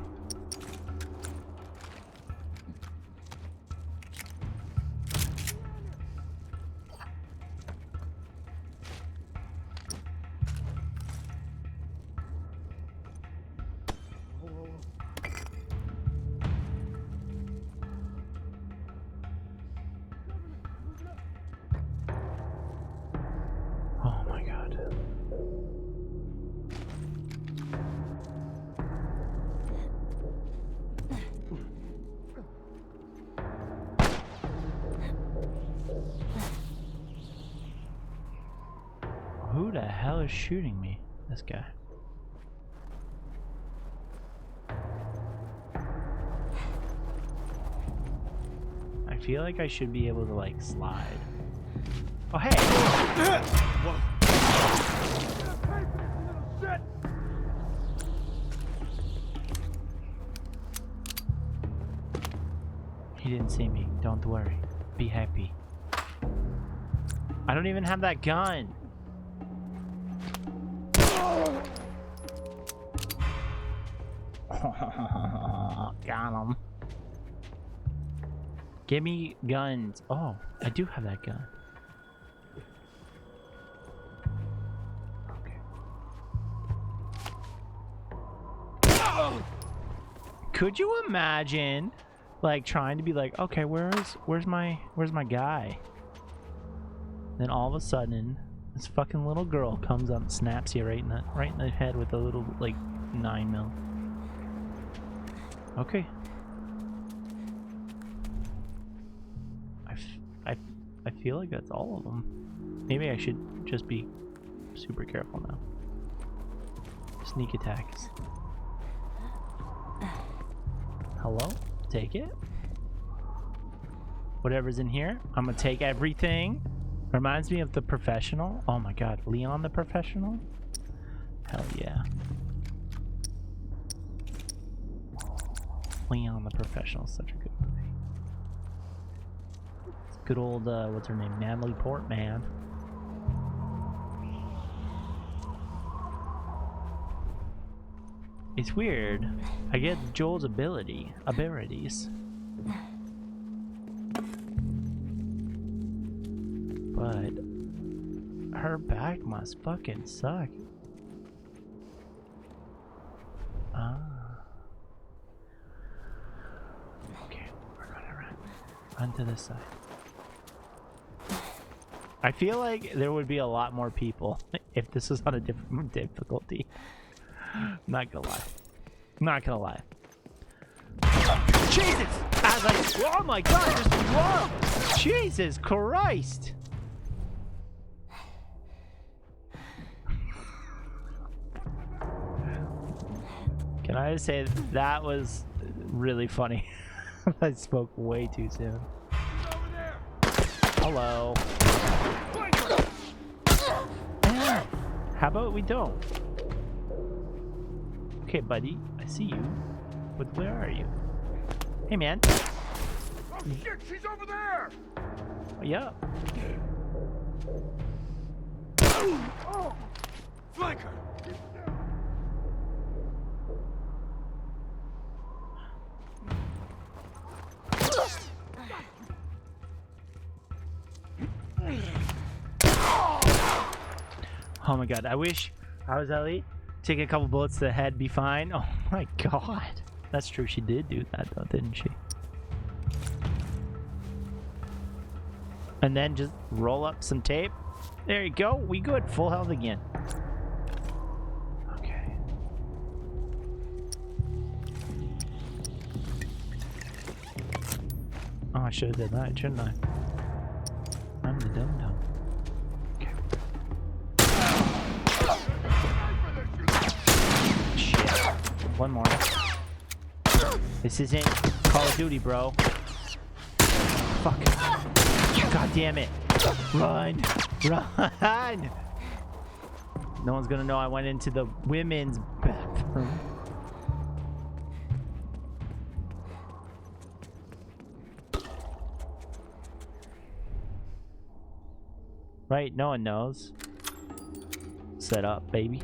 Oh my god. Who the hell is shooting me? This guy. I feel like I should be able to like slide. Oh hey! He didn't see me. Don't worry. Be happy. I don't even have that gun. Got him. Give me guns. Oh, I do have that gun. Could you imagine like trying to be like, okay, where's my guy? Then all of a sudden this fucking little girl comes up and snaps you right in the head with a little like 9mm. Okay. I feel like that's all of them. Maybe I should just be super careful now. Sneak attacks. Hello? Take it. Whatever's in here, I'm gonna take everything. Reminds me of The Professional. Oh my god, Leon the Professional? Hell yeah. Leon the Professional is such a good movie. It's good old, what's her name? Natalie Portman. It's weird. I get Joel's abilities. But her back must fucking suck. Ah. Okay, we're gonna run to this side. I feel like there would be a lot more people if this was on a different difficulty. Not gonna lie. Not gonna lie. Jesus! As I, oh my god, just whoa! Jesus Christ! Can I just say that was really funny? I spoke way too soon. Hello. Yeah. How about we don't? Okay, buddy, I see you. But where are you? Hey, man. Oh shit, she's over there! Yeah. Oh! Flank her! Oh my god, I wish I was Ellie. Take a couple bullets to the head, be fine. Oh my god. That's true, she did do that though, didn't she? And then just roll up some tape. There you go, we good. Full health again. Okay. Oh, I should have did that, shouldn't I? I'm the dum-dum. Okay. Shit. One more. This isn't Call of Duty, bro. Fuck. God damn it. Run. Run. No one's gonna know I went into the women's bathroom. Right? No one knows. Set up, baby.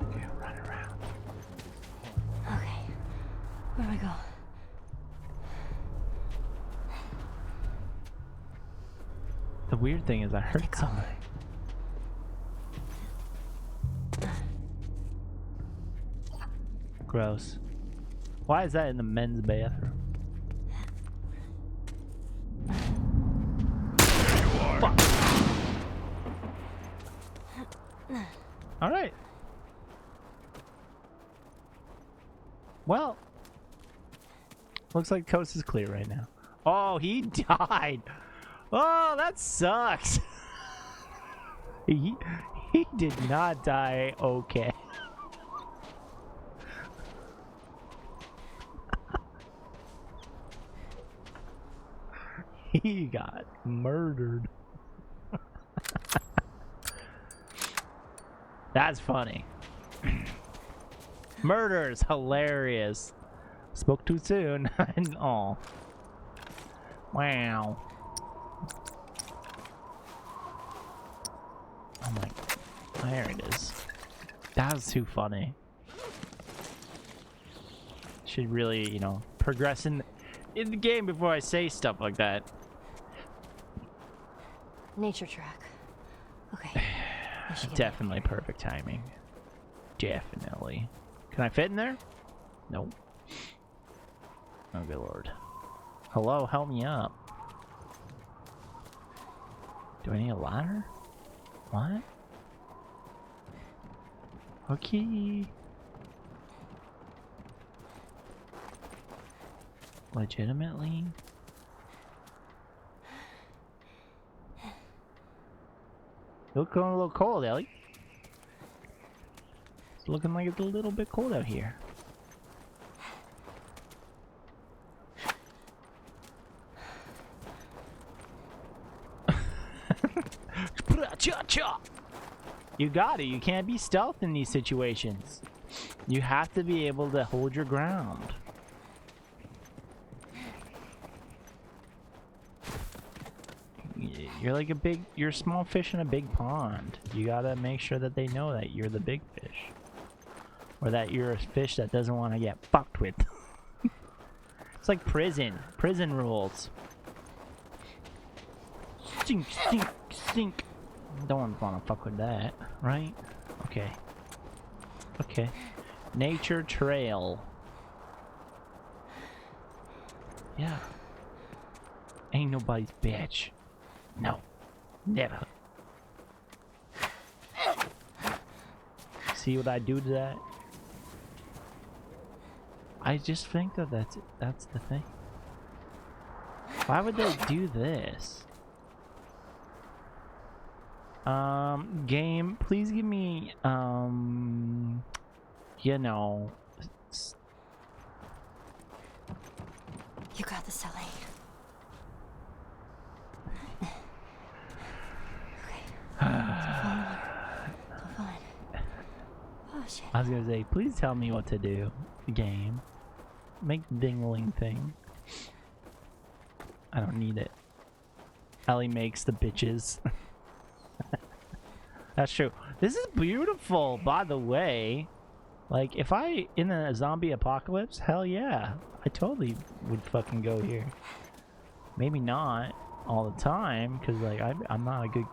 Okay, run around. Okay. Where do I go? The weird thing is I heard somebody. Gross. Why is that in the men's bathroom? Fuck. All right. Well, looks like the coast is clear right now. Oh, he died. Oh, that sucks. he did not die okay. He got murdered. That's funny. Murder is hilarious. Spoke too soon. Oh. Wow. Oh my. There it is. That was too funny. Should really, you know, progress in the game before I say stuff like that. Nature track. Okay. Definitely perfect timing. Definitely. Can I fit in there? Nope. Oh, good lord. Hello, help me up. Do I need a ladder? What? Okay. Legitimately? Looking a little cold, Ellie. It's looking like it's a little bit cold out here. You got it. You can't be stealth in these situations. You have to be able to hold your ground. You're like you're a small fish in a big pond. You gotta make sure that they know that you're the big fish. Or that you're a fish that doesn't want to get fucked with. It's like prison. Prison rules. Stink, stink, stink. Don't want to fuck with that, right? Okay. Okay. Nature trail. Yeah. Ain't nobody's bitch. No. Never. See what I do to that? I just think that that's the thing. Why would they do this? Game, please give me, you know... You got this, Ellie. I was gonna say, please tell me what to do. Game. Make the dingling thing. I don't need it. Ellie makes the bitches. That's true. This is beautiful, by the way. Like, if I, in a zombie apocalypse, hell yeah. I totally would fucking go here. Maybe not all the time, because, like, I'm not a good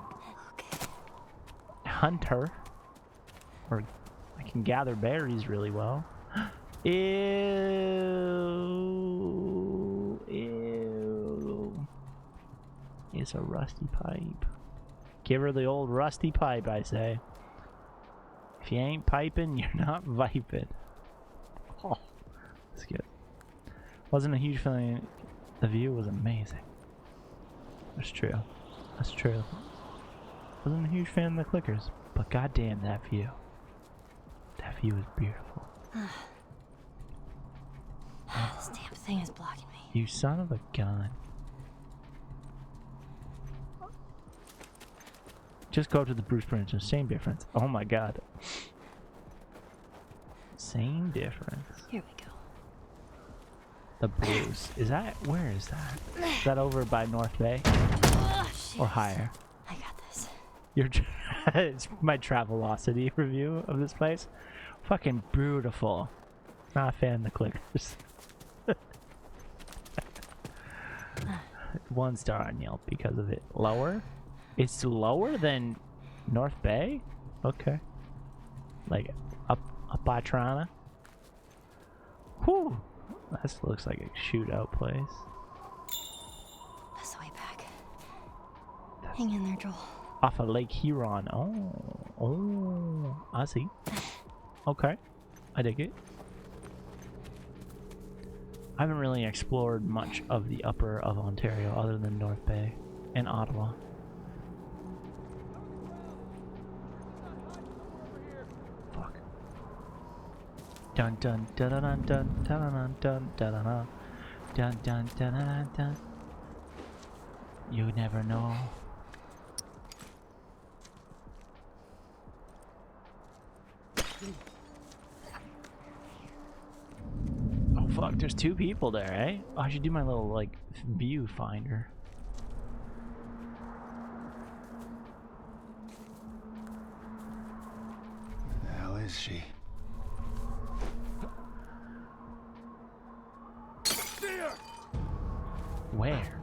hunter. Or I can gather berries really well. Ew. Ew. It's a rusty pipe. Give her the old rusty pipe, I say. If you ain't piping, you're not viping. Oh, that's good. Wasn't a huge fan. The view was amazing. That's true. That's true. Wasn't a huge fan of the clickers, but goddamn that view. That view is beautiful. This damn thing is blocking me. You son of a gun. Just go to the Bruce Springsteen. Same difference. Oh my god. Same difference. Here we go. The Bruce. Is that, where is that? Is that over by North Bay? Or higher? I got this. Your it's my Travelocity review of this place. Fucking beautiful. Not a fan of the clickers. 1 star on Yelp because of it. Lower? It's lower than North Bay? Okay. Like up by Toronto? Whew. This looks like a shootout place. That's the way back. Hang in there, Joel. Off of Lake Huron. Oh, I see. Okay, I dig it. I haven't really explored much of the upper of Ontario other than North Bay and Ottawa. Fuck. Dun dun dun dun dun dun dun dun dun dun dun dun dun dun. You never know. Oh fuck, there's 2 people there, eh? Oh, I should do my little, like, view finder. Where the hell is she? Where?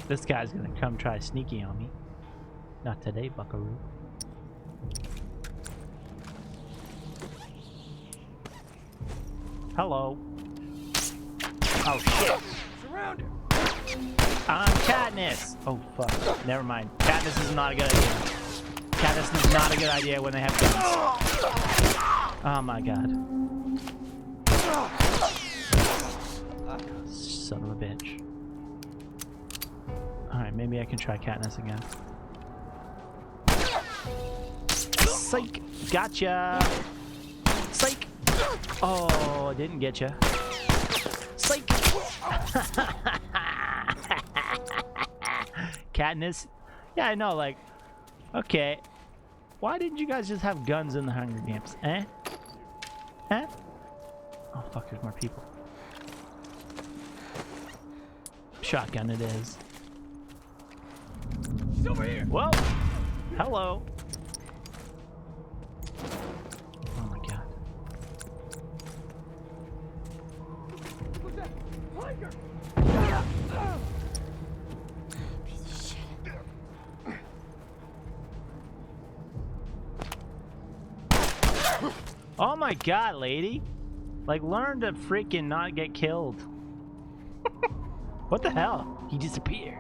This guy's gonna come try sneaky on me. Not today, buckaroo. Hello. Oh shit. Surrounded. I'm Katniss. Oh fuck. Never mind. Katniss is not a good idea. Katniss is not a good idea when they have guns. Oh my god. Son of a bitch. Alright, maybe I can try Katniss again. Psych! Gotcha! Psych! Oh, I didn't get ya. Psych! Katniss? Yeah, I know, like, okay. Why didn't you guys just have guns in the Hunger Games? Eh? Eh? Oh, fuck, there's more people. Shotgun it is. He's over here. Well, hello. Oh my god. What's that? Tiger. Piece of shit. Oh my god, lady. Like, learn to freaking not get killed. What the hell? He disappeared.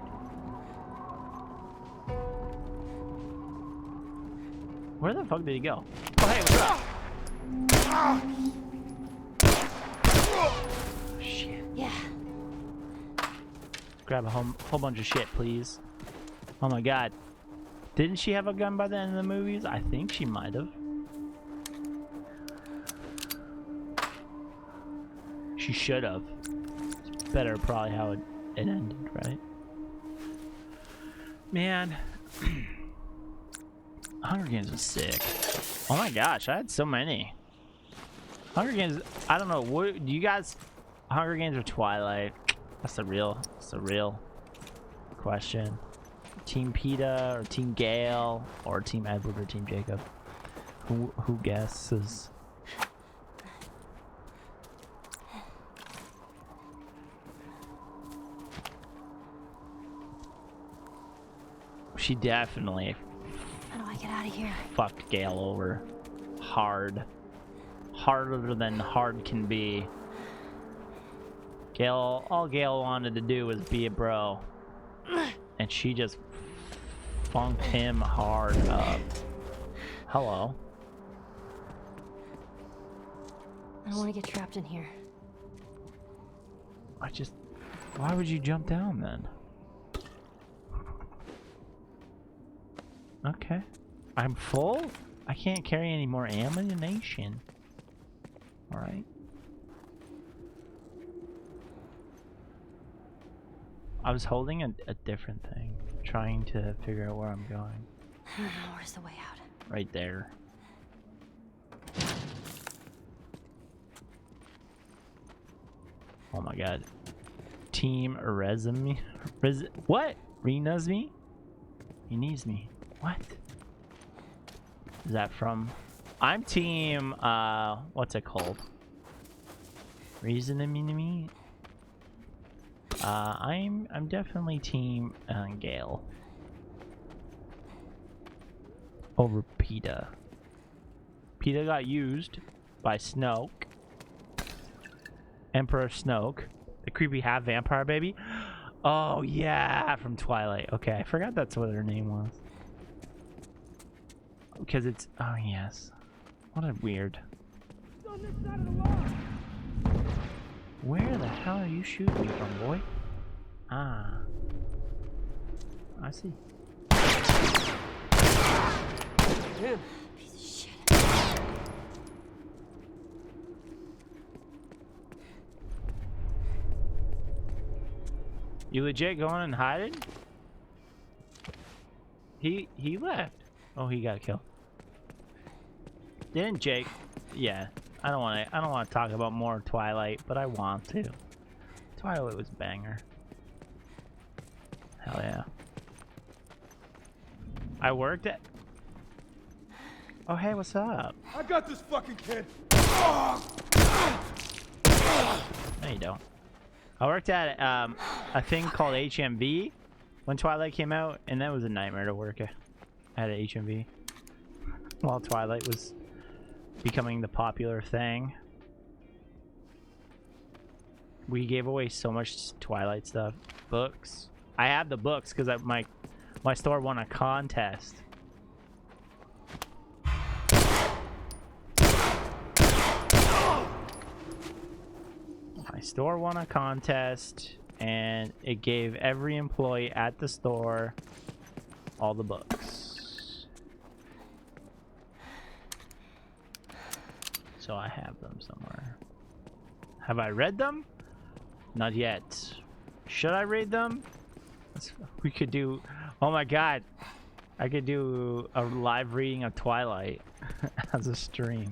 Where the fuck did he go? Oh, hey, what's up? Shit. Yeah. Grab a whole bunch of shit, please. Oh my god. Didn't she have a gun by the end of the movies? I think she might have. She should have. It's better probably how it ended, right? Man. Hunger Games was sick. Oh my gosh, I had so many. Hunger Games, I don't know, what do you guys, Hunger Games or Twilight? That's the real question. Team PETA or Team Gale or Team Edward or Team Jacob? Who guesses? She definitely How do I get out of here? fucked Gale over. Hard. Harder than hard can be. Gale, all Gale wanted to do was be a bro. And she just funked him hard up. Hello. I don't want to get trapped in here. Why would you jump down then? Okay. I'm full? I can't carry any more ammunition. Alright. I was holding a different thing, trying to figure out where I'm going. Where's the way out? Right there. Oh my god. Team Resume. What? Rena's me? He needs me. What? Is that from? I'm team, what's it called? Reasoning me? I'm definitely team Gale. Over PETA. PETA got used by Snoke. Emperor Snoke. The creepy half vampire baby. Oh yeah, from Twilight. Okay, I forgot that's what her name was. Because it's, oh yes. What a weird. Where the hell are you shooting me from, boy? Ah. I see. Damn. Piece of shit. You legit going and hiding? He left. Oh, he got killed. Didn't Jake? Yeah. I don't want to talk about more Twilight, but I want to. Twilight was a banger. Hell yeah. I worked at. Oh hey, what's up? I got this fucking kid. No, you don't. I worked at a thing called HMV when Twilight came out, and that was a nightmare to work at HMV while Twilight was becoming the popular thing. We gave away so much Twilight stuff. Books. I have the books because my store won a contest. My store won a contest, and it gave every employee at the store all the books. So I have them somewhere. Have I read them? Not yet. Should I read them? We could do... Oh my god. I could do a live reading of Twilight as a stream.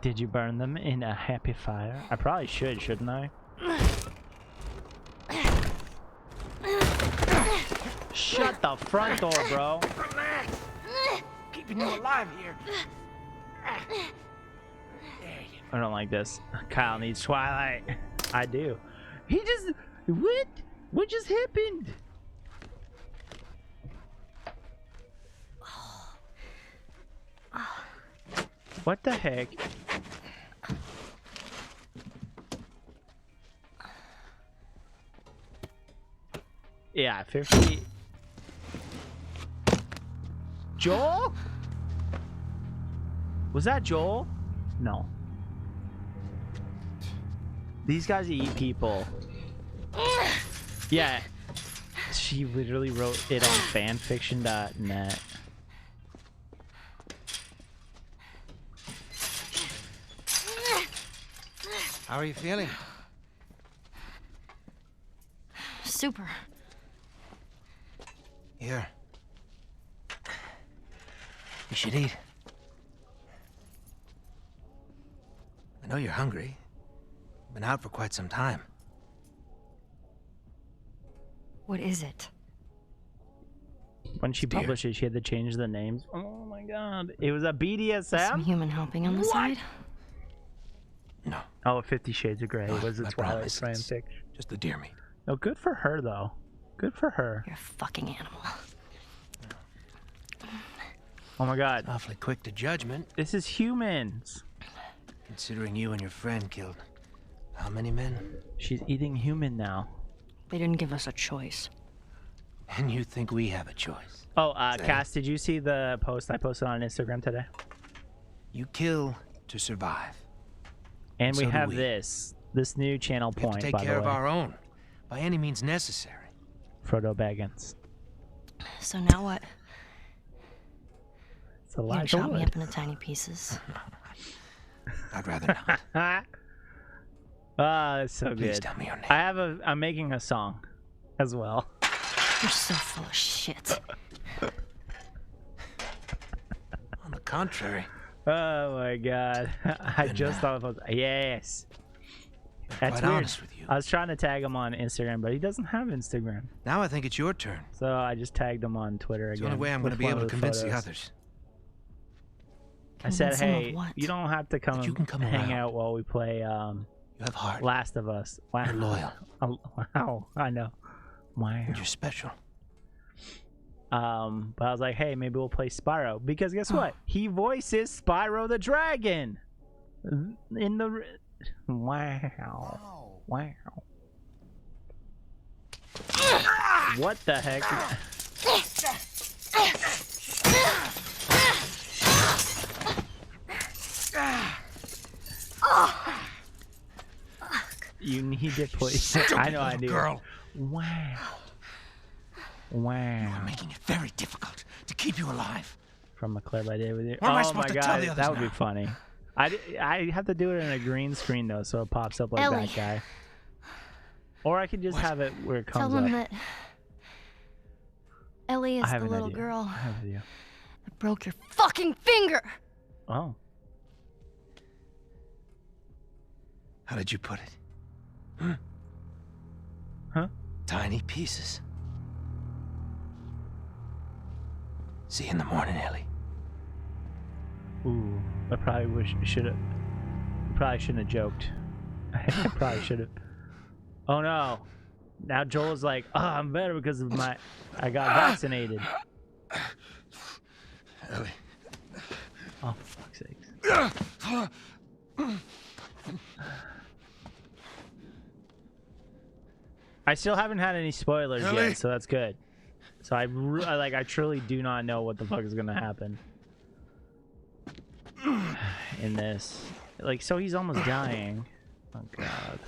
Did you burn them in a happy fire? I probably should, shouldn't I? Shut the front door, bro. Keeping you alive here. I don't like this. Kyle needs Twilight. I do. He just... What? What just happened? What the heck? Yeah, 50. Joel? Was that Joel? No. These guys eat people. Yeah. She literally wrote it on fanfiction.net. How are you feeling? Super. Here. You should eat. I know you're hungry. You've been out for quite some time. What is it? When she published it, she had to change the names. Oh my god. It was a BDSM? Some human helping on the side? No. Oh, 50 Shades of Grey. No, Was it I Twilight promise, it's fanfic? just the deer meat. No, good for her, though. Good for her. You're a fucking animal. Oh my god. Awfully quick to judgment. This is humans. Considering you and your friend killed how many men? She's eating human now. They didn't give us a choice. And you think we have a choice? Oh, Cass, did you see the post I posted on Instagram today? You kill to survive. And we so do have we. this new channel We have point, to take by the care way. of our own, by any means necessary. Frodo Baggins. So now what? It's You Elijah chop me Wood. up into tiny pieces. I'd rather not. Ah, that's so Please good. tell me your name. I'm making a song as well. You're so full of shit. On the contrary. Oh my god. I just thought of yes. That's quite weird. honest with you. I was trying to tag him on Instagram, but he doesn't have Instagram. Now I think it's your turn. So I just tagged him on Twitter It's again. the only way I'm going to with be one able to of the convince the photos. others. I said, Convince him of hey, what? you don't have to come That you and can come hang around. out while we play You have heart. Last of Us. Wow. You're loyal. Oh, wow, I know. Wow. And you're special. But I was like, hey, maybe we'll play Spyro. Because guess what? He voices Spyro the Dragon. In the... Wow. Wow. What the heck? You need to play... I know I do. Girl. Wow. You Wow. are making it very difficult to keep you alive. From a clip I did with you. What am I Oh supposed my to tell god, the others that would be now? funny. I have to do it in a green screen though, so it pops up like Ellie. that guy. Or I could just have it where it Tell comes them up. that Ellie I is have the an little idea. girl I have an idea. that broke your fucking finger. Oh. How did you put it? Huh? Tiny pieces. See you in the morning, Ellie. Ooh, I probably shouldn't have joked. I probably should have. Oh no. Now Joel's like, oh, I'm better because of I got vaccinated. Ellie. Oh, for fuck's sakes. I still haven't had any spoilers Ellie? yet, so that's good. So I truly do not know what the fuck is gonna happen in this. Like, so he's almost dying. Oh god.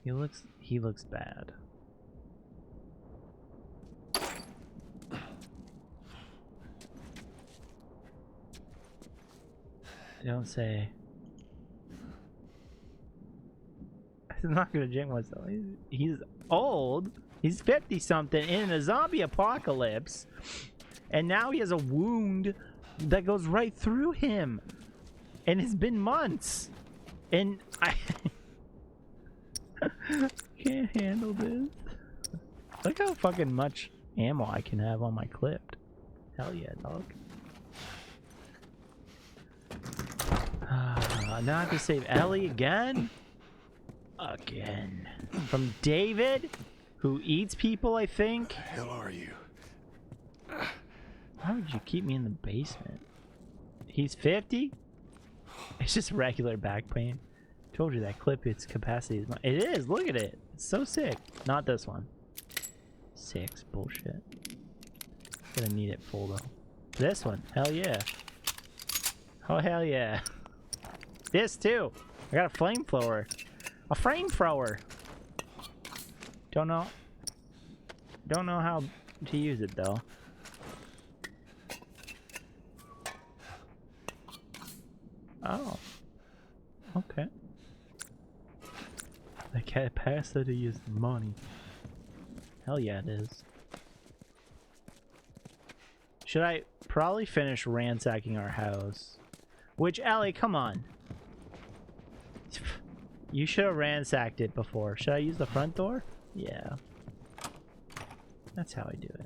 He looks bad. Don't say. I'm not gonna jinx myself. He's old. He's 50 something in a zombie apocalypse, and now he has a wound that goes right through him, and it's been months, and I can't handle this. Look how fucking much ammo I can have on my clip. Hell yeah, dog. Now I have to save Ellie again? Again. From David, who eats people, I think? Where the hell are you? Why would you keep me in the basement? He's 50? It's just regular back pain. Told you that clip, its capacity is... It is, look at it. It's so sick. Not this one. 6, bullshit. Gonna need it full though. This one, hell yeah. Oh hell yeah. This too. I got a flamethrower. A flamethrower. Don't know how to use it though. Oh. Okay. The capacity is money. Hell yeah it is. Should I probably finish ransacking our house? Which, Ellie, come on. You should have ransacked it before. Should I use the front door? Yeah. That's how I do it.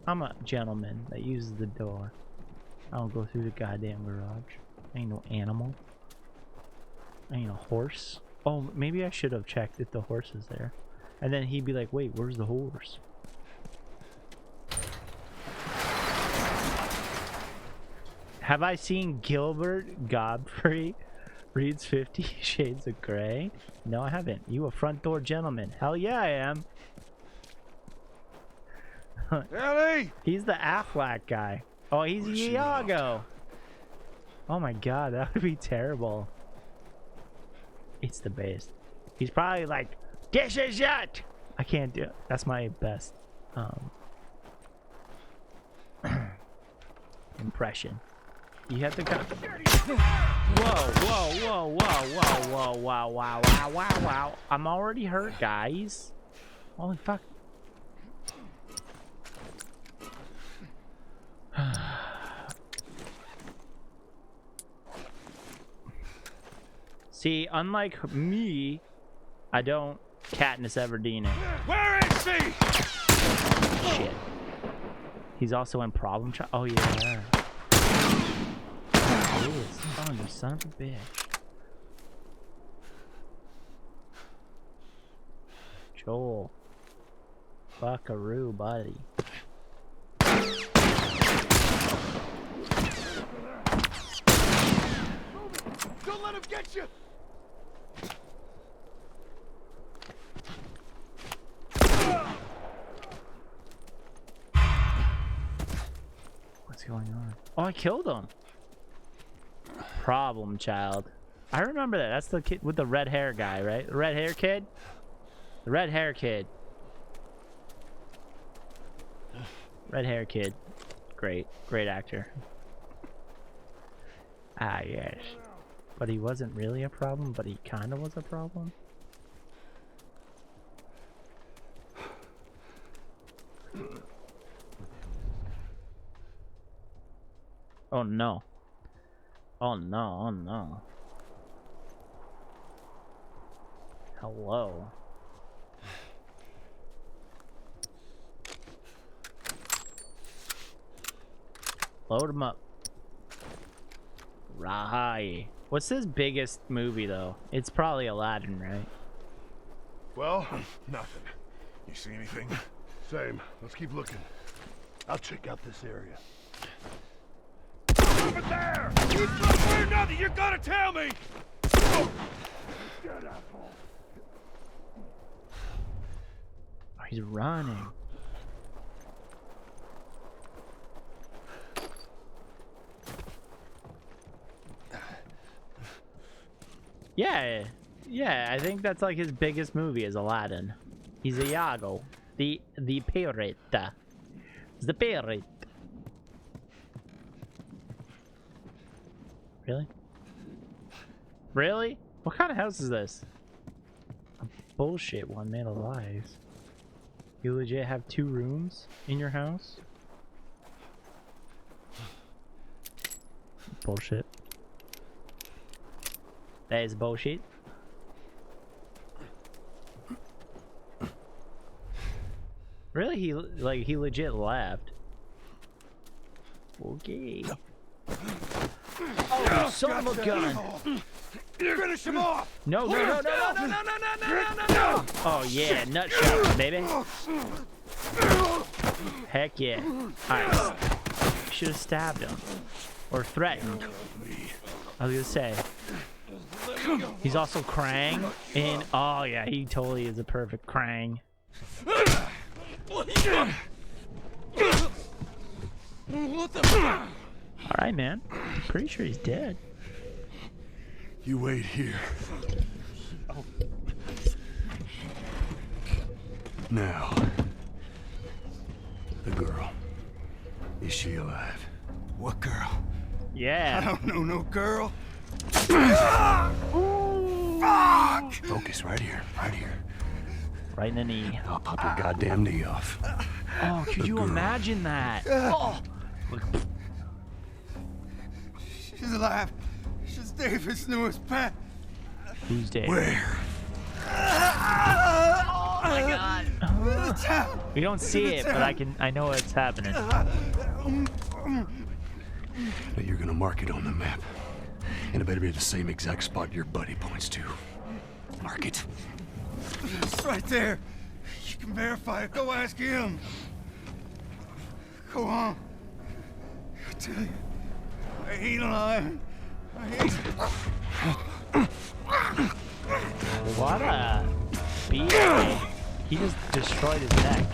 I'm a gentleman that uses the door. I don't go through the goddamn garage. I ain't no animal. I ain't a horse. Oh, maybe I should have checked if the horse is there. And then he'd be like, wait, where's the horse? Have I seen Gilbert Godfrey reads 50 Shades of Grey? No, I haven't. You a front door gentleman. Hell yeah, I am. Ellie! He's the Affleck guy. Oh, he's Iago. Oh my god, that would be terrible. It's the best. He's probably like, this is it! I can't do it. That's my best impression. You have to kind of... Whoa. I'm already hurt, guys. Holy fuck. See, unlike me, I don't Katniss Everdeen it. Where is she? Shit. He's also in Problem Child. Oh yeah. Oh, you son of a bitch. Joel. Buckaroo, buddy. Don't let him get you! What's going on? Oh, I killed him. Problem Child. I remember that. That's the kid with the red hair guy, right? The red hair kid? The red hair kid. Red hair kid. Great. Great actor. Ah, yes. But he wasn't really a problem, but he kind of was a problem. Oh no. Oh no, oh no. Hello. Load him up. Rahai. What's his biggest movie though? It's probably Aladdin, right? Well, nothing. You see anything? Same. Let's keep looking. I'll check out this area. Over there! You somewhere nothing! You gotta tell me! Oh, he's running. Yeah, I think that's like his biggest movie is Aladdin. He's Iago, the pirate. The pirate. Really? Really? What kind of house is this? A bullshit one made of lies. You legit have 2 rooms in your house? Bullshit. That is bullshit. Really? He legit left. Okay. Oh, son of a gun! Finish him off! No! Oh yeah, nut shot, baby. Heck yeah! Alright, should have stabbed him. Or threatened. I was gonna say. He's also Krang in. Oh yeah, he totally is a perfect Krang. What the? Alright, man. Pretty sure he's dead. You wait here. Now, the girl. Is she alive? What girl? Yeah. I don't know no girl. Fuck! Focus right here, right here. Right in the knee. I'll pop your goddamn knee off. Oh, could you imagine that? Oh. She's alive. She's David's newest pet. Who's Dave? Where? Oh my god. We don't see it, but I know what's happening. Now you're gonna mark it on the map. And it better be the same exact spot your buddy points to. Mark it. It's right there. You can verify it. Go ask him. Go on. I tell you, I ain't lying. I ain't. What a BA. He just destroyed his neck.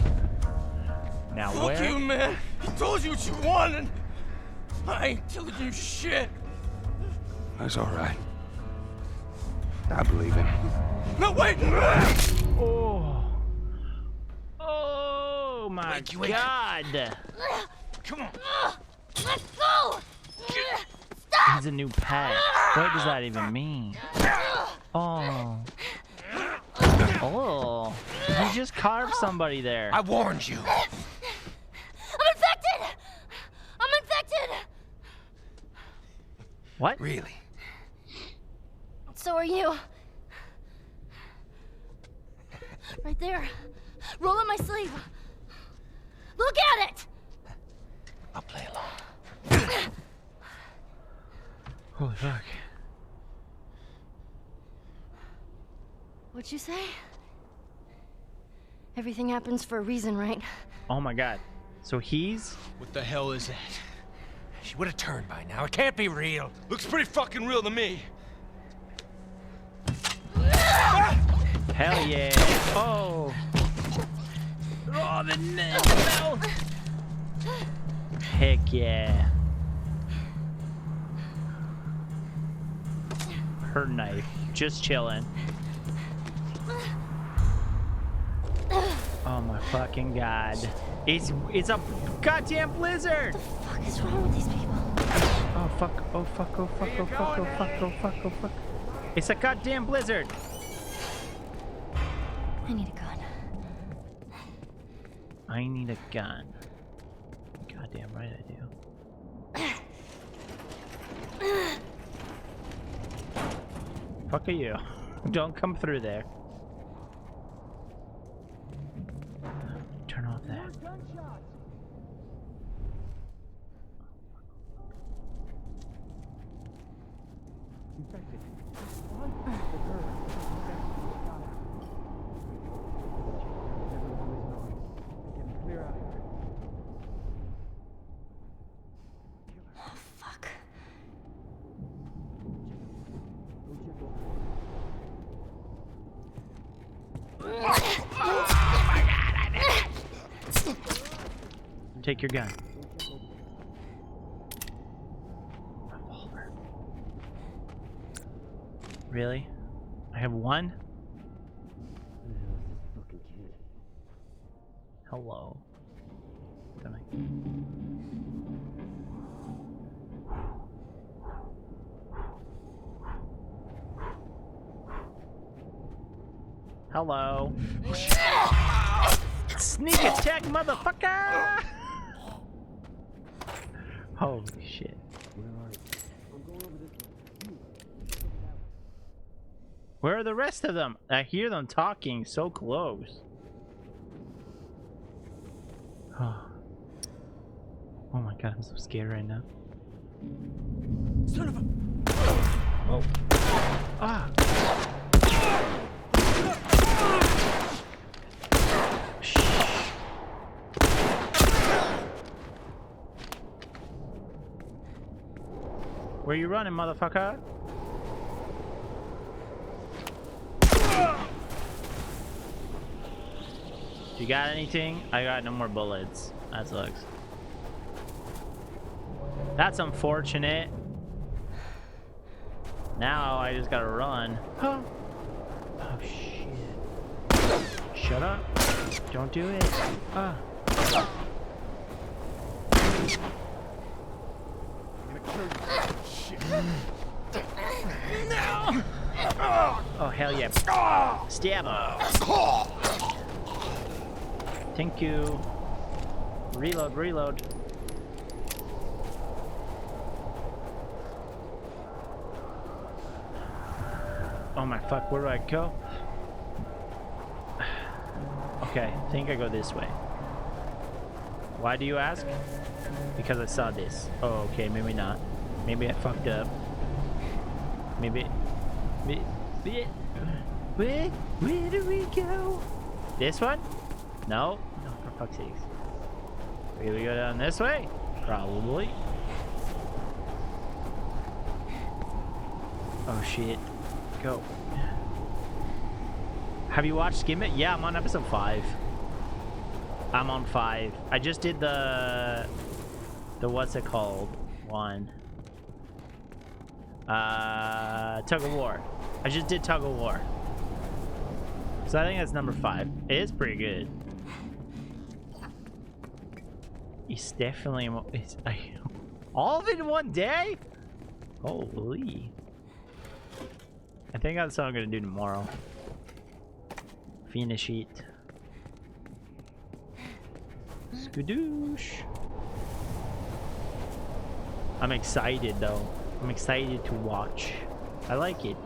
Now Fuck where? you, man. He told you what you wanted. I ain't telling you shit. That's all right. I believe him. No, wait! Oh. Oh my god. Come on. Let's go! He's a new pet. What does that even mean? Oh. Oh. You just carved somebody there. I warned you. I'm infected! I'm infected! What? Really? So are you. Right there. Roll up my sleeve. Look at it! I'll play along. Holy fuck. What'd you say? Everything happens for a reason, right? Oh my god. So he's... What the hell is that? She would have turned by now. It can't be real. Looks pretty fucking real to me. Hell yeah. Oh. Oh, the mouth. Heck yeah. Her knife. Just chilling. Oh my fucking god. It's a goddamn blizzard! What the fuck is wrong with these people? Oh fuck, oh fuck, oh fuck, oh fuck, oh fuck, oh fuck, oh fuck. It's a goddamn blizzard! I need a gun. I need a gun. Goddamn right I do. Fuck are you? Don't come through there. Turn off that. Oh, fuck. Take your gun. Revolver. Really? I have one? Hello. Hello. Sneak attack, motherfucker! Holy shit. Where are the rest of them? I hear them talking so close. Oh my god, I'm so scared right now. Son of a... Oh. Ah. Where you running, motherfucker? You got anything? I got no more bullets. That sucks. That's unfortunate. Now I just gotta run. Oh shit. Shut up. Don't do it. Ah. No. Oh hell yeah. Stab him. Thank you. Reload, reload. Oh my fuck, where do I go? Okay, I think I go this way. Why do you ask? Because I saw this. Oh, okay, maybe not. Maybe I fucked up. Maybe... Where do we go? This one? No? No, for fuck's sakes. Maybe we go down this way? Probably. Oh shit. Go. Have you watched Skim It? Yeah, I'm on episode 5. I'm on 5. I just did the what's it called one. Tug of War. I just did Tug of War. So I think that's number 5. It is pretty good. It's definitely all of it in one day? Holy. I think that's what I'm gonna do tomorrow. Finish it. Skadoosh. I'm excited though. I'm excited to watch. I like it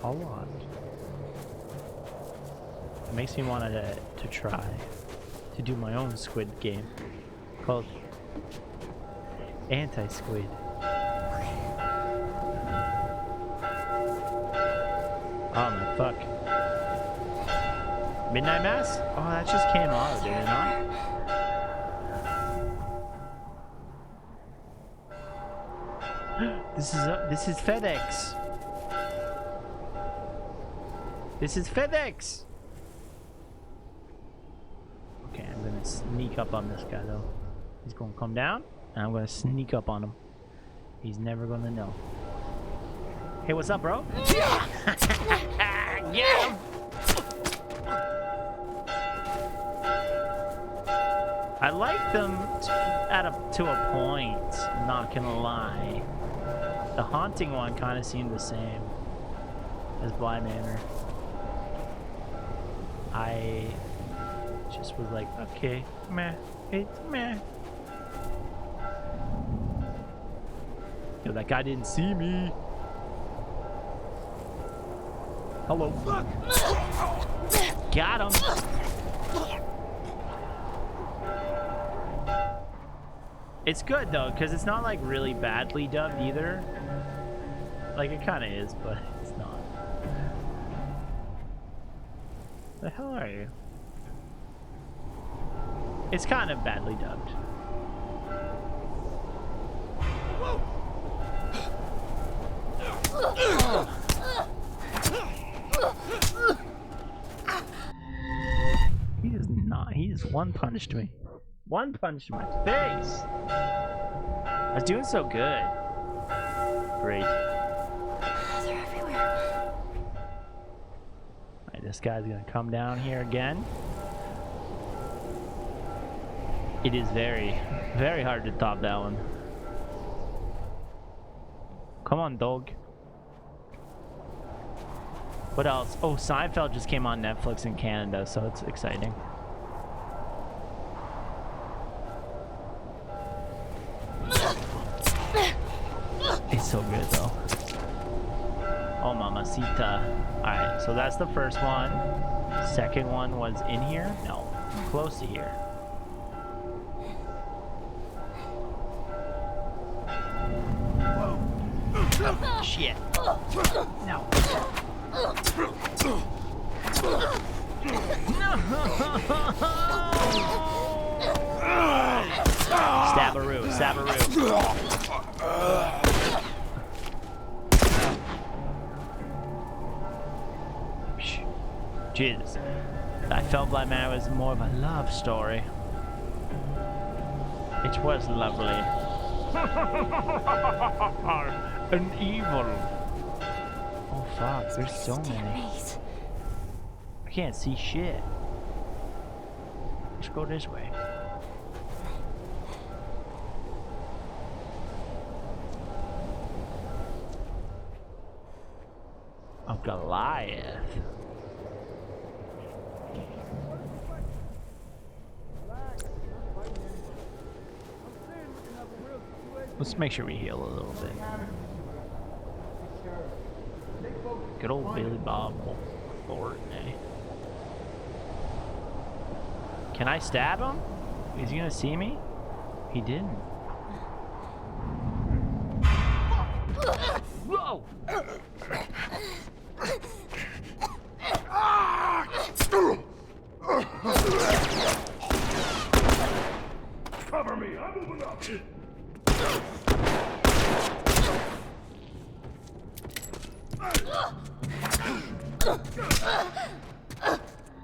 a lot. It makes me want to try to do my own Squid game called Anti-Squid. Oh my fuck. Midnight Mass? Oh, that just came out, did it not? This is FedEx. This is FedEx. Okay, I'm gonna sneak up on this guy though. He's gonna come down, and I'm gonna sneak up on him. He's never gonna know. Hey, what's up, bro? Get him! I like them to a point, I'm not gonna lie. The haunting one kind of seemed the same as Bly Manor. I just was like, okay, meh, it's meh. Yo, that guy didn't see me. Hello. Got him. It's good though, because it's not like really badly dubbed either. Like it kind of is, but it's not. The hell are you? It's kind of badly dubbed. He is not. He just one punched me. One punch in my face. I was doing so good. Great. They're everywhere. Alright, this guy's gonna come down here again. It is very, very hard to top that one. Come on, dog. What else? Oh, Seinfeld just came on Netflix in Canada, so it's exciting. It's so good though. Oh, mamacita. Alright, so that's the first one. Second one was in here? No, close to here. Shit. No. Stabbaroo, stabbaroo. Jesus. I felt like man it was more of a love story. It was lovely. An evil. Oh fuck, there's so many. I can't see shit. Let's go this way. Oh, Goliath. Let's make sure we heal a little bit. Good old Billy Bob Thornton, eh? Can I stab him? Is he gonna see me? He didn't. Whoa! Cover me, I'm moving up.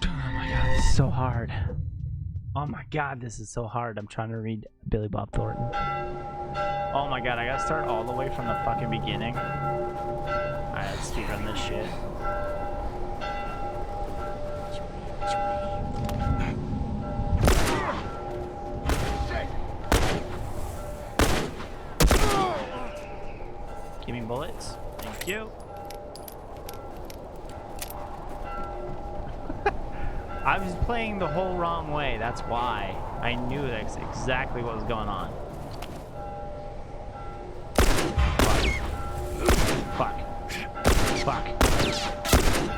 Oh my god, this is so hard. Oh my god, this is so hard. I'm trying to read Billy Bob Thornton. Oh my god, I gotta start all the way from the fucking beginning. Alright, let's speedrun this shit. Give me bullets. Thank you. I was playing the whole wrong way. That's why. I knew that's exactly what was going on. Fuck. Fuck.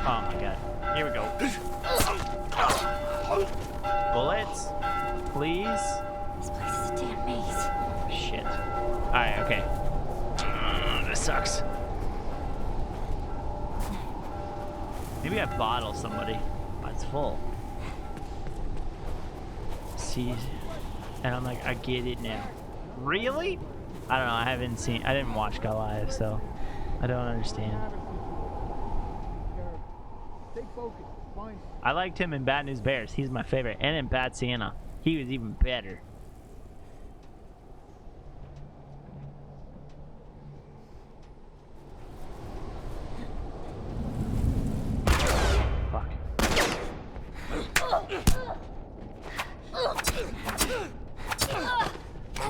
Oh my god. Here we go. Bullets? Please? This place is a damn maze. Shit. Alright, okay. This sucks. Maybe I bottle somebody. Oh, it's full. See? And I'm like, I get it now. Really? I don't know. I didn't watch Goliath, so I don't understand. I liked him in Bad News Bears. He's my favorite. And in Bad Sienna. He was even better. Fuck.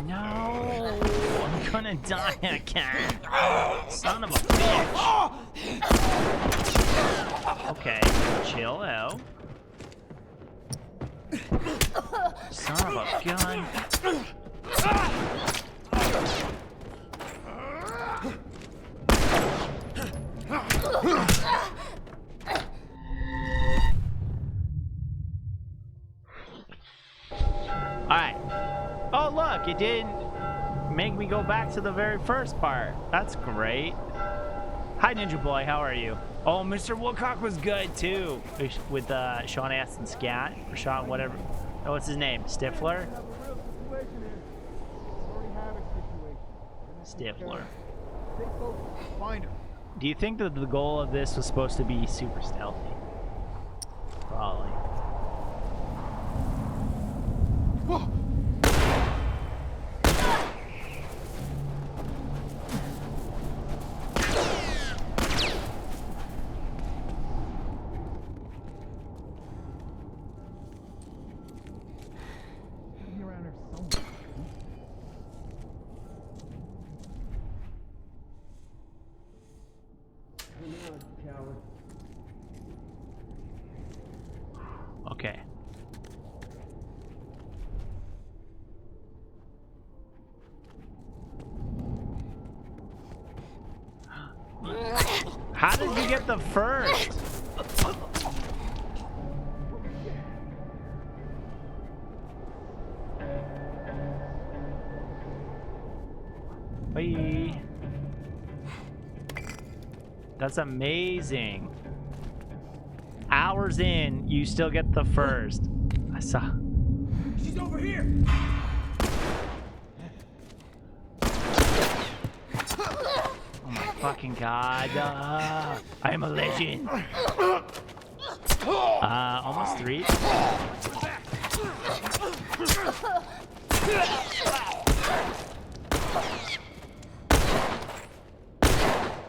No, I'm gonna die again. Son of a bitch. Okay, chill out. Son of a gun. Alright. Oh, look, it didn't make me go back to the very first part. That's great. Hi, Ninja Boy. How are you? Oh, Mr. Woodcock was good, too. With Sean Astin Scat. Or Sean, whatever. Oh, what's his name? Stifler? Stifler. Find him. Do you think that the goal of this was supposed to be super stealthy? Probably. Whoa. Okay. How did you get the first? Bye. That's amazing. Hours in, you still get the first. I saw. She's over here. Oh my fucking god. I am a legend. Almost 3.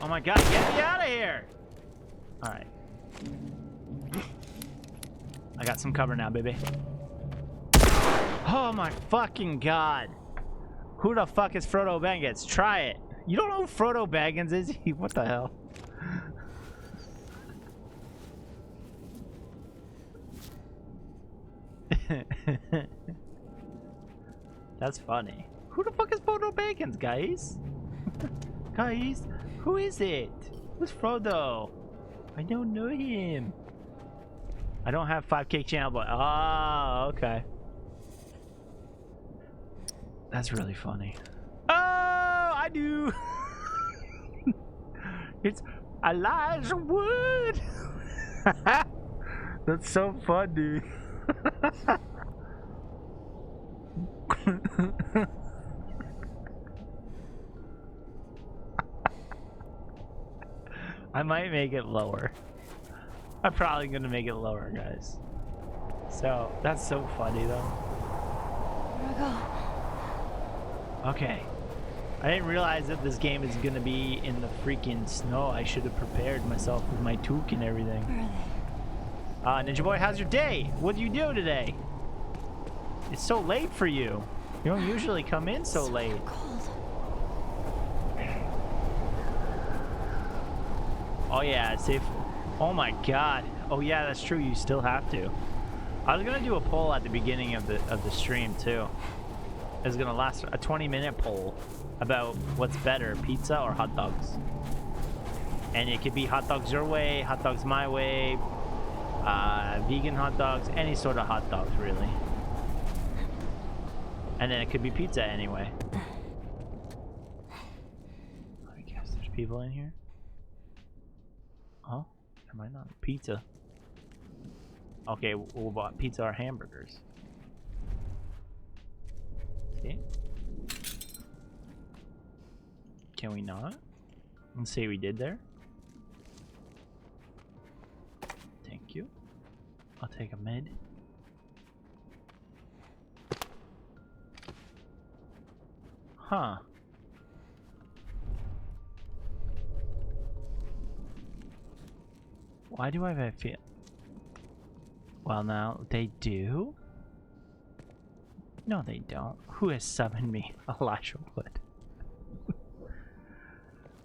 Oh my god, get me out of here! Alright. I got some cover now, baby. Oh my fucking god. Who the fuck is Frodo Baggins? Try it. You don't know who Frodo Baggins is? What the hell? That's funny. Who the fuck is Frodo Baggins, guys? Guys, who is it? Who's Frodo? I don't know him. I don't have 5K channel, but oh, okay. That's really funny. Oh, I do. It's Elijah Wood. That's so fun, dude. I might make it lower. I'm probably gonna make it lower, guys. So that's so funny though. Okay. I didn't realize that this game is gonna be in the freaking snow. I should have prepared myself with my toque and everything. Where are they? Ninja Boy, how's your day? What do you do today? It's so late for you. You don't usually come in so late. Oh yeah, safe. Oh my god. Oh yeah, that's true. You still have to. I was gonna do a poll at the beginning of the stream too. It's gonna last a 20-minute poll about what's better, pizza or hot dogs. And it could be hot dogs your way, hot dogs my way, vegan hot dogs, any sort of hot dogs really. And then it could be pizza anyway. I guess there's people in here. Oh, am I not? Pizza. Okay, we'll buy pizza or hamburgers. Okay. Can we not? Let's see what we did there. Thank you. I'll take a med. Huh. Why do I have a feel? Well, now they do? No, they don't. Who has summoned me? Elijah Wood.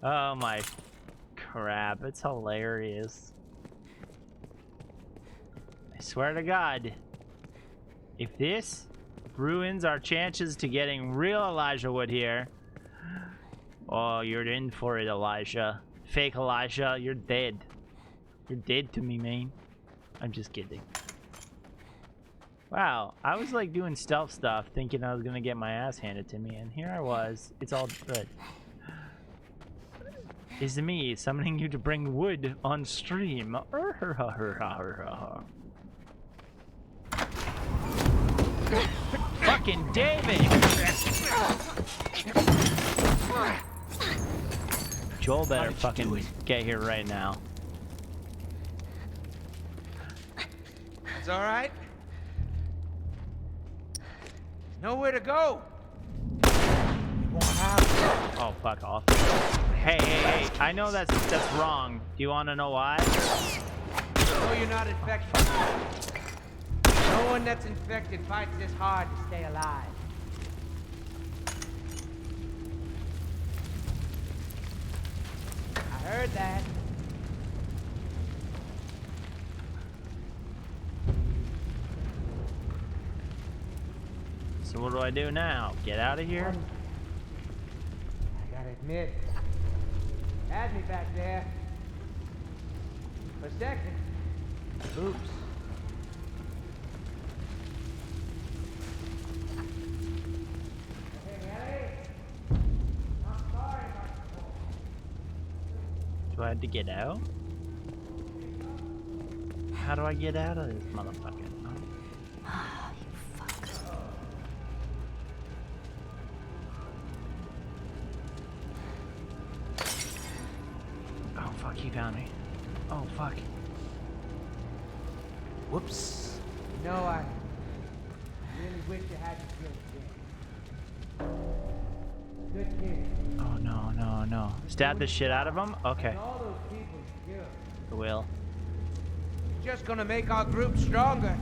Oh my crap, it's hilarious. I swear to God, if this ruins our chances to getting real Elijah Wood here, oh, you're in for it, Elijah. Fake Elijah, you're dead. You're dead to me, man. I'm just kidding. Wow, I was like doing stealth stuff, thinking I was gonna get my ass handed to me, and here I was. It's all good. It's me summoning you to bring wood on stream. Fucking David! Joel better fucking get here right now. It's all right. Nowhere to go. Oh, fuck off. Hey, hey, hey, I know that's wrong. Do you want to know why? No, you're not infected. No one that's infected fights this hard to stay alive. I heard that. So what do I do now? Get out of here? I gotta admit, had me back there. For a second. Oops. Do I have to get out? How do I get out of this motherfucker? Ah, you fuck. Oh fuck, he found me. Oh fuck. Whoops. You know, I really wish I had you killed again. Good kid. Oh no, no, no. Stab the shit out of him? Okay. All those people you killed. I will. It's just gonna make our group stronger.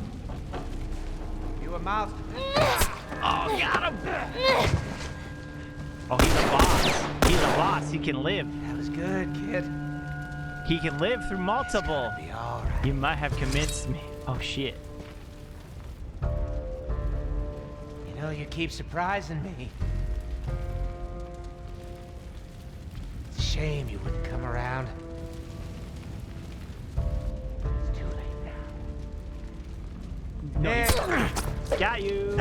You a mouse. Oh, got him! Oh, he's a boss. He's a boss. He can live. That was good, kid. He can live through multiple. Be all right. You might have convinced me. Oh, shit. You know, you keep surprising me. It's a shame you wouldn't come around. It's too late now. No, got you.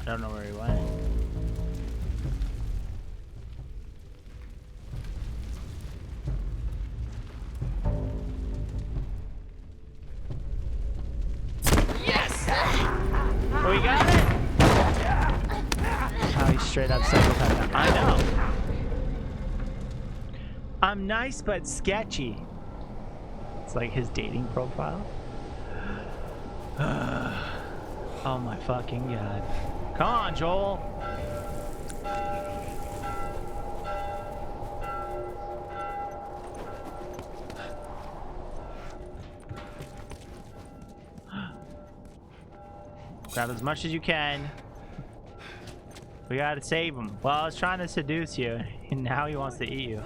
I don't know where he went. Yes! We got it! Oh, he's straight up several times. I know. I'm nice but sketchy. It's like his dating profile. Oh my fucking god. Come on, Joel. Grab as much as you can. We gotta save him. Well, I was trying to seduce you, and now he wants to eat you.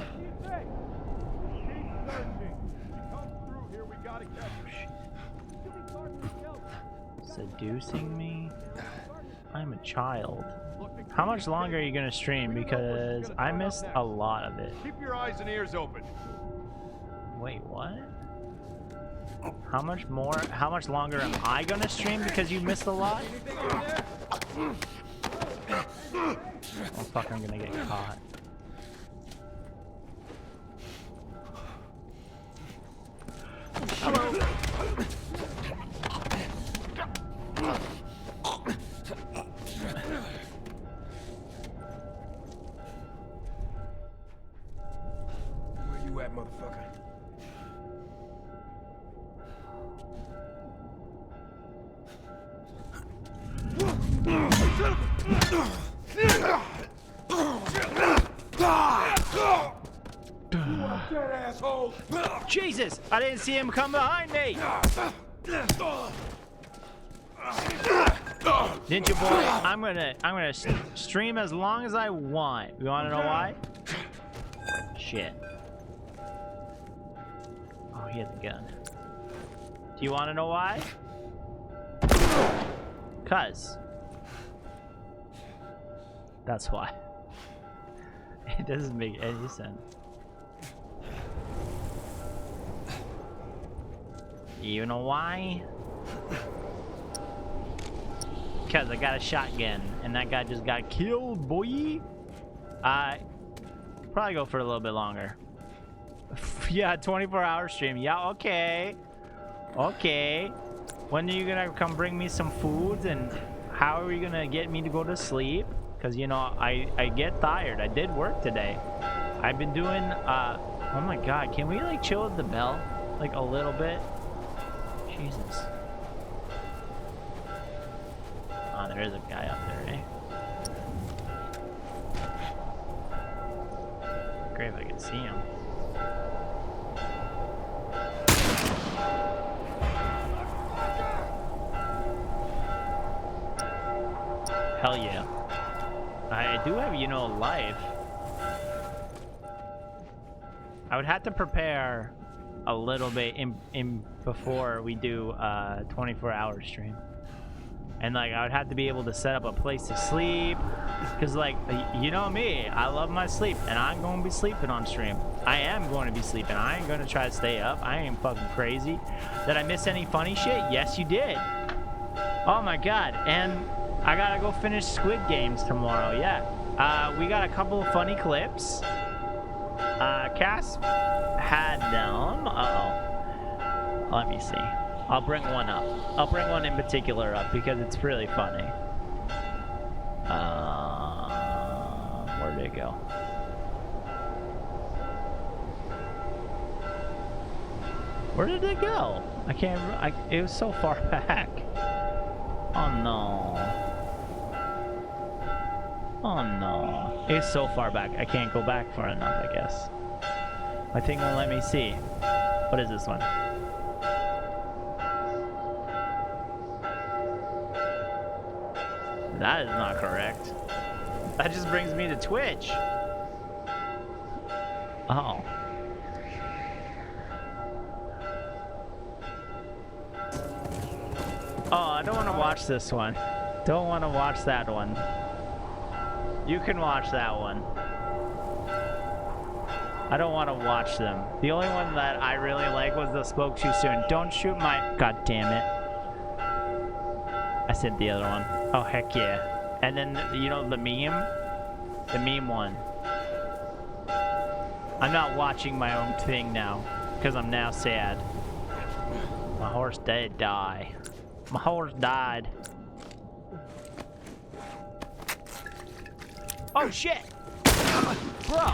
Seducing me? I'm a child. How much longer are you gonna stream? Because I missed a lot of it. Keep your eyes and ears open. Wait, what? How much more? How much longer am I gonna stream because you missed a lot? Oh fuck, I'm gonna get caught. Hello. Where you at, motherfucker? Jesus! I didn't see him come behind me! Ninja boy, I'm gonna stream as long as I want. You wanna know why? Shit. Oh, he had the gun. Do you wanna know why? 'Cause. That's why. It doesn't make any sense. You know why? Because I got a shotgun and that guy just got killed, boy. Probably go for a little bit longer. Yeah, 24-hour stream. Yeah, okay. Okay. When are you gonna come bring me some foods, and how are you gonna get me to go to sleep? Because, you know, I get tired. I did work today. I've been doing, oh my god, can we like chill with the bell? Like a little bit? Jesus. Oh, there is a guy up there, eh? Great if I could see him. Hell yeah. I do have, you know, life. I would have to prepare a little bit in before we do a 24-hour stream. And like I would have to be able to set up a place to sleep, because like, you know me, I love my sleep, and I'm going to be sleeping on stream. I am going to be sleeping. I ain't going to try to stay up. I ain't fucking crazy. Did I miss any funny shit? Yes, you did. Oh my god. And I gotta go finish Squid Games tomorrow. Yeah. We got a couple of funny clips. Cass had them. Uh-oh. Let me see. I'll bring one up. I'll bring one in particular up because it's really funny. Where did it go? Where did it go? I can't. It was so far back. Oh no. Oh no. It's so far back. I can't go back far enough, I guess. My thing won't let me see. What is this one? That is not correct. That just brings me to Twitch. Oh. Oh, I don't want to watch this one. Don't want to watch that one. You can watch that one. I don't want to watch them. The only one that I really like was the spoke too soon. Don't shoot my... God damn it. I said the other one. Oh, heck yeah. And then, you know, the meme? The meme one. I'm not watching my own thing now. Because I'm now sad. My horse did die. My horse died. Oh, shit! Bro!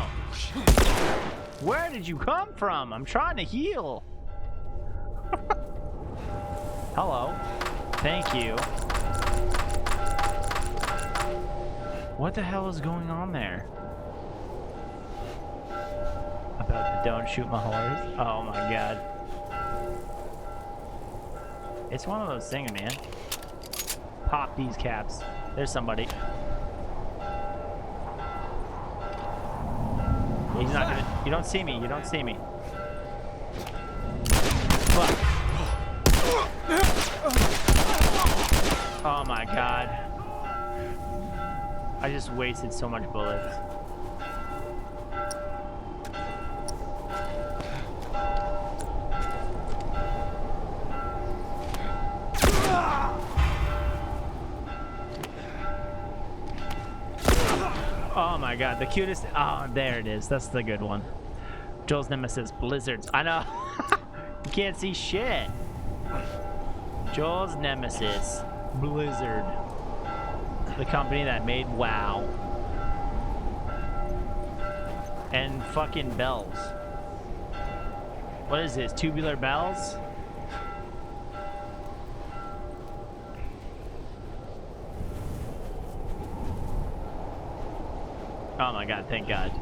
Where did you come from? I'm trying to heal. Hello. Thank you. What the hell is going on there? About the don't shoot my horse? Oh my god. It's one of those things, man. Pop these caps. There's somebody. He's not gonna... You don't see me. You don't see me. Fuck. Oh my god. I just wasted so much bullets. Oh my god, the cutest. Oh, there it is. That's the good one. Joel's nemesis, blizzards. I know. You can't see shit. Joel's nemesis, Blizzard. The company that made WoW. And fucking bells. What is this? Tubular bells? Oh my god, thank god.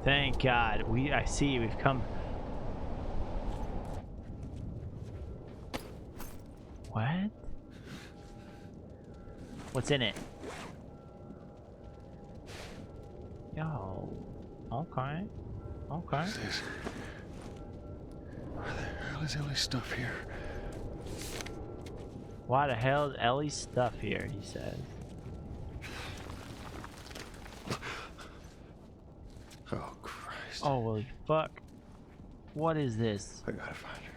Thank god. I see we've come. What? What's in it? Yo. Okay. Okay. Why the hell is Ellie's stuff here? Why the hell is Ellie's stuff here, he says. Oh, Christ. Oh, holy fuck. What is this? I gotta find her.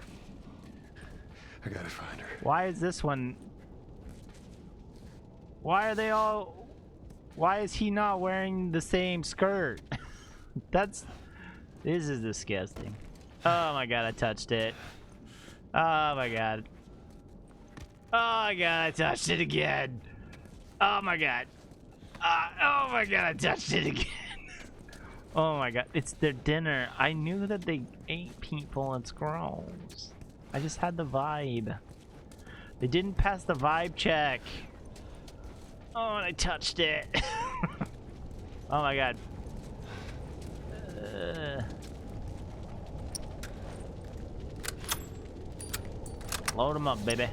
I gotta find her. Why is this one... Why are they all... Why is he not wearing the same skirt? This is disgusting. Oh my god, I touched it. Oh my god. Oh my god, I touched it again. Oh my god. Oh my god, I touched it again. Oh my god, it's their dinner. I knew that they ate people and scrolls. I just had the vibe. They didn't pass the vibe check. Oh, and I touched it. Oh my god. Load them up, baby.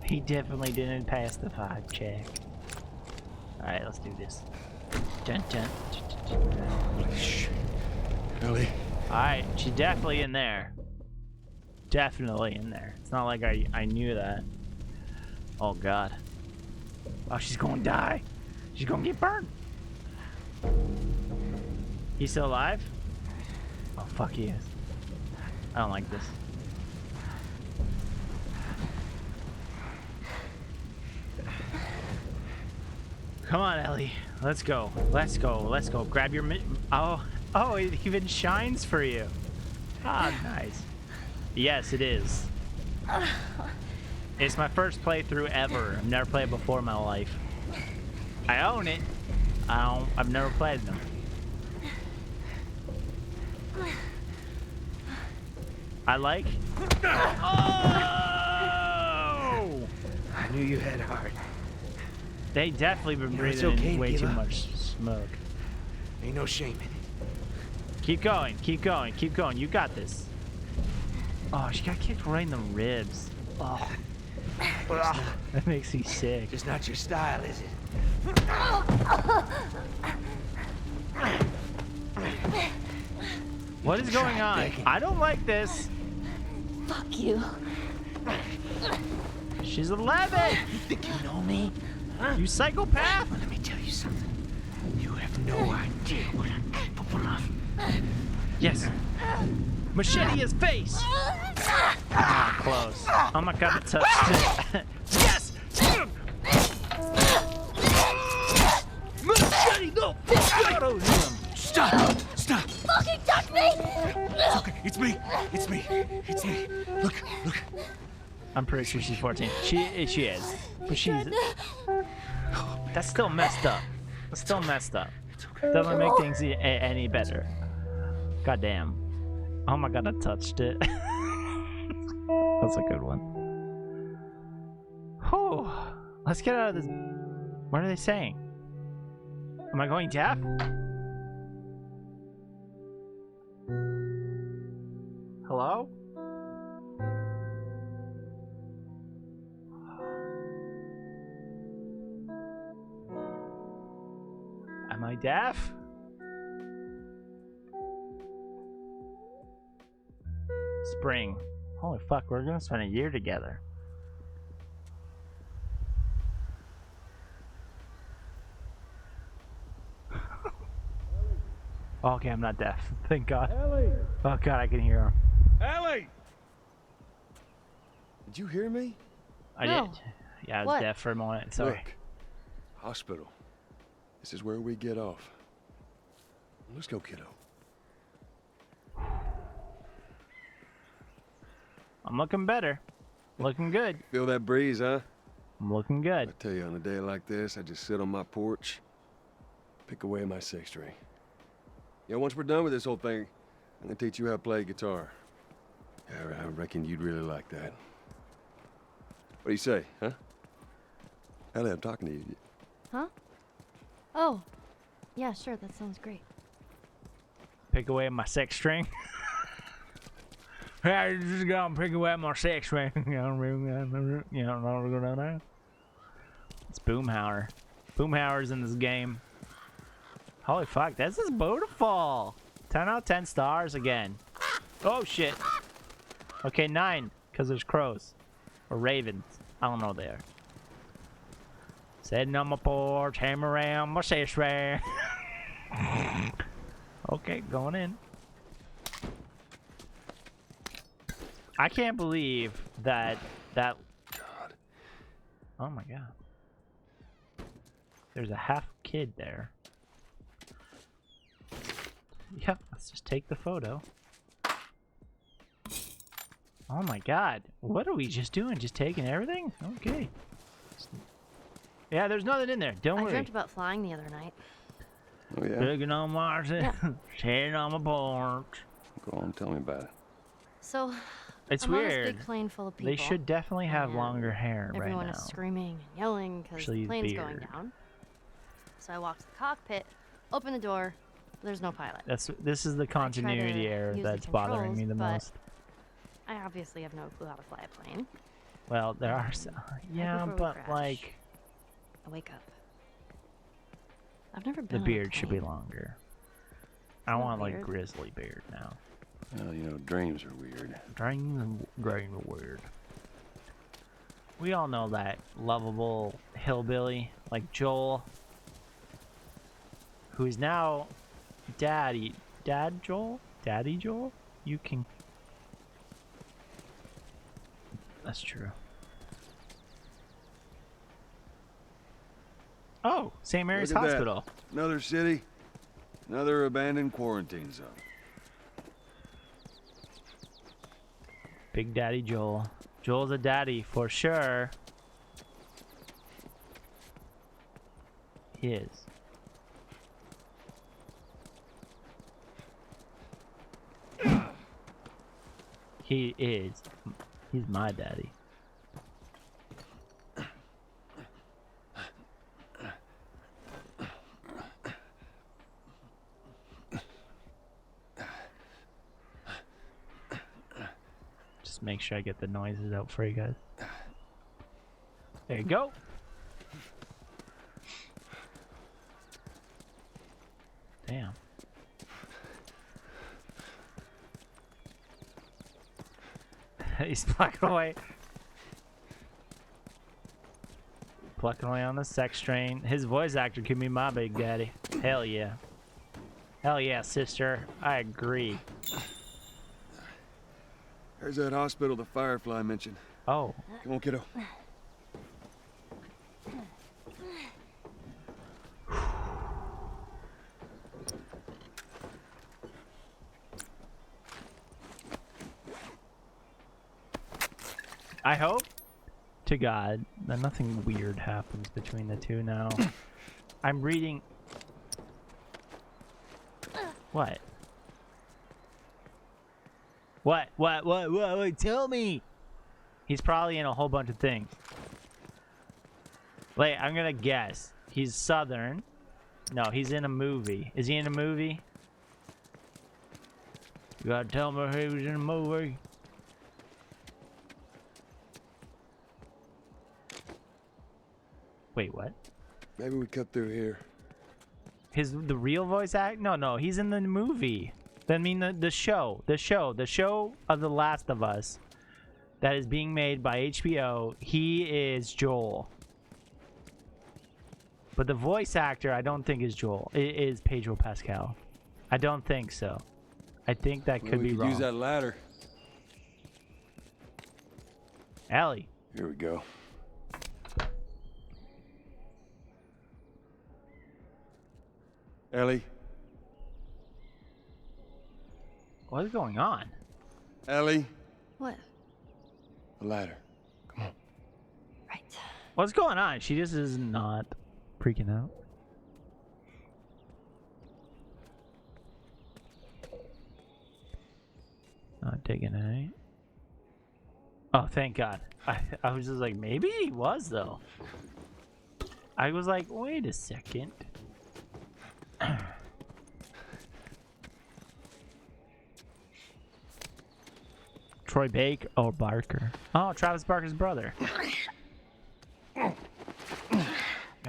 He definitely didn't pass the vibe check. Alright, let's do this. Dun, dun, dun, dun, dun. Holy shit. Ellie. Alright, she's definitely in there. Definitely in there. It's not like I knew that. Oh god. Oh, she's gonna die. She's gonna get burned. He's still alive? Oh fuck, he is. I don't like this. Come on, Ellie. Let's go. Let's go. Let's go. Grab your Oh, it even shines for you. Ah, nice. Yes, it is. It's my first playthrough ever. I've never played before in my life. I own it. I've never played them. I like. Oh! I knew you had heart. They definitely been breathing in way too much smoke. Ain't no shame in it. Keep going, keep going, keep going. You got this. Oh, she got kicked right in the ribs. Oh. That makes me sick. Just not your style, is it? What is going on? I don't like this. Fuck you. She's 11. You think you know me? Huh? You psychopath. Well, let me tell you something. You have no idea what I'm capable of. Yes. Machete his face. Ah, close. Oh my god, it touched it. Yes. Machete, no. Fuck out of him. Stop. Stop. Fucking touch me. It's okay. It's me. It's me. It's me. Look. Look. I'm pretty sure she's 14. She is. But she's... That's still messed up. That's still messed up. Doesn't make things any better. God damn. Oh my god, I touched it. That's a good one. Whew. Let's get out of this. What are they saying? Am I going deaf? Hello? Am I deaf? Spring. Holy fuck, we're gonna spend a year together. Okay, I'm not deaf. Thank God. Ellie! Oh God, I can hear her. Ellie! Did you hear me? I did. Yeah, I was deaf for a moment. Sorry. Look, hospital. This is where we get off. Let's go, kiddo. I'm looking better. Looking good. Feel that breeze, huh? I'm looking good. I tell you, on a day like this, I just sit on my porch, pick away at my six string. Yeah, once we're done with this whole thing, I'm gonna teach you how to play guitar. Yeah, I reckon you'd really like that. What do you say, huh? Ellie, I'm talking to you. Huh? Oh. Yeah, sure, that sounds great. Pick away at my six string. I just go and pick away at my six string. It's Boomhauer. Boomhauer's in this game. Holy fuck, this is beautiful. 10 out of 10 stars again. Oh shit. Okay, 9, because there's crows. Or ravens. I don't know what they are. Sitting on my porch, hammer around my six string. Okay, going in. I can't believe that God. Oh my god. There's a half kid there. Yep, let's just take the photo. Oh my god. What are we just doing? Just taking everything? Okay. Yeah, there's nothing in there. Don't worry. I dreamt about flying the other night. Oh yeah? Looking on Mars, sitting on my porch. Go on, tell me about it. So, it's I'm weird. on this big plane full of people. They should definitely have longer hair right now. Everyone is screaming and yelling because the plane's going down. So I walk to the cockpit, open the door. There's no pilot. This is the continuity error that's bothering me the most. I obviously have no clue how to fly a plane. Well, there are some. Yeah, but like. I wake up. I've never been. The on a beard should be plane. longer. I want like grizzly beard now. Well, you know, dreams are weird. Dreams are weird. We all know that lovable hillbilly like Joel, who's now Daddy Joel. You can. That's true. Oh, St. Mary's Look at Hospital. That. Another city. Another abandoned quarantine zone. Big Daddy Joel. Joel's a daddy for sure. He is. He is. He's my daddy. Just make sure I get the noises out for you guys. There you go. Damn. He's plucking away. Plucking away on the sex train. His voice actor can be my big daddy. Hell yeah. Hell yeah, sister. I agree. There's that hospital the Firefly mentioned. Oh. Come on, kiddo. I hope to God that nothing weird happens between the two now. I'm reading... What? What? Tell me! He's probably in a whole bunch of things. Wait, I'm gonna guess. He's Southern. No, he's in a movie. Is he in a movie? You gotta tell me he was in a movie. Wait, what? Maybe we cut through here. The real voice act? No, he's in the movie. I mean the show of The Last of Us that is being made by HBO. He is Joel. But the voice actor I don't think is Joel. It is Pedro Pascal. I don't think so. I think that could be wrong. Use that ladder. Ellie. Here we go. Ellie. What is going on? Ellie. What? The ladder. Come on. Right. What's going on? She just is not freaking out. Not digging it. Oh, thank God. I was just like, maybe he was though. I was like, wait a second. Troy Baker or Barker. Oh, Travis Barker's brother. No,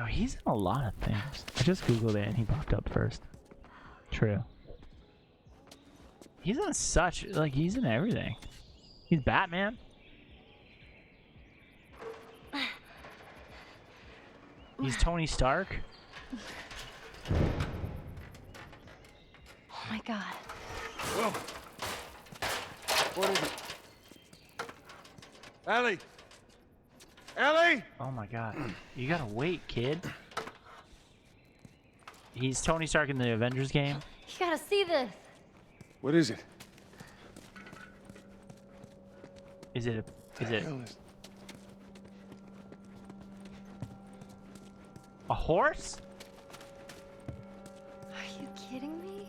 he's in a lot of things. I just googled it and he popped up first. True. He's in such, like, he's in everything. He's Batman. He's Tony Stark. Oh my God. Whoa. What is it? Ellie! Ellie! Oh my God. You gotta wait, kid. He's Tony Stark in the Avengers game. You gotta see this. What is it? Is it a horse? Are you kidding me?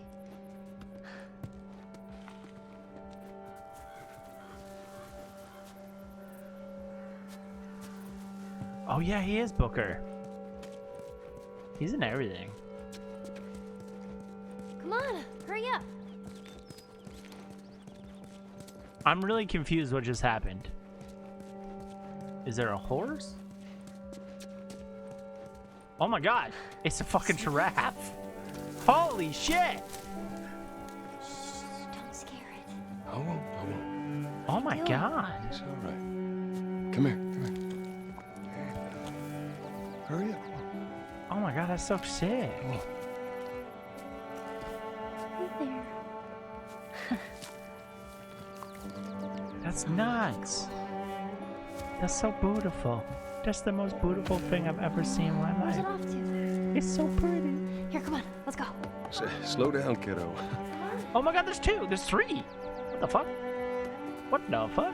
Oh yeah, he is Booker. He's in everything. Come on, hurry up. I'm really confused what just happened. Is there a horse? Oh my God, it's a fucking giraffe. Holy shit. Don't scare it. I won't. Oh my God. It's all right. Come here. Hurry up. Oh my God, that's so sick. Right there. That's nuts. That's so beautiful. That's the most beautiful thing I've ever seen in my Where's life. it off to? It's so pretty. Here, come on, let's go. Slow down, kiddo. Oh my god, there's 2. There's 3. What the fuck? What the fuck?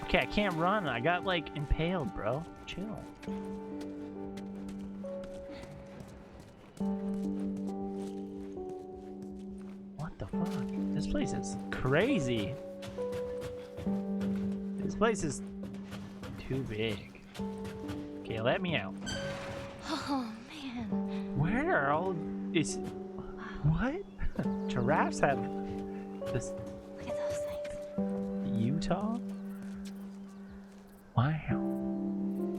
Okay, I can't run. I got, like, impaled, bro. Chill. What the fuck? This place is crazy. This place is too big. Okay, let me out. Oh, man. Where are all... Is... What? Giraffes have... This... Look at those things. Utah? Wow.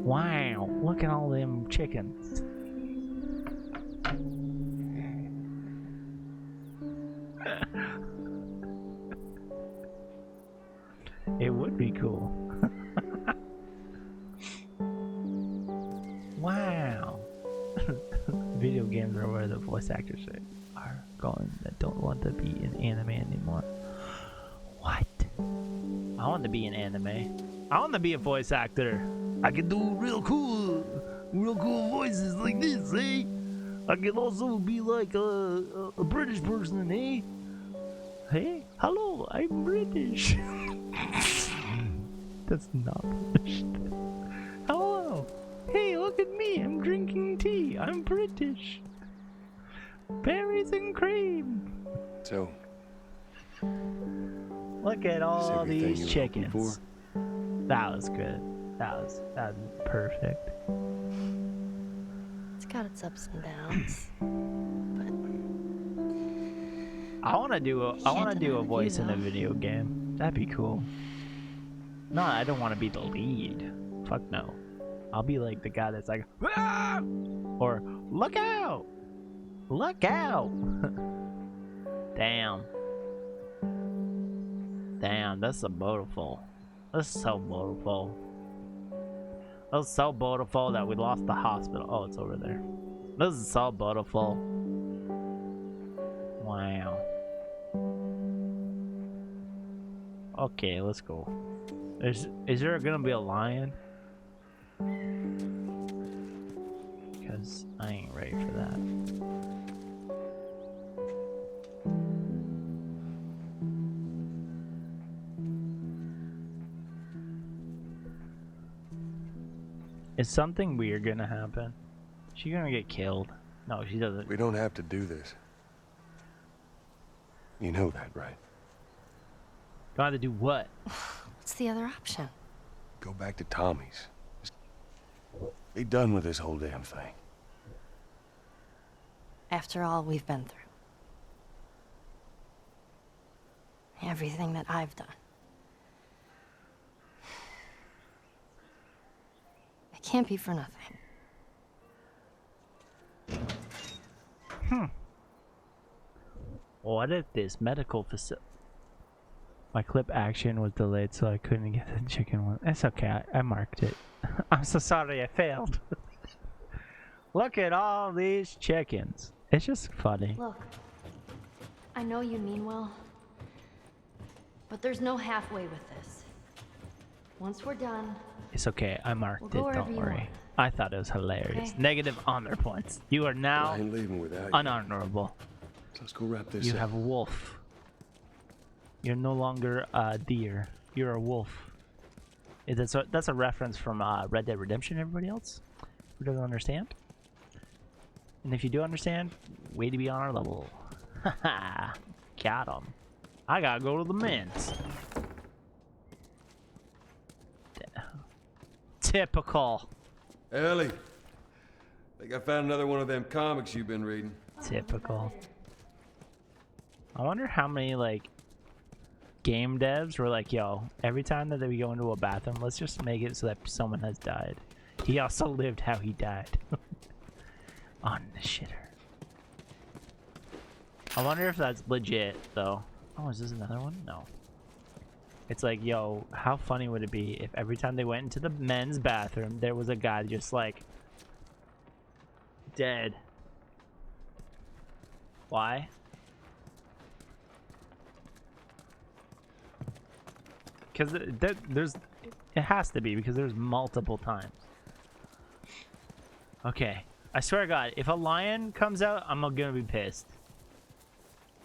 Wow. Look at all them chickens. It would be cool. Wow. Video games are where the voice actors are going that don't want to be in anime anymore. What? I want to be in anime. I want to be a voice actor. I can do real cool voices like this, eh? I can also be like a British person, eh? Hey, hello, I'm British. That's not British. Hello. Hey, look at me. I'm drinking tea. I'm British. Berries and cream. So, look at all these chickens. That was good. That was perfect. It's got its ups and downs. I want to do a voice in a video game. That'd be cool. No, I don't want to be the lead. Fuck no. I'll be like the guy that's like, ah! Or look out! Look out! Damn. Damn, that's so beautiful. That's so beautiful. That's so beautiful that we lost the hospital. Oh, it's over there. This is so beautiful. Wow. Okay, let's go. Is there gonna be a lion? Because I ain't ready for that. Is something weird gonna happen? She gonna get killed? No, she doesn't. We don't have to do this. You know that, right? Got to do what? What's the other option? Go back to Tommy's. Just be done with this whole damn thing. After all we've been through. Everything that I've done. It can't be for nothing. What if this medical facility... My clip action was delayed, so I couldn't get the chicken one. It's okay, I marked it. I'm so sorry I failed. Look at all these chickens. It's just funny. Look, I know you mean well, but there's no halfway with this. Once we're done... It's okay, I marked we'll it, don't worry. I thought it was hilarious. Okay. Negative honor points. You are now I ain't leaving without you. unhonorable. So let's go wrap this You up. have wolf. You're no longer a deer. You're a wolf. That's a reference from Red Dead Redemption, everybody else who doesn't understand. And if you do understand, way to be on our level. Haha. Got him. I gotta go to the men's. Typical. Ellie, I think I found another one of them comics you've been reading. Typical. I wonder how many, like, game devs were like, yo, every time that we go into a bathroom, let's just make it so that someone has died. He also lived how he died. On the shitter. I wonder if that's legit, though. Oh, is this another one? No. It's like, yo, how funny would it be if every time they went into the men's bathroom, there was a guy just like... dead. Why? Because it has to be, because there's multiple times. Okay, I swear to God, if a lion comes out, I'm gonna be pissed.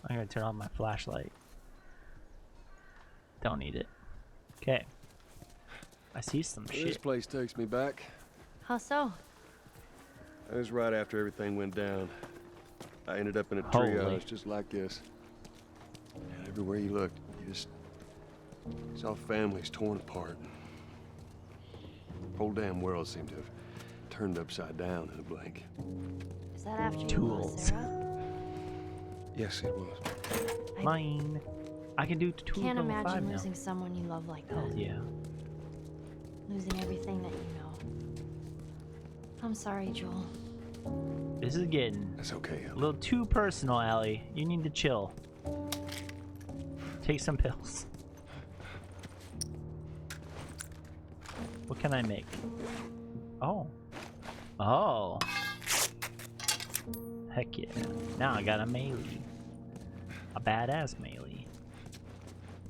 I'm gonna turn on my flashlight. Don't need it. Okay. I see some shit. This place takes me back. How so? It was right after everything went down. I ended up in a treehouse just like this. And everywhere you looked, you just saw families torn apart. The whole damn world seemed to have turned upside down in a blink. Is that after you lost Sarah? Yes, it was. Mine. I can do two. Can't imagine losing someone you love like that. Hell yeah. Losing everything that you know. I'm sorry, Joel. This is getting a little too personal, Allie. You need to chill. Take some pills. What can I make? Oh. Oh. Heck yeah. Now I got a melee. A badass melee.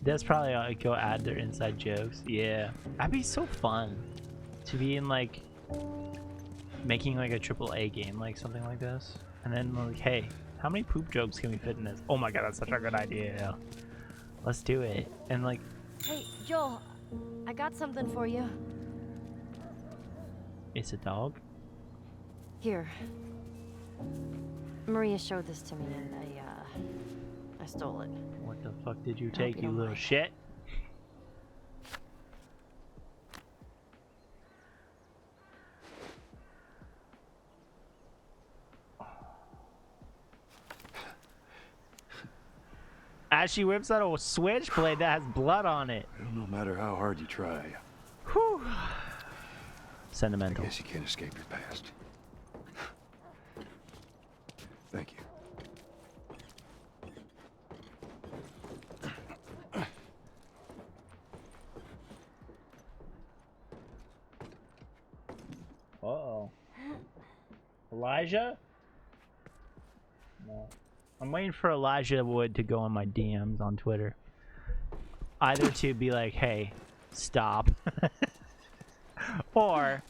That's probably how I go add their inside jokes. Yeah. That'd be so fun to be in like making like a AAA game, like something like this. And then like, hey, how many poop jokes can we fit in this? Oh my god, that's such a good idea. Let's do it. And like, hey, Joel, I got something for you. It's a dog? Here. Maria showed this to me and I stole it. What the fuck did you take, you little shit? As she whips out a switchblade that has blood on it. No matter how hard you try. Whew. Sentimental. I guess you can't escape your past. Thank you. Uh-oh. Elijah? No. I'm waiting for Elijah Wood to go on my DMs on Twitter. Either to be like, hey, stop. Or,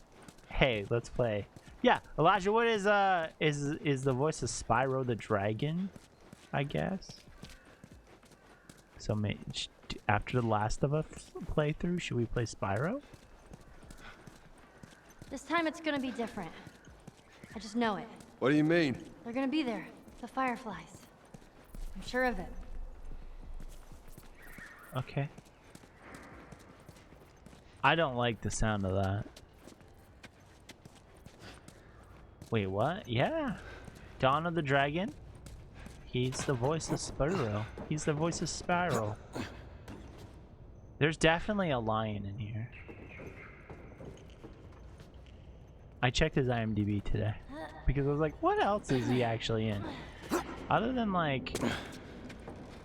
hey, let's play. Yeah, Elijah Wood is the voice of Spyro the Dragon, I guess. So after the Last of Us playthrough, should we play Spyro? This time it's gonna be different. I just know it. What do you mean? They're gonna be there. The Fireflies. I'm sure of it. Okay. I don't like the sound of that. Wait, what? Yeah. Dawn of the Dragon. He's the voice of Spyro. He's the voice of Spyro. There's definitely a lion in here. I checked his IMDb today because I was like, what else is he actually in? Other than like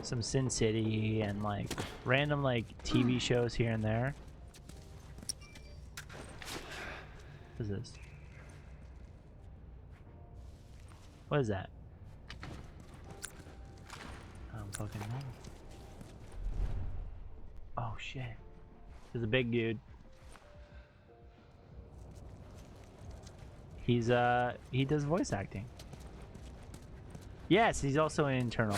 some Sin City and like random like TV shows here and there. What is this? What is that? I don't fucking know. Oh shit. There's a big dude. He does voice acting. Yes, he's also an internal.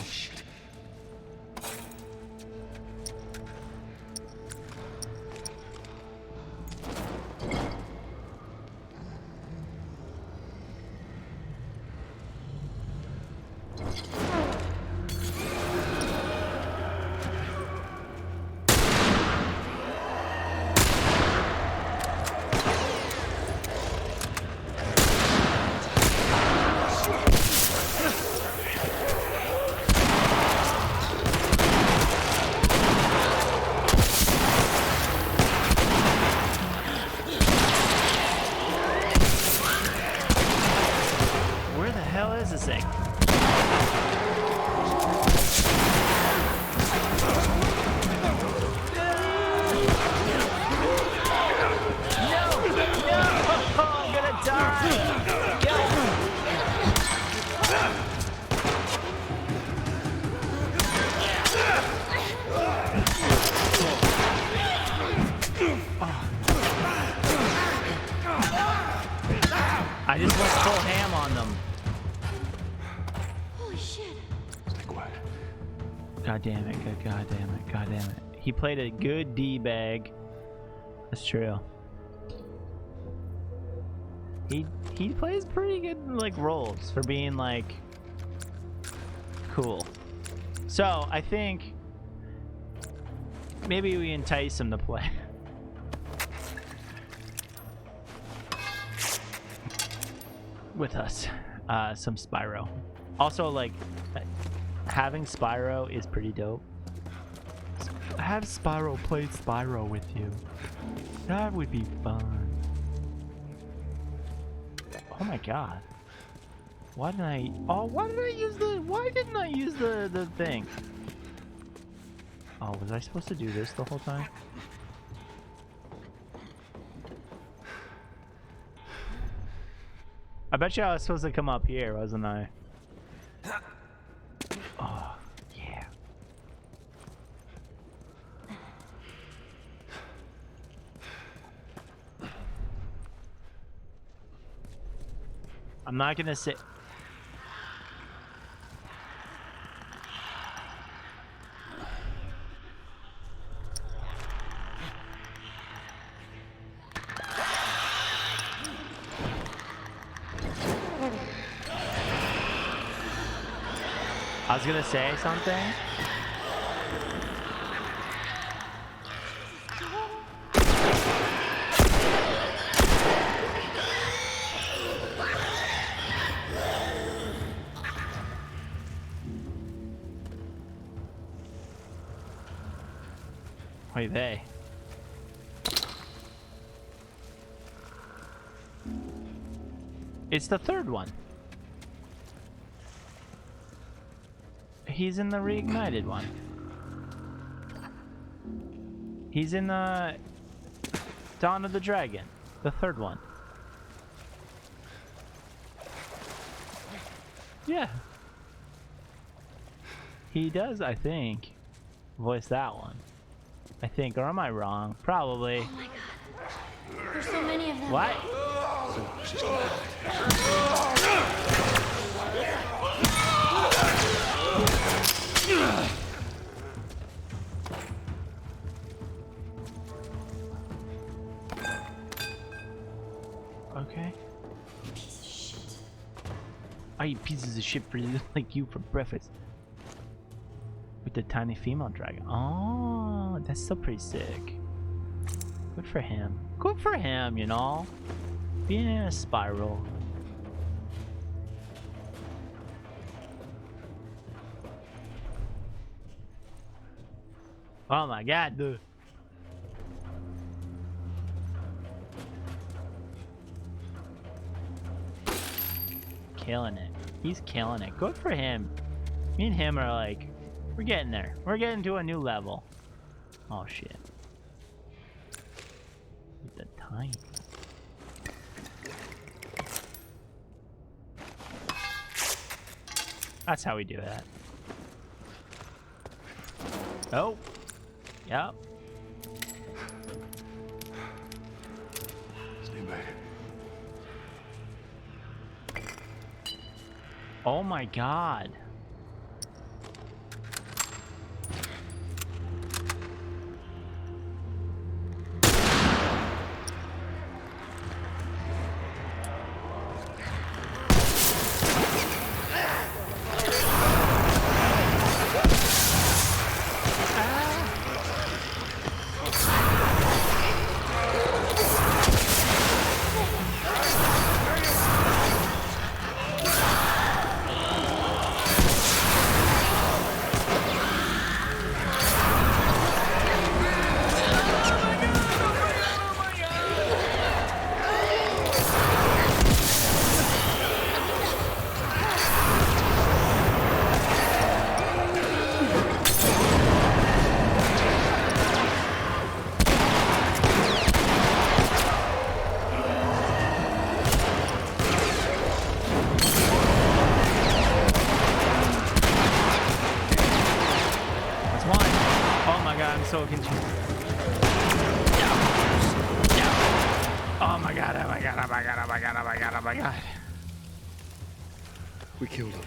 God damn it. God damn it. God damn it. He played a good D-bag. That's true. He plays pretty good like roles for being like cool. So I think maybe we entice him to play. With us. Some Spyro. Also, like, having Spyro is pretty dope. Have Spyro play Spyro with you. That would be fun. Oh my god. Why didn't I use the thing? Oh, was I supposed to do this the whole time? I bet you I was supposed to come up here, wasn't I? Oh, yeah. I'm not gonna say... I was gonna say something. Wait, they. It's the third one. He's in the reignited one. He's in the Dawn of the Dragon, the third one. Yeah. He does, I think, voice that one. I think, or am I wrong? Probably. Oh my god. There's so many of them. What? Okay. Piece of shit. I eat pieces of shit for like you for breakfast. With the tiny female dragon. Oh, that's still pretty sick. Good for him. Good for him, you know? Being in a spiral. Oh my god, dude. Killing it. He's killing it. Good for him. Me and him are like, we're getting there. We're getting to a new level. Oh shit. With the time. That's how we do that. Oh. Yep. Stay back. Oh my god. So confused. Oh my god, oh my god, oh my god, oh my god, oh my god, oh my god. We killed him.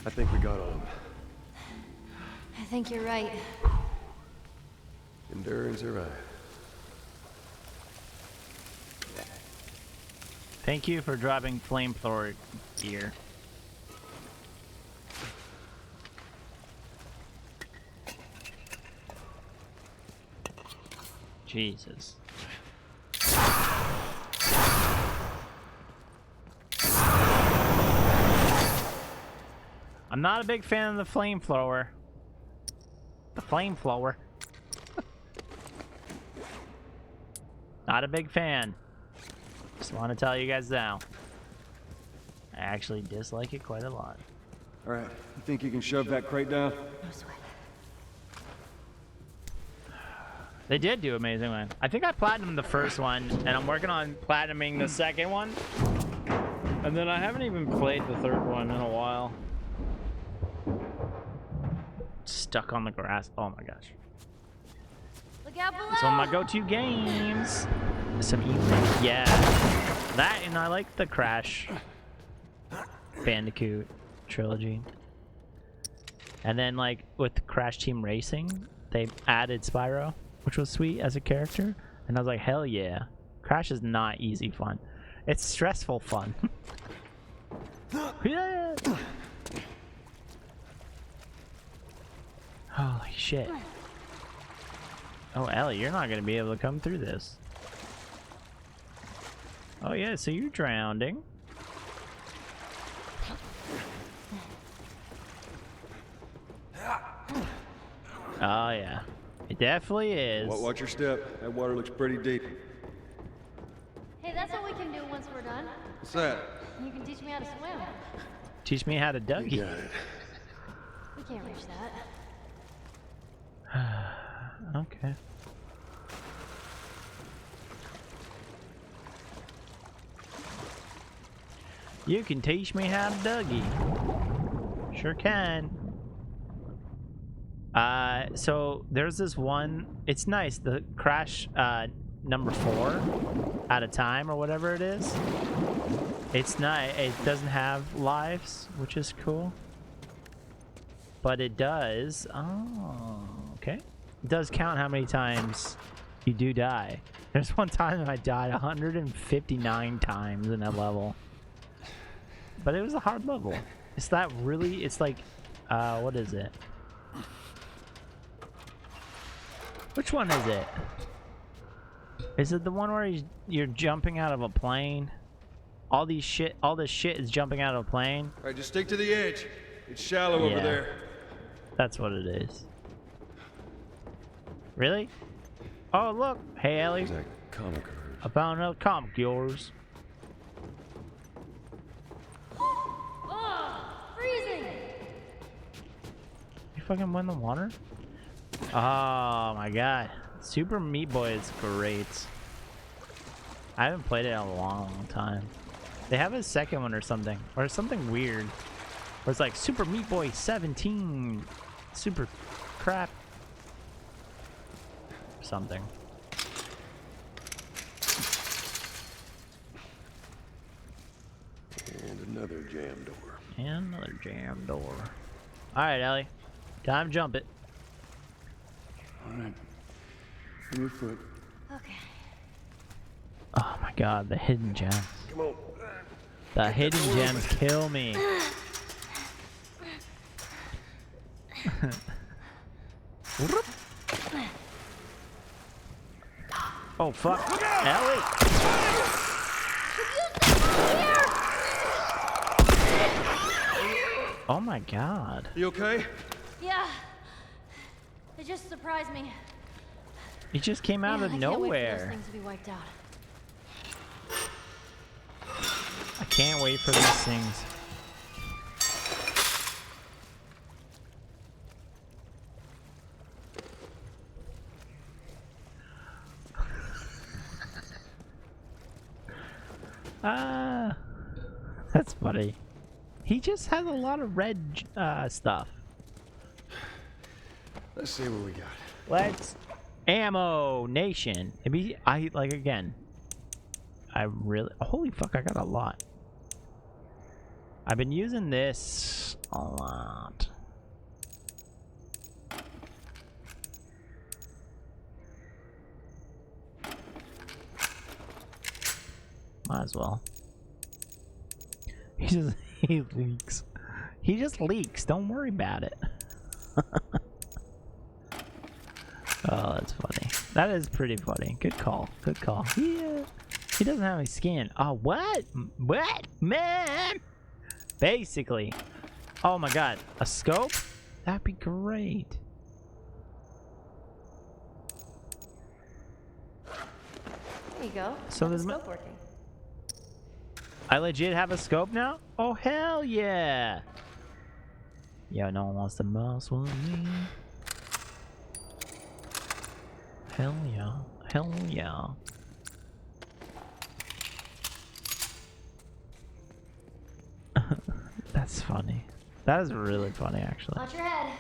I think we got all of them. I think you're right. Endure and survive. Thank you for dropping flamethrower gear. Jesus. I'm not a big fan of the flamethrower. The flamethrower. Not a big fan. Just want to tell you guys now. I actually dislike it quite a lot. All right, you think you can shove that crate down? No sweat. They did do Amazing One. I think I platinumed the first one, and I'm working on platinuming the second one. And then I haven't even played the third one in a while. Stuck on the grass. Oh my gosh. Look out below! It's one of my go-to games. Some evening. Yeah. That, and I like the Crash Bandicoot trilogy. And then, like, with Crash Team Racing, they added Spyro, which was sweet as a character. And I was like, hell yeah. Crash is not easy fun. It's stressful fun. Yeah. Holy shit. Oh, Ellie, you're not going to be able to come through this. Oh, yeah, so you're drowning. Oh, yeah. It definitely is. Watch your step. That water looks pretty deep. Hey, that's what we can do once we're done. What's that? You can teach me how to swim. Teach me how to Dougie. You got it. We can't reach that. Okay. You can teach me how to Dougie. Sure can. So there's this one. It's nice. The Crash number 4 at a time or whatever it is. It's nice. It doesn't have lives, which is cool. But it does. Oh, okay. It does count how many times you do die. There's one time that I died 159 times in that level. But it was a hard level. It's that really, it's like, what is it? Which one is it? Is it the one where you're jumping out of a plane? All this shit is jumping out of a plane? All right, just stick to the edge. It's shallow over there. That's what it is. Really? Oh, look. Hey, Ellie. That comic of hers. I found another comic of yours. Oh, freezing! You fucking win the water? Oh my god. Super Meat Boy is great. I haven't played it in a long time. They have a second one or something. Or something weird. Where it's like Super Meat Boy 17. Super crap. Something. And another jam door. And another jam door. Alright, Ellie. Time to jump it. Alright. On your foot. Okay. Oh my god, the hidden gems. Come on. The hidden gems kill me. Oh fuck. Ellie! Oh my god. You okay? Yeah. It just surprised me. He just came out of I can't wait for those nowhere. things to be wiped out. I can't wait for these things. That's funny. He just has a lot of red stuff. Let's see what we got. Let's ammo nation. Maybe I like again. I really holy fuck! I got a lot. I've been using this a lot. Might as well. He leaks. He just leaks. Don't worry about it. Oh, that's funny. That is pretty funny. Good call. Good call. Yeah. He doesn't have any skin. Oh, what? What? Man! Basically. Oh my god. A scope? That'd be great. There you go. So there's scope working. I legit have a scope now? Oh, hell yeah. Yo, no one wants to mess with me. Hell yeah. Hell yeah. That's funny. That is really funny, actually. Watch your head.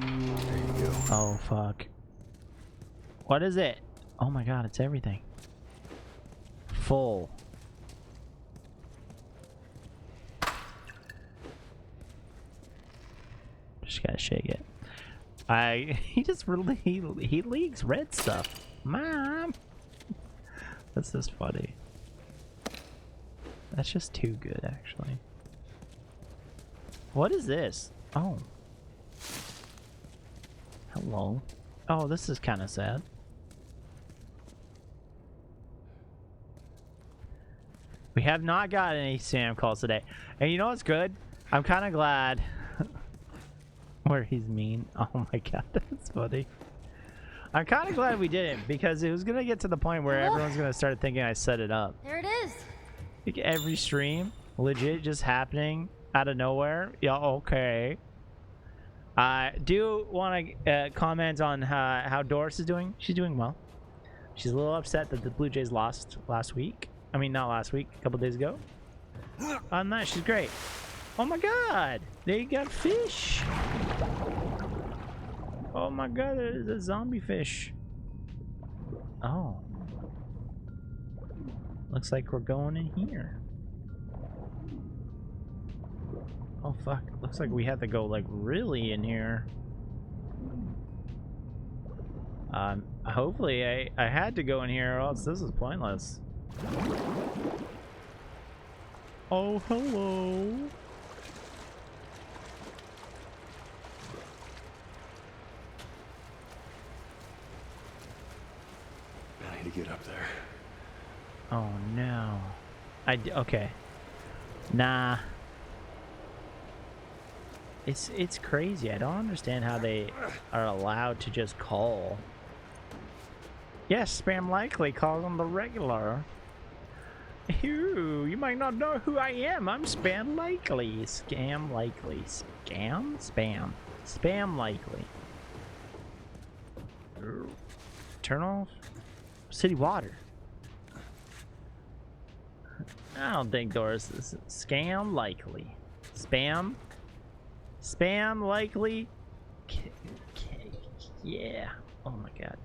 There you go. Oh, fuck. What is it? Oh my god, it's everything. Full. Just gotta shake it. He just really, he leaks red stuff. Mom! That's just funny. That's just too good, actually. What is this? Oh. Hello. Oh, this is kind of sad. We have not got any spam calls today. And you know what's good? I'm kind of glad. Where he's mean. Oh my god, that's funny. I'm kind of glad we didn't, because it was going to get to the point where everyone's going to start thinking I set it up. There it is. Like every stream, legit just happening out of nowhere. Yeah, okay. I do want to comment on how Doris is doing. She's doing well. She's a little upset that the Blue Jays lost last week. I mean, not last week, a couple days ago. On that, she's great. Oh my god, they got fish. Oh my god, there's a zombie fish. Oh. Looks like we're going in here. Oh fuck, looks like we have to go like really in here. Hopefully I had to go in here or else this is pointless. Oh, hello. I need to get up there. Oh no. Okay. Nah. It's crazy. I don't understand how they are allowed to just call. Yes, spam likely. Call on the regular. Ew, you might not know who I am. I'm spam likely. Scam likely. Scam? Spam. Spam likely. Turn off city water. I don't think Doris is scam likely. Spam? Spam likely? Yeah. Oh my god.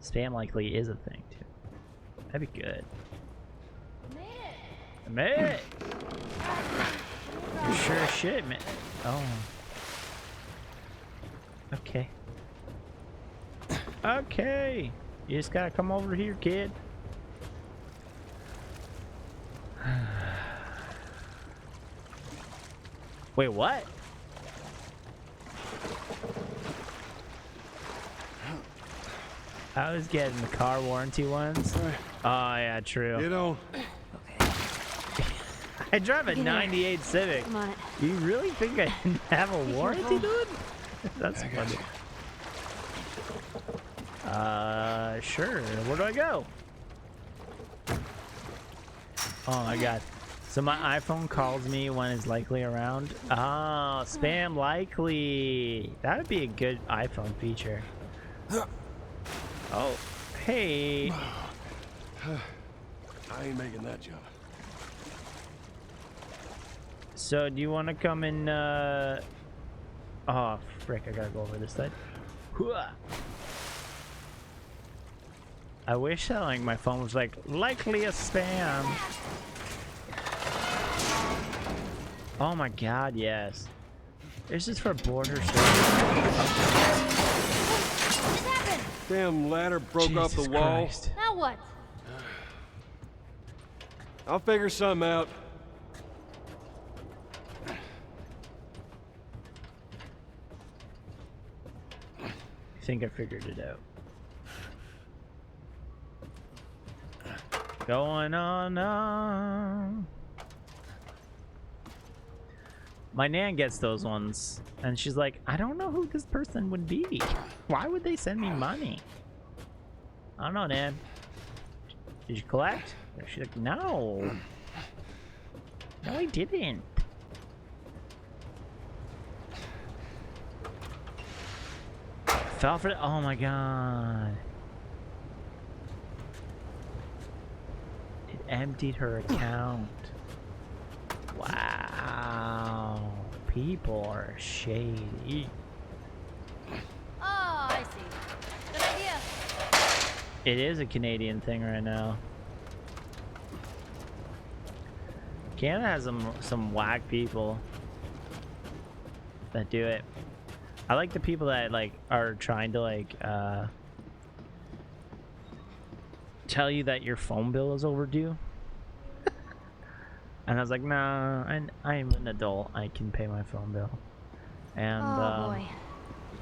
Spam likely is a thing too. That'd be good. I made it! You sure as shit, man. Oh. Okay. Okay. You just gotta come over here, kid. Wait, what? I was getting the car warranty ones. Oh yeah, true. You know, I drive a 98 Civic. Come on. You really think I didn't have a warranty, dude? That's funny. Sure. Where do I go? Oh my god. So my iPhone calls me when it's likely around. Oh, spam likely. That would be a good iPhone feature. Oh, hey. I ain't making that jump. So do you want to come in? Oh, frick! I gotta go over this side. I wish that like my phone was like likely a spam. Oh my god, yes. This is for border service. Damn ladder broke Jesus off the wall. Christ. Now what? I'll figure something out. I think I figured it out. Going on. My nan gets those ones, and she's like, I don't know who this person would be. Why would they send me money? I don't know, Nan. Did you collect? She's like, no. No, I didn't. Fell for it. Oh my god. It emptied her account. Wow. People are shady. Oh, I see. Good idea. It is a Canadian thing right now. Canada has some whack people that do it. I like the people that like are trying to like tell you that your phone bill is overdue. And I was like, nah, I'm an adult. I can pay my phone bill. And oh boy.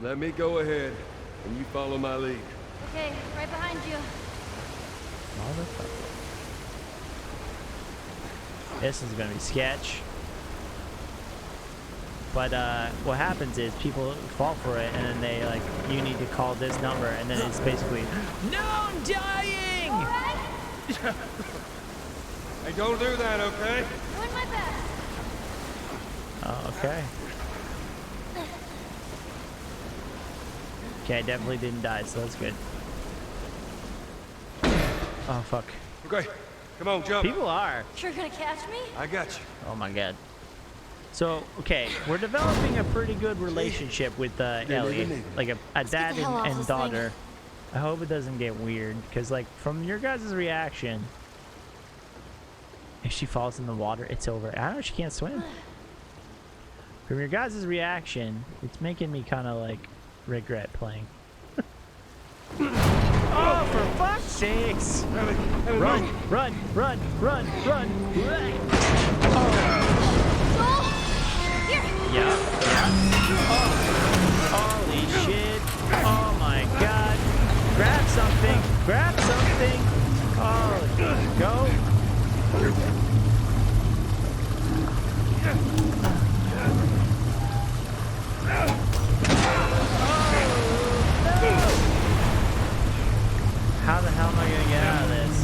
Let me go ahead, and you follow my lead. Okay, right behind you. Motherfucker. This is gonna be sketch. But what happens is people fall for it, and then they like, you need to call this number, and then it's basically, no, I'm dying. All right? Hey, don't do that, okay? Doing my best. Oh, okay. Okay, I definitely didn't die, so that's good. Oh, fuck. Okay, come on, jump. People are. Sure gonna catch me? I got you. Oh my god. So, okay, we're developing a pretty good relationship with Ellie. Like a dad and daughter. I hope it doesn't get weird, because like, from your guys' reaction, if she falls in the water, it's over. I don't know, she can't swim. From your guys' reaction, it's making me kind of like regret playing. Oh, for fuck's sakes! Run, run, run, run, run! Oh. Yeah, yeah. Oh. Holy shit! Oh my god! Grab something! Grab something! Oh, go! How the hell am I gonna get out of this?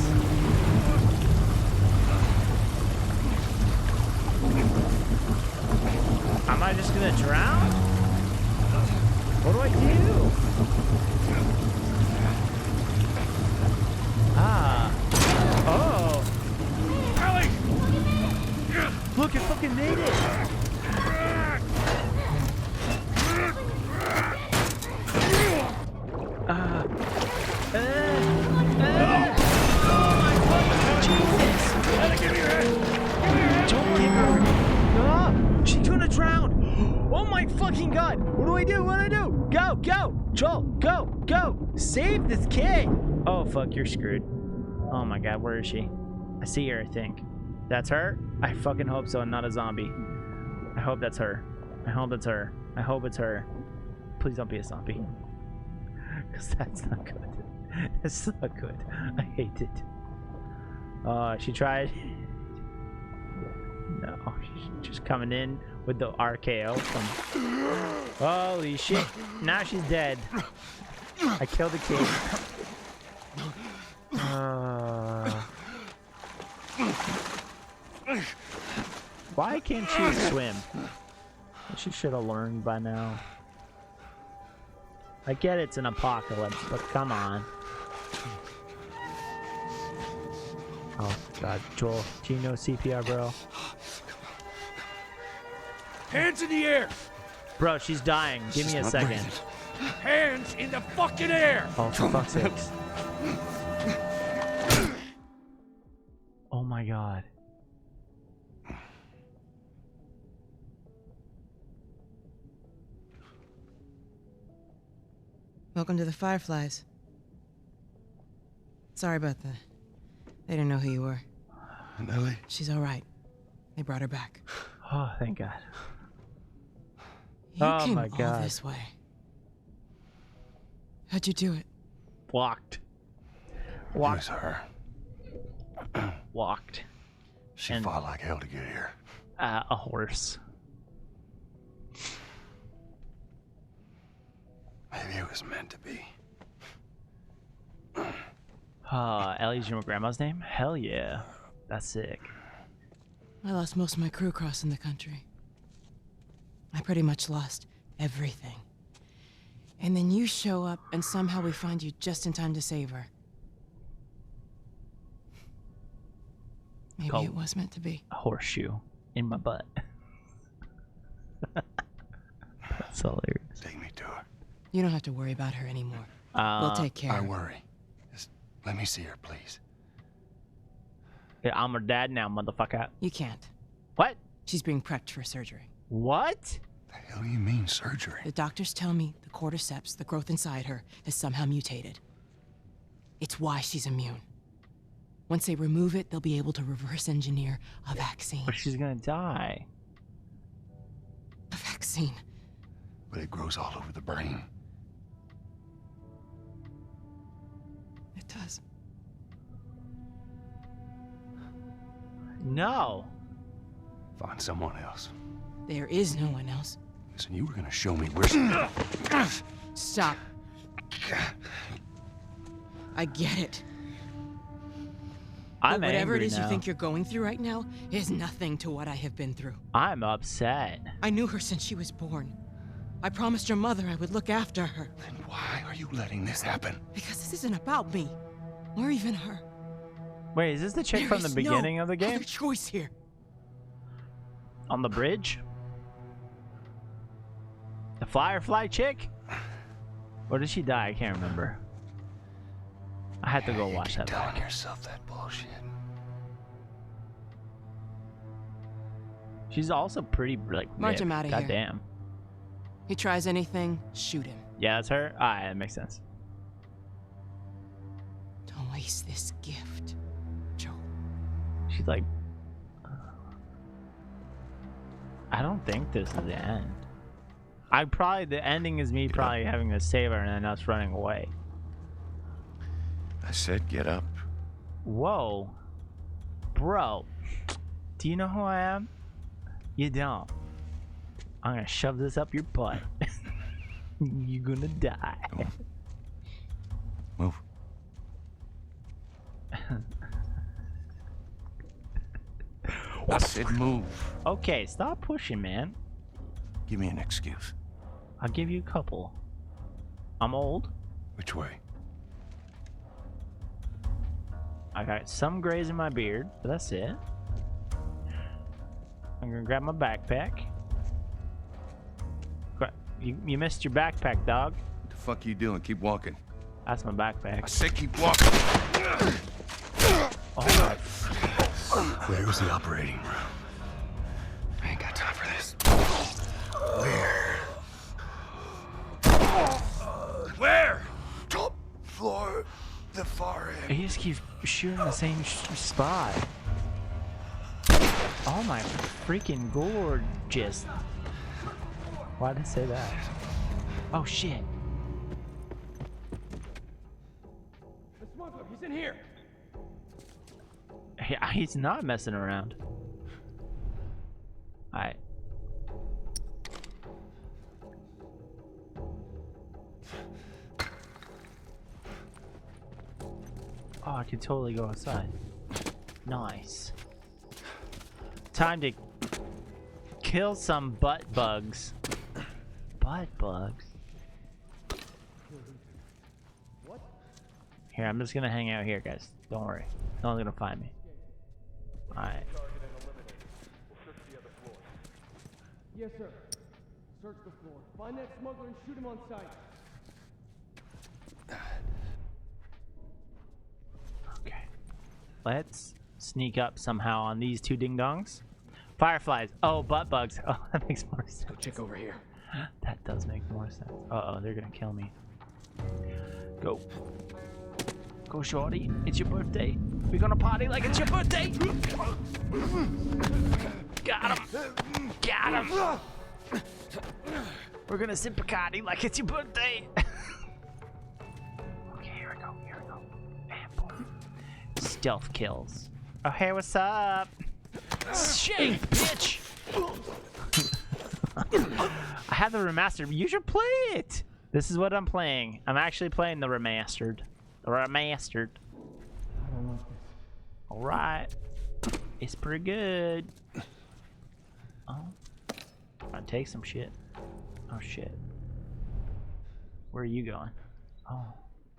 Am I just gonna drown? What do I do? Ah. Oh. Ellie! Look, it fucking made it! Don't give her. Oh, she's gonna drown. Oh my fucking god. What do I do? What do I do? Go, go. Joel, go, go. Save this kid. Oh, fuck, you're screwed. Oh my god, where is she? I see her, I think. That's her? I fucking hope so, and not a zombie. I hope that's her. I hope it's her. I hope it's her. Please don't be a zombie. Because that's not good. That's not good. I hate it. She tried. No, she's just coming in with the RKO from... Holy shit. Now she's dead. I killed the kid. Why can't she swim? She should have learned by now. I get it's an apocalypse, but come on. Oh god, Joel, do you know CPR, bro? Hands in the air! Bro, she's dying. Give me a second. Hands in the fucking air! Oh, for fuck's sakes. my god. Welcome to the Fireflies. Sorry about that. They didn't know who you were. And Ellie? She's all right. They brought her back. Oh, thank God. You came my all God. this way. How'd you do it? Walked. It was her. Walked. She And- fought like hell to get here. A horse. Maybe it was meant to be. Ellie's your grandma's name? Hell yeah. That's sick. I lost most of my crew crossing the country. I pretty much lost everything. And then you show up, and somehow we find you just in time to save her. Maybe Called it was meant to be. a horseshoe in my butt. That's hilarious. Take me to her. You don't have to worry about her anymore. We'll take care I of her. worry. Just let me see her, please. Yeah, I'm her dad now, motherfucker. You can't. What? She's being prepped for surgery. What? The hell you mean surgery? The doctors tell me the cordyceps, the growth inside her, has somehow mutated. It's why she's immune. Once they remove it, they'll be able to reverse engineer a vaccine. But she's gonna die. A vaccine. But it grows all over the brain. It does. No. Find someone else. There is no one else. Listen, you were gonna show me where she... Stop. I get it. I'm But whatever angry it is now. you think you're going through right now is nothing to what I have been through. I'm upset. I knew her since she was born. I promised your mother I would look after her. Then why are you letting this happen? Because this isn't about me, or even her. Wait, is this the chick There from the is beginning no of the game? other choice here. On the bridge? The Firefly chick? Or did she die? I can't remember. I had to go watch that Telling back. yourself that bullshit. She's also pretty like March ripped. him outta here. Goddamn. He tries anything, shoot him. Yeah, that's her. Ah, that makes sense. Don't waste this gift, Joel. She's like, I don't think this is the end. The ending is me probably having to save her and then us running away. I said get up. Whoa. Bro. Do you know who I am? You don't. I'm gonna shove this up your butt. You're gonna die. Move. I said move. Okay, stop pushing, man. Give me an excuse. I'll give you a couple. I'm old. Which way? I got some grays in my beard, but that's it. I'm gonna grab my backpack. You missed your backpack, dog. What the fuck are you doing? Keep walking. That's my backpack. I said keep walking. Oh my. Where was the operating room? I ain't got time for this. Where? Where? Top floor, the far end. He just keeps shooting the same spot. Oh my freaking gorgeous. Why did I say that? Oh shit. The smuggler, he's in here. He's not messing around. Alright. Oh, I could totally go outside. Nice. Time to kill some butt bugs. Butt bugs? Here, I'm just gonna hang out here, guys. Don't worry. No one's gonna find me. Alright. Yes, sir. Search the floor. Find that smuggler and shoot him on sight. Okay. Let's sneak up somehow on these two ding-dongs. Fireflies. Oh, butt bugs. Oh, that makes more sense. Go check over here. That does make more sense. Uh-oh, they're gonna kill me. Go. Go, shorty. It's your birthday. We're gonna party like it's your birthday. Got him. Got him. We're gonna sip Bacardi like it's your birthday. Okay, here we go. Here we go. And boom. Stealth kills. Oh, hey, what's up? Shake, bitch. I have the remastered. You should play it. This is what I'm playing. I'm actually playing the remastered. The remastered. All right. It's pretty good. Oh. I'll take some shit. Oh shit. Where are you going? Oh.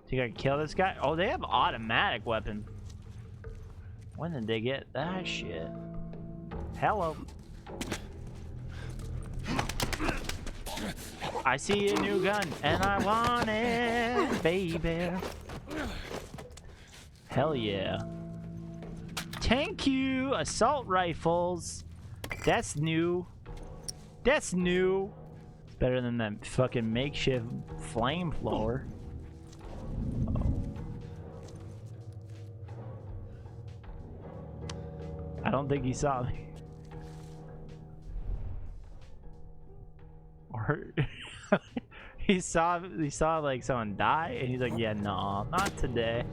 Think I can kill this guy? Oh, they have automatic weapon. When did they get that shit? Hello. I see a new gun and I want it, baby. Hell yeah. Thank you, assault rifles. That's new. That's new. It's better than that fucking makeshift flamethrower. I don't think he saw me. Or he saw like someone die and he's like, yeah, no, not today.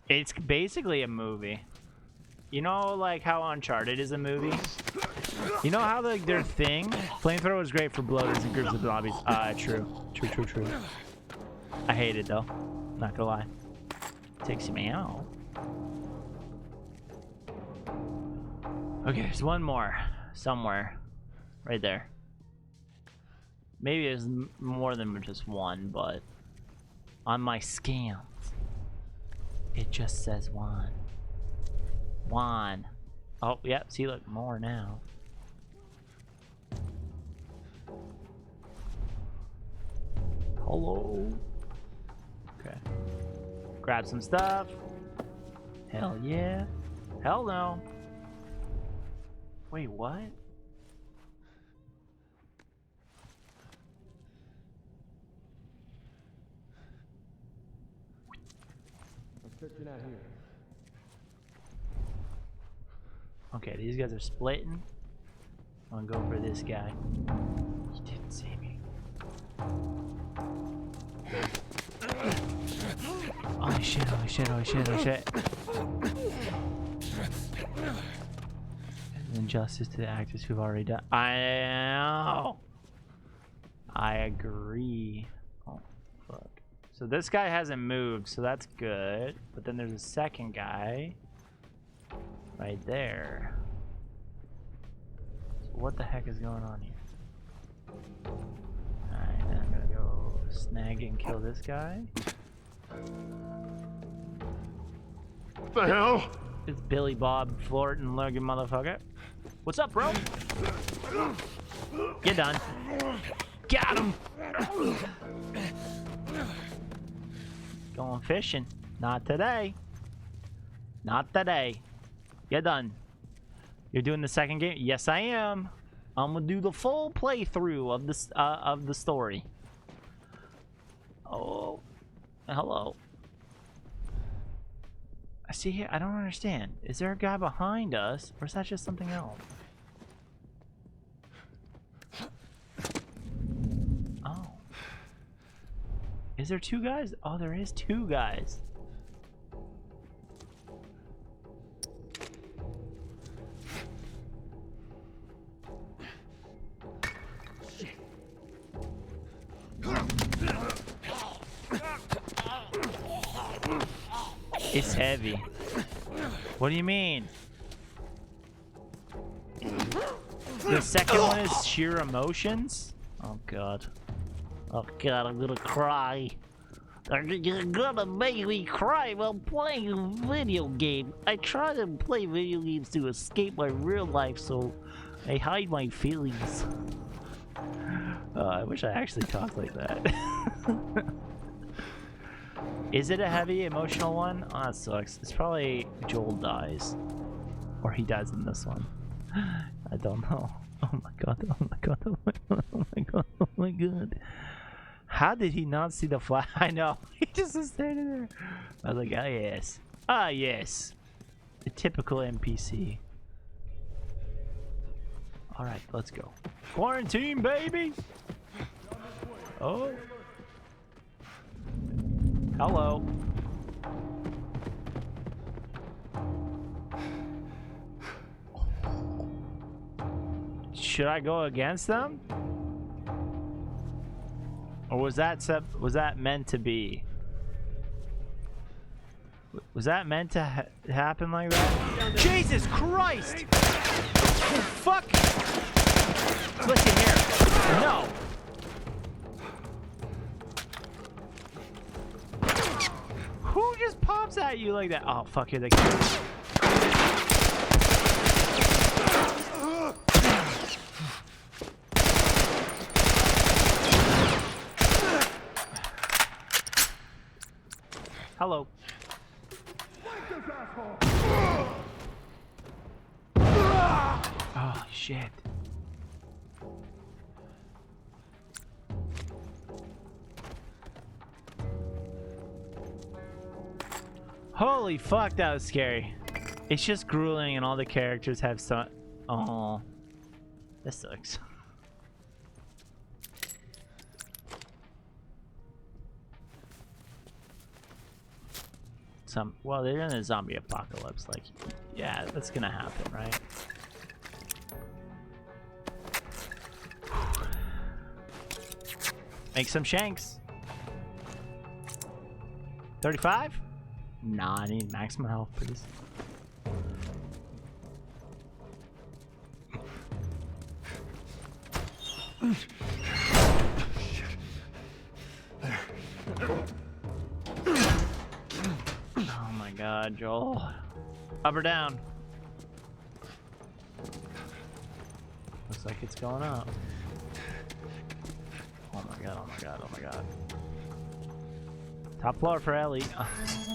It's basically a movie. You know, like how Uncharted is a movie? You know how their thing? Flamethrower is great for bloaters and groups of zombies. True. True. I hate it though. Not gonna lie. Takes me out. Okay, there's one more. Somewhere. Right there. Maybe there's more than just one, but on my scans, it just says one. One. Oh, yeah, see, look, more now. Hello. Okay. Grab some stuff. Hell yeah. Hell no. Wait, what? I'm searching out here. Okay, these guys are splitting. I'm gonna go for this guy. He didn't see me. Oh shit, oh shit, oh shit, oh shit. Injustice to the actors who've already done. I agree. Oh, fuck. So this guy hasn't moved, so that's good. But then there's a second guy right there. So what the heck is going on here? Alright, then I'm gonna go snag and kill this guy. What the hell? It's Billy Bob Florton looking motherfucker. What's up, bro? You're done. Got him. Going fishing. Not today. Not today. You're done. You're doing the second game? Yes, I am. I'm gonna do the full playthrough of this of the story. Oh, hello. I see here. I don't understand. Is there a guy behind us, or is that just something else? Oh. Is there two guys? Oh, there is two guys. It's heavy. What do you mean? The second one is sheer emotions? Oh god. Oh god, I'm gonna cry. You're gonna make me cry while playing a video game. I try to play video games to escape my real life, so I hide my feelings. I wish I actually talked like that. Is it a heavy emotional one? Oh, that sucks. It's probably Joel dies. Or he dies in this one. I don't know. Oh my god, oh my god, oh my god, oh my god, oh my god. How did he not see the flag? I know. He just was standing there. I was like, oh yes. Ah yes. The typical NPC. Alright, let's go. Quarantine, baby! Oh. Hello. Should I go against them? Or was that meant to be? Was that meant to happen like that? Jesus Christ! Oh, fuck! Listen here. No. Who just pops at you like that? Oh, fuck, here they come. Hello. Oh, shit. Holy fuck, that was scary. It's just grueling and all the characters have some... Oh. This sucks. Well, they're in a zombie apocalypse, like, yeah, that's gonna happen, right? Make some shanks. 35? Nah, I need maximum health, please. Oh my god, Joel. Up or down? Looks like it's going up. Oh my god, oh my god, oh my god. Top floor for Ellie.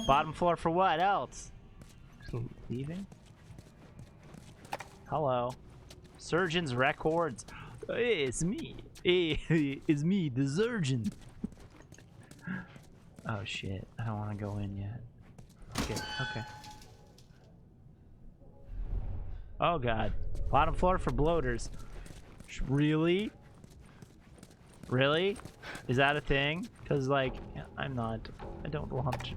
Bottom floor for what else? Leaving? Hello. Surgeon's records. Hey, it's me. Hey, it's me, the surgeon. Oh shit, I don't want to go in yet. Okay, okay. Oh god. Bottom floor for bloaters. Really? Really? Is that a thing? Because, like, I don't want to.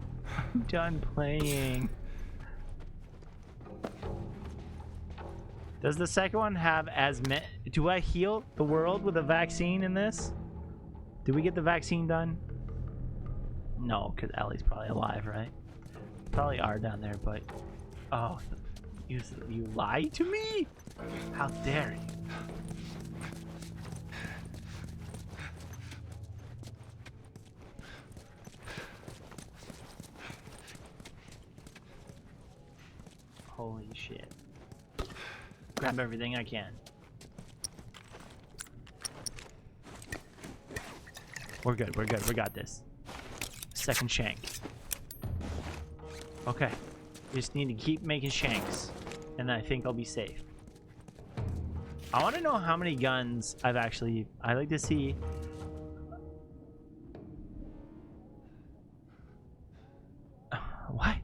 I'm done playing. Does the second one have as many? Do I heal the world with a vaccine in this? Did we get the vaccine done? No, because Ellie's probably alive, right? Probably are down there, but... Oh, you lied to me? How dare you? Holy shit. Grab everything I can. We're good, we're good, we got this. Second shank. Okay. We just need to keep making shanks. And I think I'll be safe. I want to know how many guns I've actually... I like to see... What?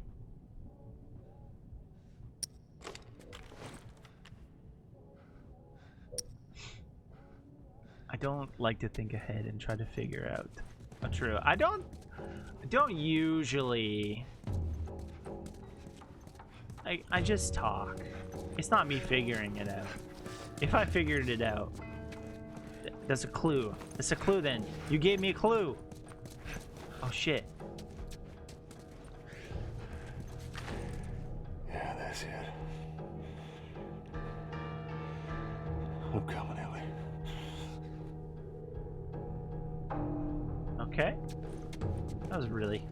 I don't like to think ahead and try to figure out a true. I don't usually. I just talk. It's not me figuring it out. If I figured it out, that's a clue. It's a clue then. You gave me a clue. Oh shit. Yeah, that's it. I'm coming, Ellie. Okay. That was really...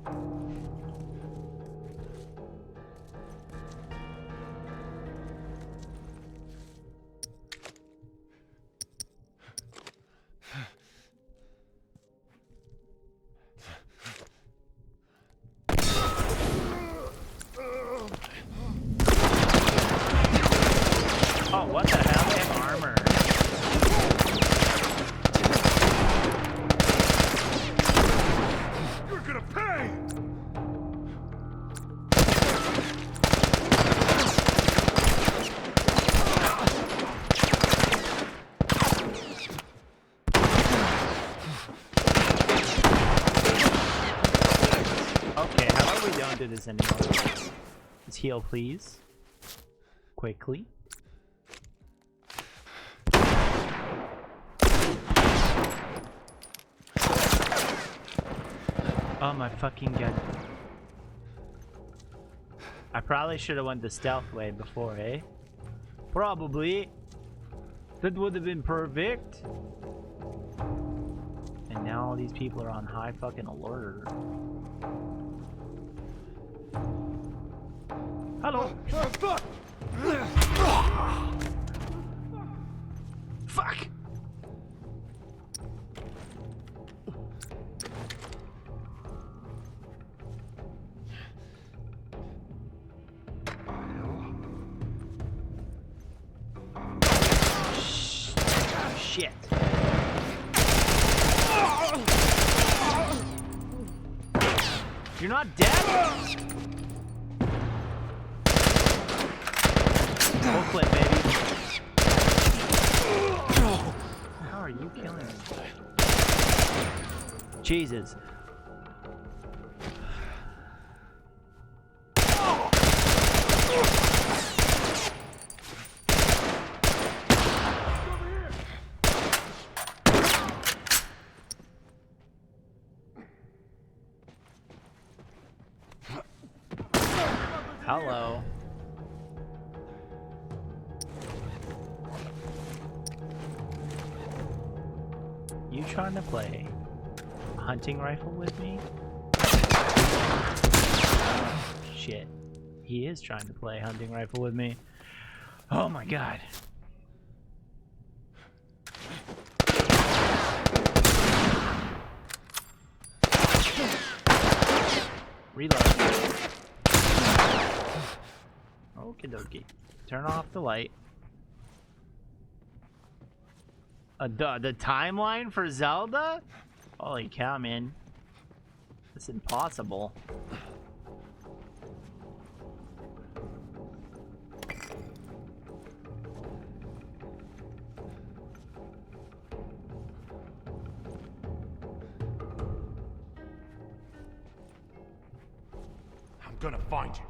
do this anymore. Let's heal, please. Quickly. Oh my fucking god. I probably should have went the stealth way before, eh? Probably. That would have been perfect. And now all these people are on high fucking alert. Hello. Fuck. Fuck. Shit. You're not dead? Full clip, baby. How are you killing me? Jesus. Hello. You trying to play a hunting rifle with me? Oh, shit. He is trying to play a hunting rifle with me. Oh my god. Reload. Okie dokie. Turn off the light. The timeline for Zelda? Holy cow, man. It's impossible. I'm gonna find you.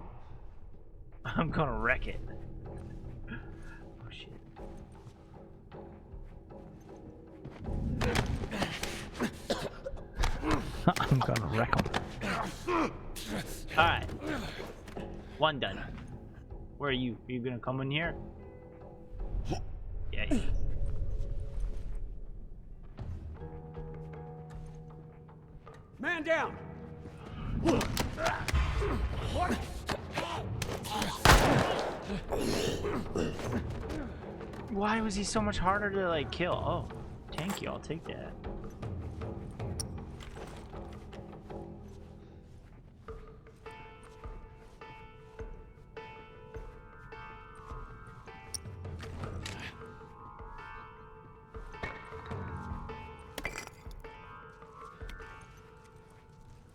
I'm gonna wreck it. Oh shit. I'm gonna wreck him. Alright. One done. Where are you? Are you gonna come in here? Yeah. Man down! What? Why was he so much harder to like kill? Oh, thank you. I'll take that.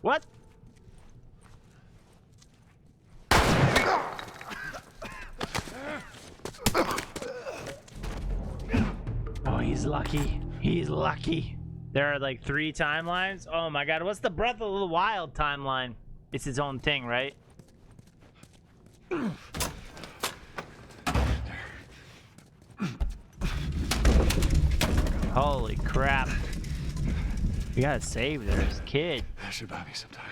What? Oh, he's lucky. He's lucky. There are like 3 timelines. Oh my god, what's the Breath of the Wild timeline? It's its own thing, right? Holy crap. We gotta save this kid. That should buy me some time.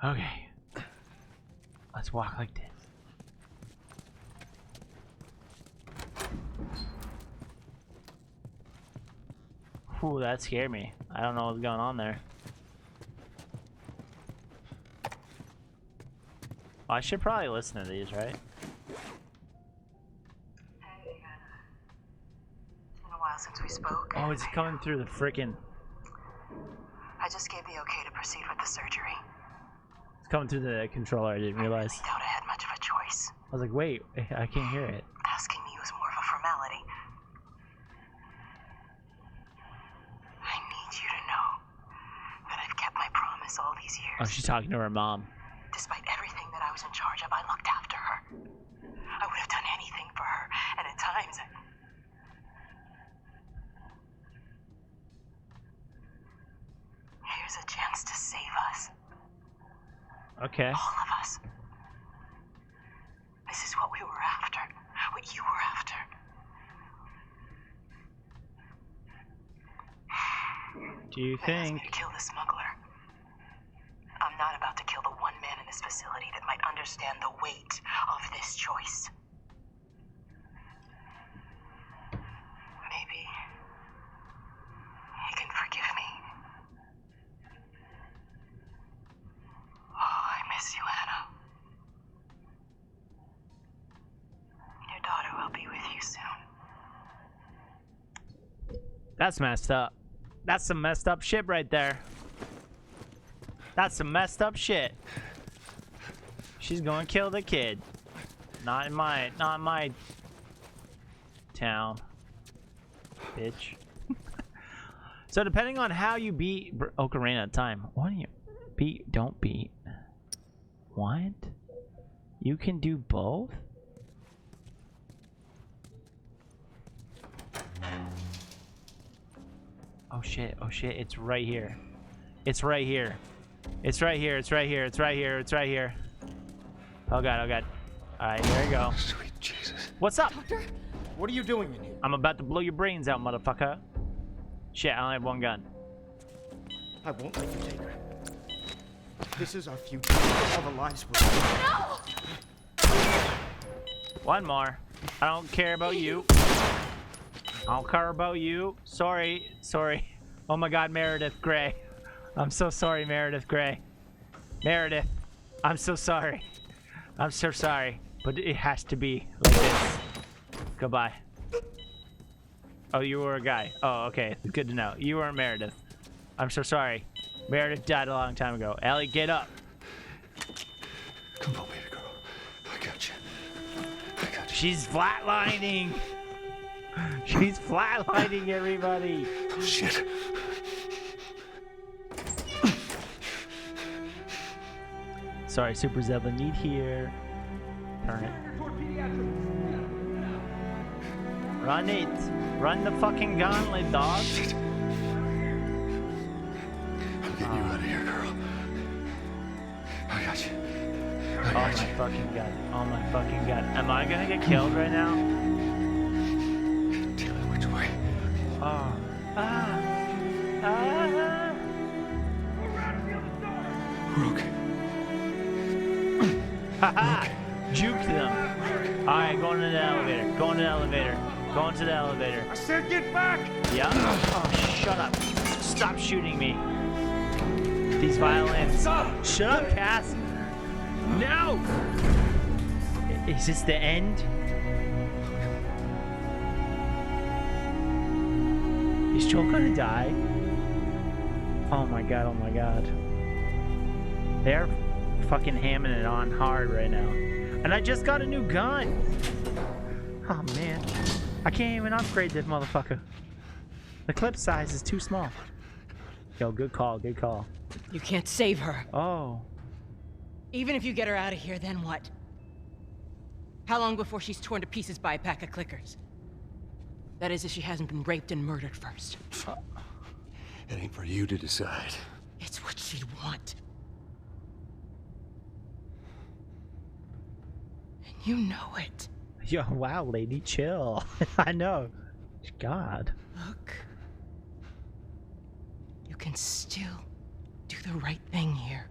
Okay. Let's walk like this. Ooh, that scared me. I don't know what's going on there. I should probably listen to these, right? Hey, it's been a while since we spoke. Oh, it's coming through the frickin'... I just gave the okay to proceed with the surgery. It's coming through the controller, I didn't realize. I really doubt I had much of a choice. I was like, wait, I can't hear it. Asking me was more of a formality. I need you to know that I've kept my promise all these years. Oh, she's talking to her mom. Despite everything that I was in charge of, I looked after her. I would have done anything for her, and at times here's a chance to save us. Okay. All of us. This is what we were after. What you were after. Do you think? To kill the smuggler. I'm not about to kill the one man in this facility that might understand the weight of this choice. Maybe he can forgive me. Oh, I miss you, Anna. Your daughter will be with you soon. That's messed up. That's some messed up shit right there. That's some messed up shit. She's gonna kill the kid. Not in my town. Bitch. So depending on how you beat Ocarina of Time, what do you beat? Don't beat. What? You can do both? Oh shit, it's right here. It's right here. It's right here, it's right here, it's right here, it's right here. Oh god, oh god. Alright, here we go. Sweet Jesus. What's up? Doctor? What are you doing in here? I'm about to blow your brains out, motherfucker. Shit, I only have one gun. I won't let you take her. This is our future. All the lives we're No! One more. I don't care about you. I don't care about you. Sorry. Oh my god, Meredith Grey. I'm so sorry, Meredith Grey. Meredith, I'm so sorry. I'm so sorry. But it has to be like this. Goodbye. Oh, you were a guy. Oh, okay. Good to know. You weren't Meredith. I'm so sorry. Meredith died a long time ago. Ellie, get up. Come on, baby girl. I got you. I got you. She's flatlining. She's flatlining, everybody. Oh, shit. Sorry, Super Zeppelin. Need here. Turn it. Run it. Run the fucking gauntlet, dog. Shit. I'm getting you out of here, girl. I got you. Oh my fucking god. Oh my fucking god. Am I gonna get killed right now? Tell me which way. Oh. We're okay. Haha! Juke them. Alright, going to the elevator. Going to the elevator. Going to the elevator. I said get back! Yeah? Oh, shut up. Stop shooting me. These violins. Shut up, Cass. No! Is this the end? Is Joel gonna die? Oh my god, oh my god. They're fucking hamming it on hard right now. And I just got a new gun! Oh man. I can't even upgrade this motherfucker. The clip size is too small. Yo, good call, good call. You can't save her. Oh. Even if you get her out of here, then what? How long before she's torn to pieces by a pack of clickers? That is, if she hasn't been raped and murdered first. It ain't for you to decide. It's what she'd want. And you know it. Yo, wow, lady, chill. I know. God. Look. You can still do the right thing here.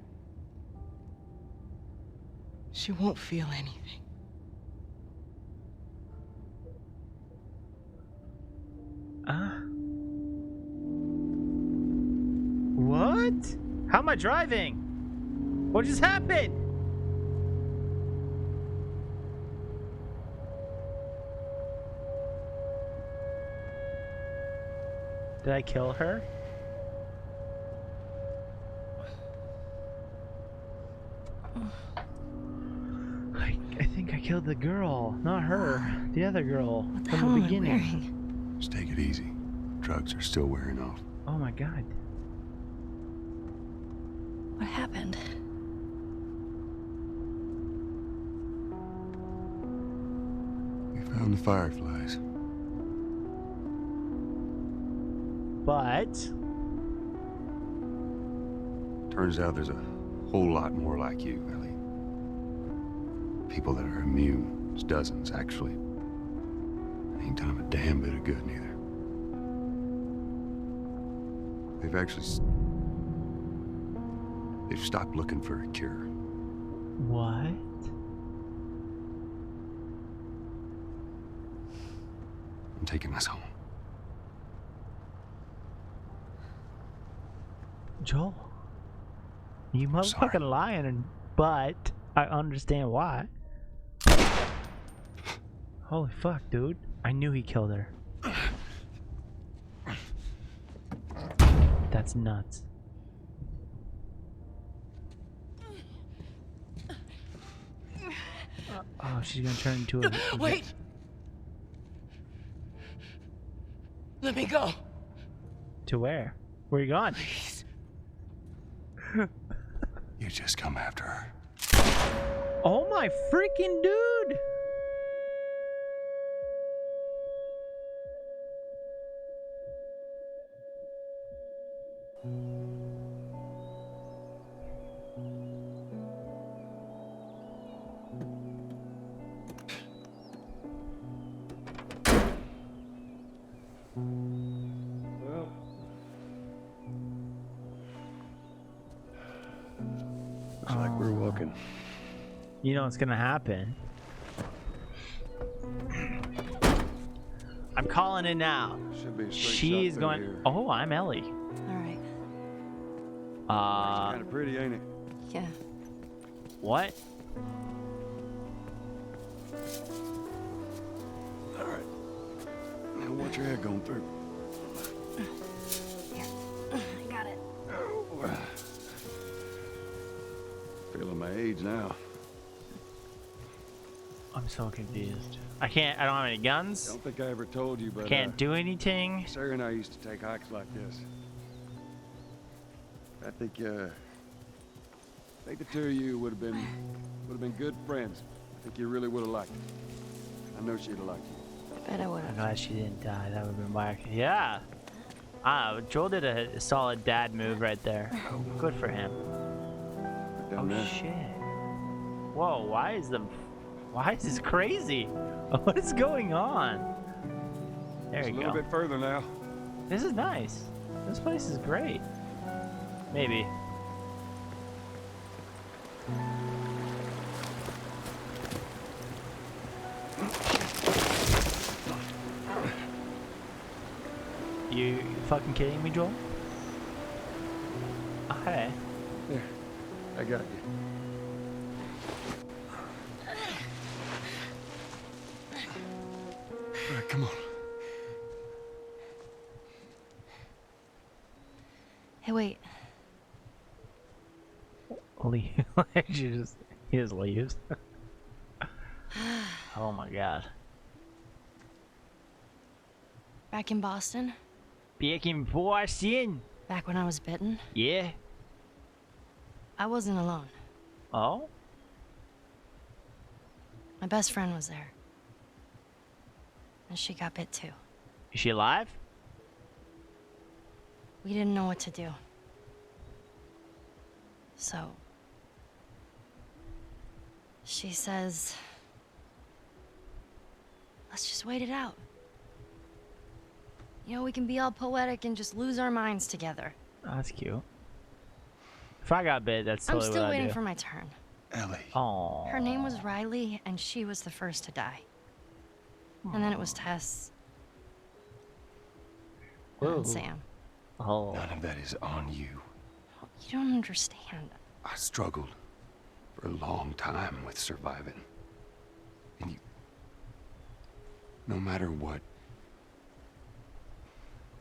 She won't feel anything. What? How am I driving? What just happened? Did I kill her? I think I killed the girl, not her. The other girl from the beginning. Just take it easy. Drugs are still wearing off. Oh my god. What happened? We found the fireflies. But turns out there's a whole lot more like you, Ellie. People that are immune. There's dozens, actually. Ain't done 'em a damn bit of good, neither. They've actually... They've stopped looking for a cure. What? I'm taking us home. Joel, you motherfucking lying, but I understand why. Holy fuck, dude. I knew he killed her. That's nuts. Oh, she's gonna turn into a... Wait! Let me go. To where? Where are you going? You just come after her. Oh my freaking dude! Looks like we're walking. You know what's gonna happen. I'm calling it now. Should be a straight She's shot through going. here. Oh, I'm Ellie. All right. Kind of pretty, ain't it? Yeah. What? All right. Now watch your head going through. I got it. Feeling my age now. I'm so confused. I don't have any guns. Don't think I ever told you, but Can't do anything. Sarah and I used to take hikes like this. I think the two of you would have been good friends. I think you really would have liked it. I know she'd have liked you. I bet I would I'm have. glad she didn't die. That would have been whack. Yeah. Joel did a solid dad move right there. Good for him. Down there. Shit. Whoa, why is this crazy? What is going on? There you Just go. a little bit further now. This is nice. This place is great. Maybe. You fucking kidding me, Joel? Okay. Here, I got you. All right, come on. Hey, wait. Leave. He just leaves. Oh my god. Back in Boston, Back in Boston. back when I was bitten, Yeah. I wasn't alone. Oh? My best friend was there. And she got bit too. Is she alive? We didn't know what to do. So, she says, let's just wait it out. You know, we can be all poetic and just lose our minds together. Oh, that's cute. If I got bit, that's totally I'm still what I'd waiting do. for my turn. Ellie. Oh. Her name was Riley, and she was the first to die. And then it was Tess. And Sam. Oh. None of that is on you. You don't understand. I struggled for a long time with surviving. And you... No matter what,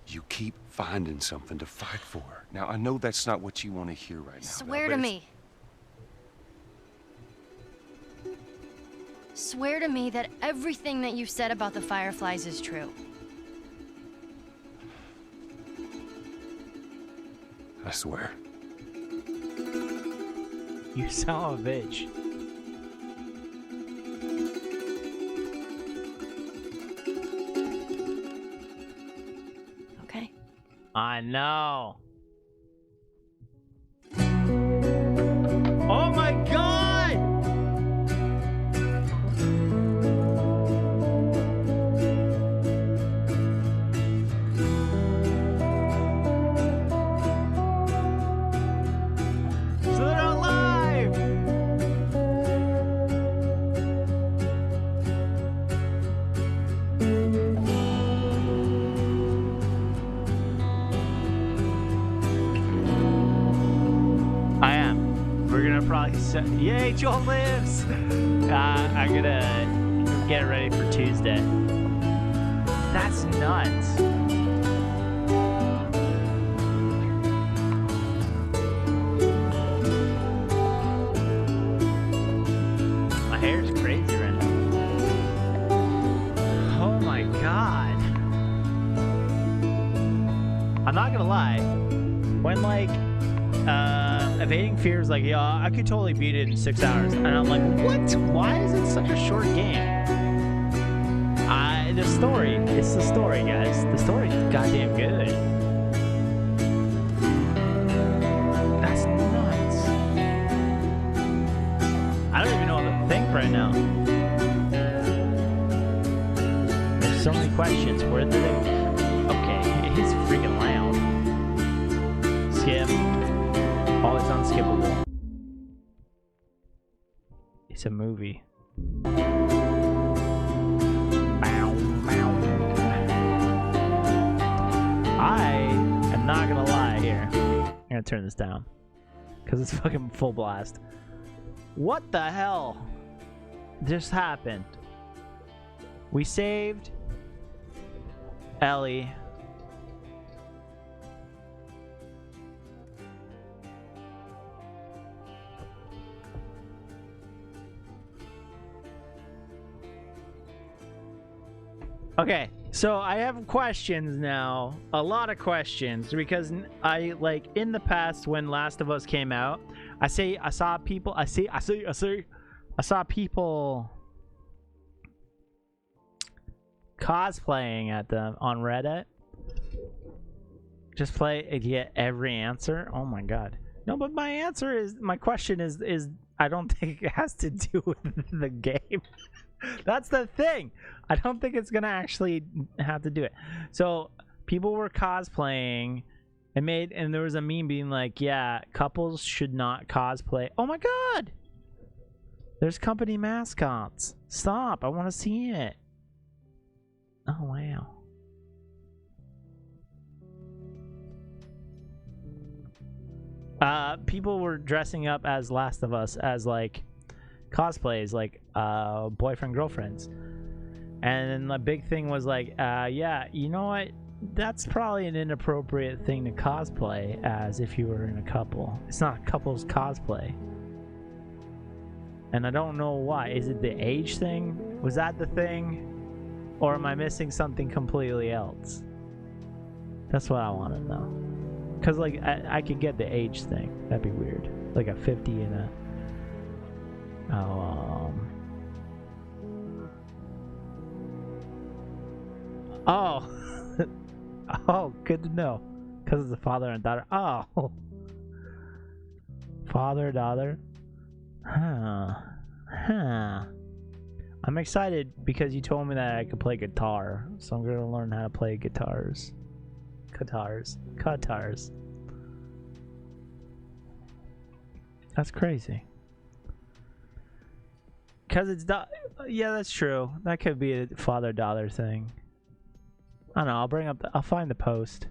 you keep finding something to fight for. Now, I know that's not what you want to hear right now. Swear but to it's- me. Swear to me that everything that you've said about the Fireflies is true. I swear. You son of a bitch. Okay. I know. like, so, yay, Joel lives! I'm gonna get ready for Tuesday. That's nuts. My hair's crazy right now. Oh my god. I'm not gonna lie. When like Evading Fear is like, yeah, I could totally beat it in 6 hours. And I'm like, what? Why is it such a short game? The story. It's the story, guys. The story's goddamn good. That's nuts. I don't even know what to think right now. There's so many questions. Where did they... Okay, he's freaking loud. Skip. Oh, it's unskippable. It's a movie. I am not gonna lie here. I'm gonna turn this down because it's fucking full blast. What the hell just happened? We saved Ellie. Okay, so I have questions now, a lot of questions, because I like in the past when Last of Us came out, I saw people cosplaying at them on Reddit. Just play and get every answer. Oh my god. No, but my question is I don't think it has to do with the game. That's the thing. I don't think it's gonna actually have to do it. So people were cosplaying and there was a meme being like, yeah, couples should not cosplay. Oh my god! There's company mascots. Stop, I wanna see it. Oh wow. People were dressing up as Last of Us as like cosplays, like boyfriend girlfriends, and then the big thing was like, yeah, you know what, that's probably an inappropriate thing to cosplay as if you were in a couple. It's not a couple's cosplay, and I don't know why. Is it the age thing? Was that the thing, or am I missing something completely else? That's what I want to know, because like I could get the age thing. That'd be weird, like a 50 and a oh, good to know. Because it's a father and daughter. Oh, father, daughter. Huh. I'm excited because you told me that I could play guitar, so I'm gonna learn how to play guitars. Guitars. That's crazy. Because it's yeah, that's true. That could be a father-daughter thing. I don't know. I'll find the post.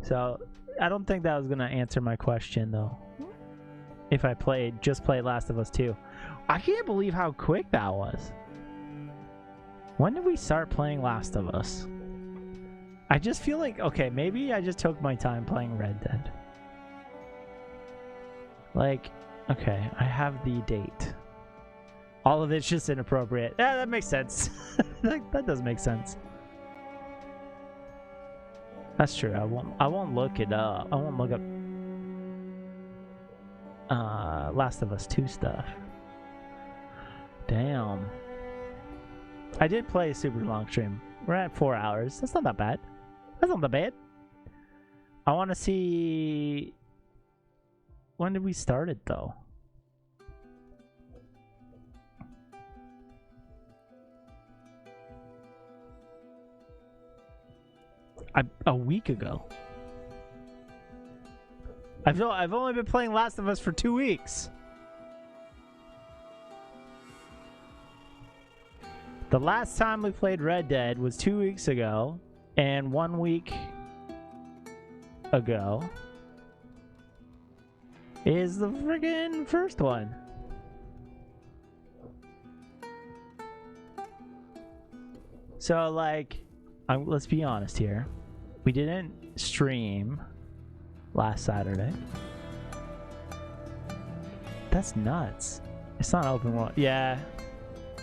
So I don't think that was gonna answer my question though. If I just played Last of Us 2, I can't believe how quick that was. When did we start playing Last of Us? I just feel like, okay, maybe I just took my time playing Red Dead. Like, okay, I have the date. All of it's just inappropriate. Yeah, that makes sense. that does make sense. That's true. I won't look it up. I won't look up Last of Us 2 stuff. Damn. I did play a super long stream. We're at 4 hours. That's not that bad. That's not that bad. I want to see... When did we start it though? A week ago. I've only been playing Last of Us for 2 weeks. The last time we played Red Dead was 2 weeks ago, and 1 week ago. is the friggin' first one. So, like, let's be honest here. We didn't stream last Saturday. That's nuts. It's not open world. Yeah,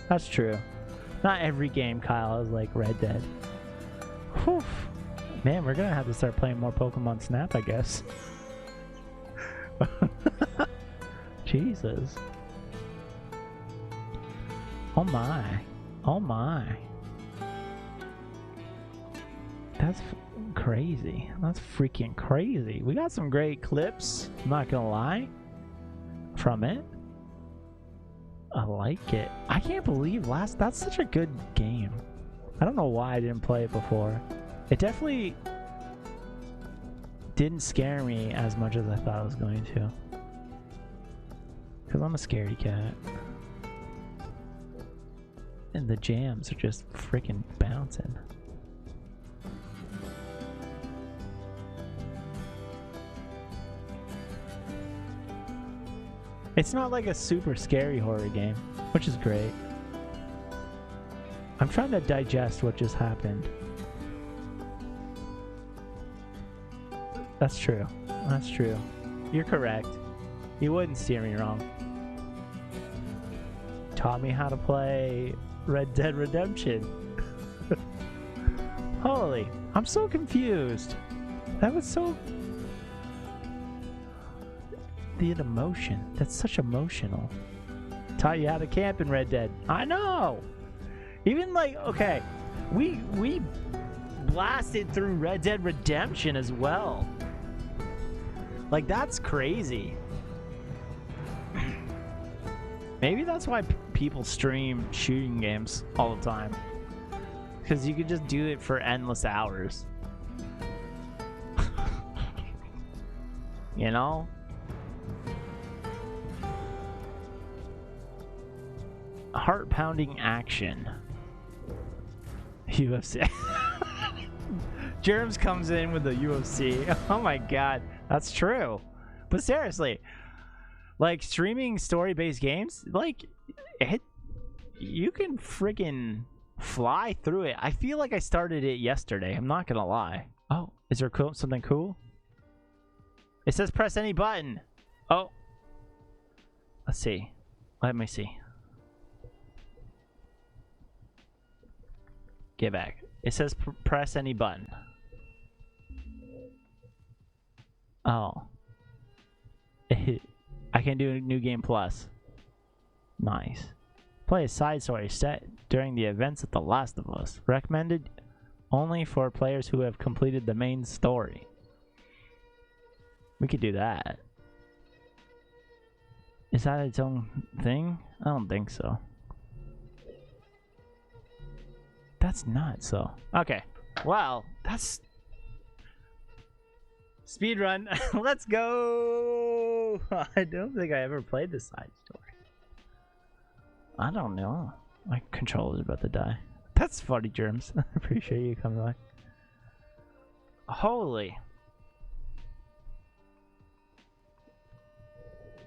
that's true. Not every game, Kyle, is like Red Dead. Whew. Man, we're gonna have to start playing more Pokemon Snap, I guess. Jesus. Oh my. Oh my. That's crazy. That's freaking crazy. We got some great clips, I'm not gonna lie, from it. I like it. I can't believe that's such a good game. I don't know why I didn't play it before. It definitely didn't scare me as much as I thought it was going to. Because I'm a scaredy cat. And the jams are just freaking bouncing. It's not like a super scary horror game, which is great. I'm trying to digest what just happened. That's true. That's true. You're correct. You wouldn't steer me wrong. Taught me how to play Red Dead Redemption. Holy, I'm so confused. That was so... The emotion. That's such emotional. Taught you how to camp in Red Dead. I know! Even like, okay, we blasted through Red Dead Redemption as well. Like, that's crazy. Maybe that's why people stream shooting games all the time. Because you could just do it for endless hours. You know? Heart-pounding action. UFC. Germs comes in with the UFC. Oh my god. That's true. But seriously, like, streaming story-based games, like, you can freaking fly through it. I feel like I started it yesterday. I'm not gonna lie. Oh, is there something cool? It says press any button. Oh. Let's see. Let me see. Get back. It says press any button. Oh. I can do a new game plus. Nice. Play a side story set during the events of The Last of Us. Recommended only for players who have completed the main story. We could do that. Is that its own thing? I don't think so. That's nuts, though. Okay. Well, that's... Speedrun. Let's go! I don't think I ever played this side story. I don't know. My controller's about to die. That's funny, Germs. I appreciate you coming by. Holy.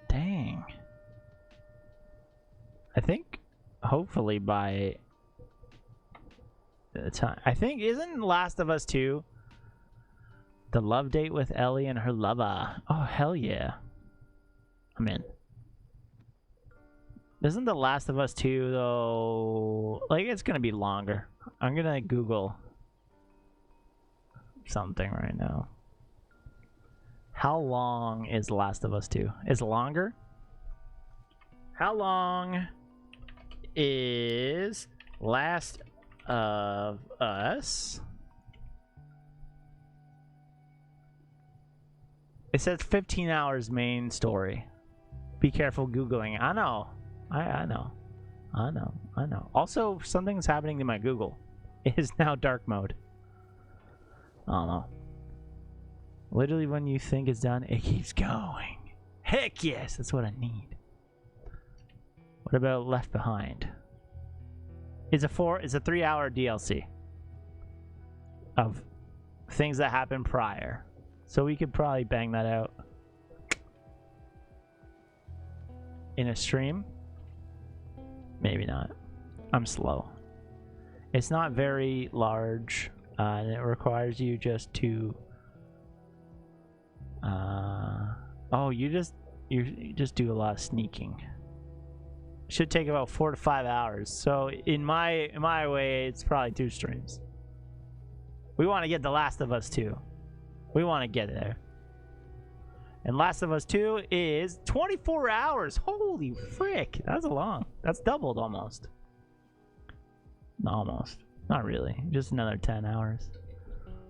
Dang. I think, hopefully by the time... I think, isn't Last of Us 2 the love date with Ellie and her lover? Oh, hell yeah. I'm in. Isn't The Last of Us 2, though... Like, it's gonna be longer. I'm gonna Google something right now. How long is The Last of Us 2? Is it longer? How long is Last of Us? It says 15 hours main story. Be careful Googling. I know. I know. I know. I know. Also, something's happening to my Google. It is now dark mode. I don't know. Literally, when you think it's done, it keeps going. Heck yes, that's what I need. What about Left Behind? It's a 3-hour DLC of things that happened prior. So we could probably bang that out. in a stream? Maybe not. I'm slow. It's not very large, and it requires you just to oh, you just do a lot of sneaking. Should take about 4 to 5 hours. So in my way, it's probably 2 streams. We want to get The Last of Us 2. We want to get there. And Last of Us 2 is 24 hours. Holy frick. That's long. That's doubled almost. Almost. Not really. Just another 10 hours.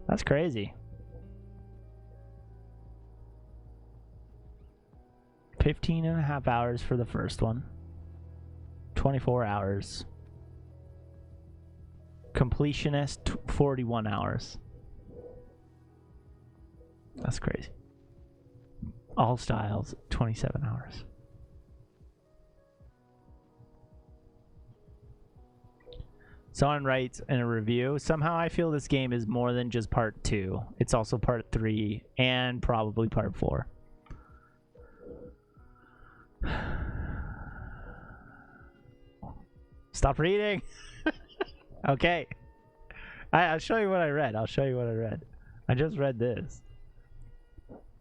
That's crazy. 15.5 hours for the first one. 24 hours. Completionist, 41 hours. That's crazy. All styles, 27 hours. Someone writes in a review, somehow I feel this game is more than just part 2. It's also part 3 and probably part 4. Stop reading. Okay. I'll show you what I read. I just read this.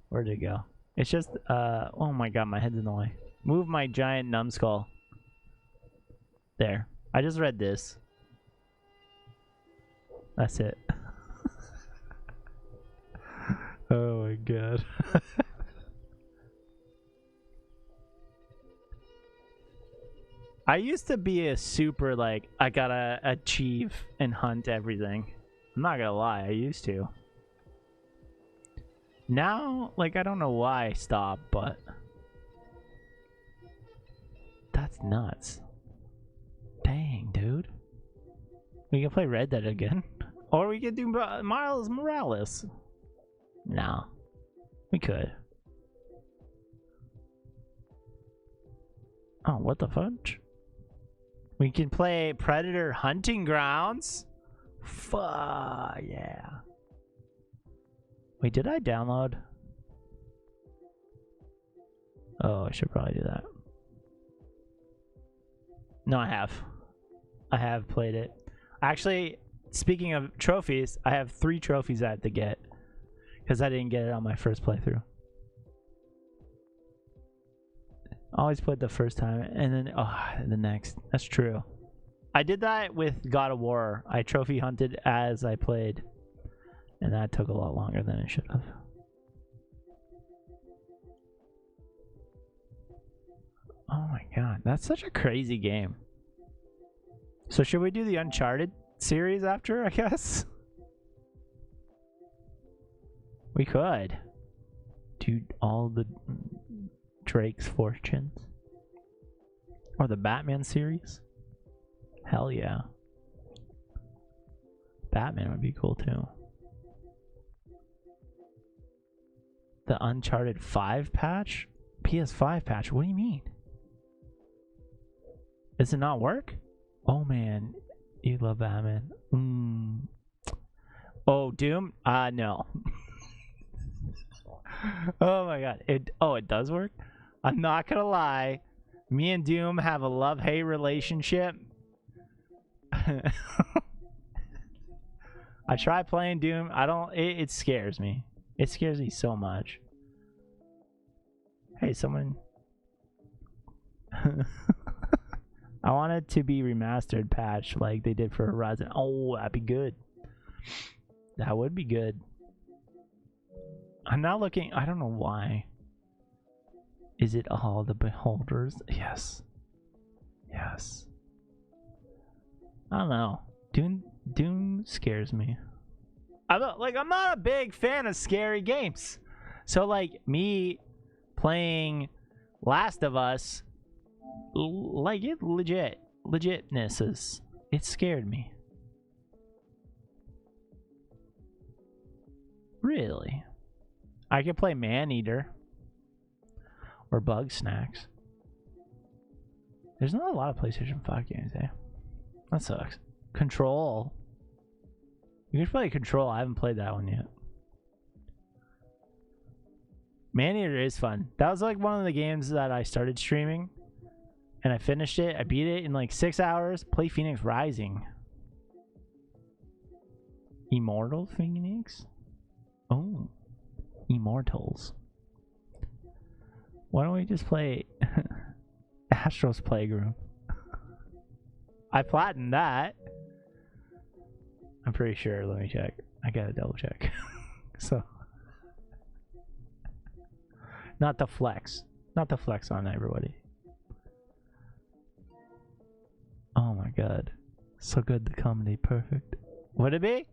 Where'd it go? It's just, oh my god, my head's in the way. Move my giant numbskull. There. I just read this. That's it. Oh my god. I used to be a super, like, I gotta achieve and hunt everything. I'm not gonna lie, I used to. Now, like, I don't know why I stopped, but that's nuts. Dang, dude. We can play Red Dead again. Or we could do Miles Morales. No. We could. Oh, what the fudge? We can play Predator Hunting Grounds. Fuck, yeah. Wait, did I download? Oh, I should probably do that. No, I have. I have played it. Actually, speaking of trophies, I have 3 trophies I had to get. Because I didn't get it on my first playthrough. Always played the first time, and then, the next. That's true. I did that with God of War. I trophy hunted as I played. And that took a lot longer than it should have. Oh my god, that's such a crazy game. So should we do the Uncharted series after, I guess? We could. Do all the Drake's Fortunes. Or the Batman series. Hell yeah. Batman would be cool too. The Uncharted 5 patch? PS5 patch? What do you mean? Does it not work? Oh man, you love Batman. Oh, Doom? No. Oh my god. It does work? I'm not gonna lie. Me and Doom have a love-hate relationship. I try playing Doom. It scares me. It scares me so much. Hey, someone. I want it to be remastered patch like they did for Horizon. Oh, that'd be good. That would be good. I'm not looking. I don't know why. Is it all the beholders? Yes. Yes. I don't know. Doom scares me. I'm not a big fan of scary games. So like me playing Last of Us, like it legitness, it scared me. Really? I could play Maneater or Bug Snacks. There's not a lot of PlayStation 5 games, eh? That sucks. Control. You can play Control. I haven't played that one yet. Maneater is fun. That was like one of the games that I started streaming And I finished it. I beat it in like 6 hours. Play Phoenix Rising. Immortal Phoenix? Oh. Immortals. Why don't we just play Astro's Playground? I platinumed that. I'm pretty sure. Let me check. I gotta double check. So. Not the flex. Not the flex on everybody. Oh my god. So good, the comedy. Perfect. Would it be?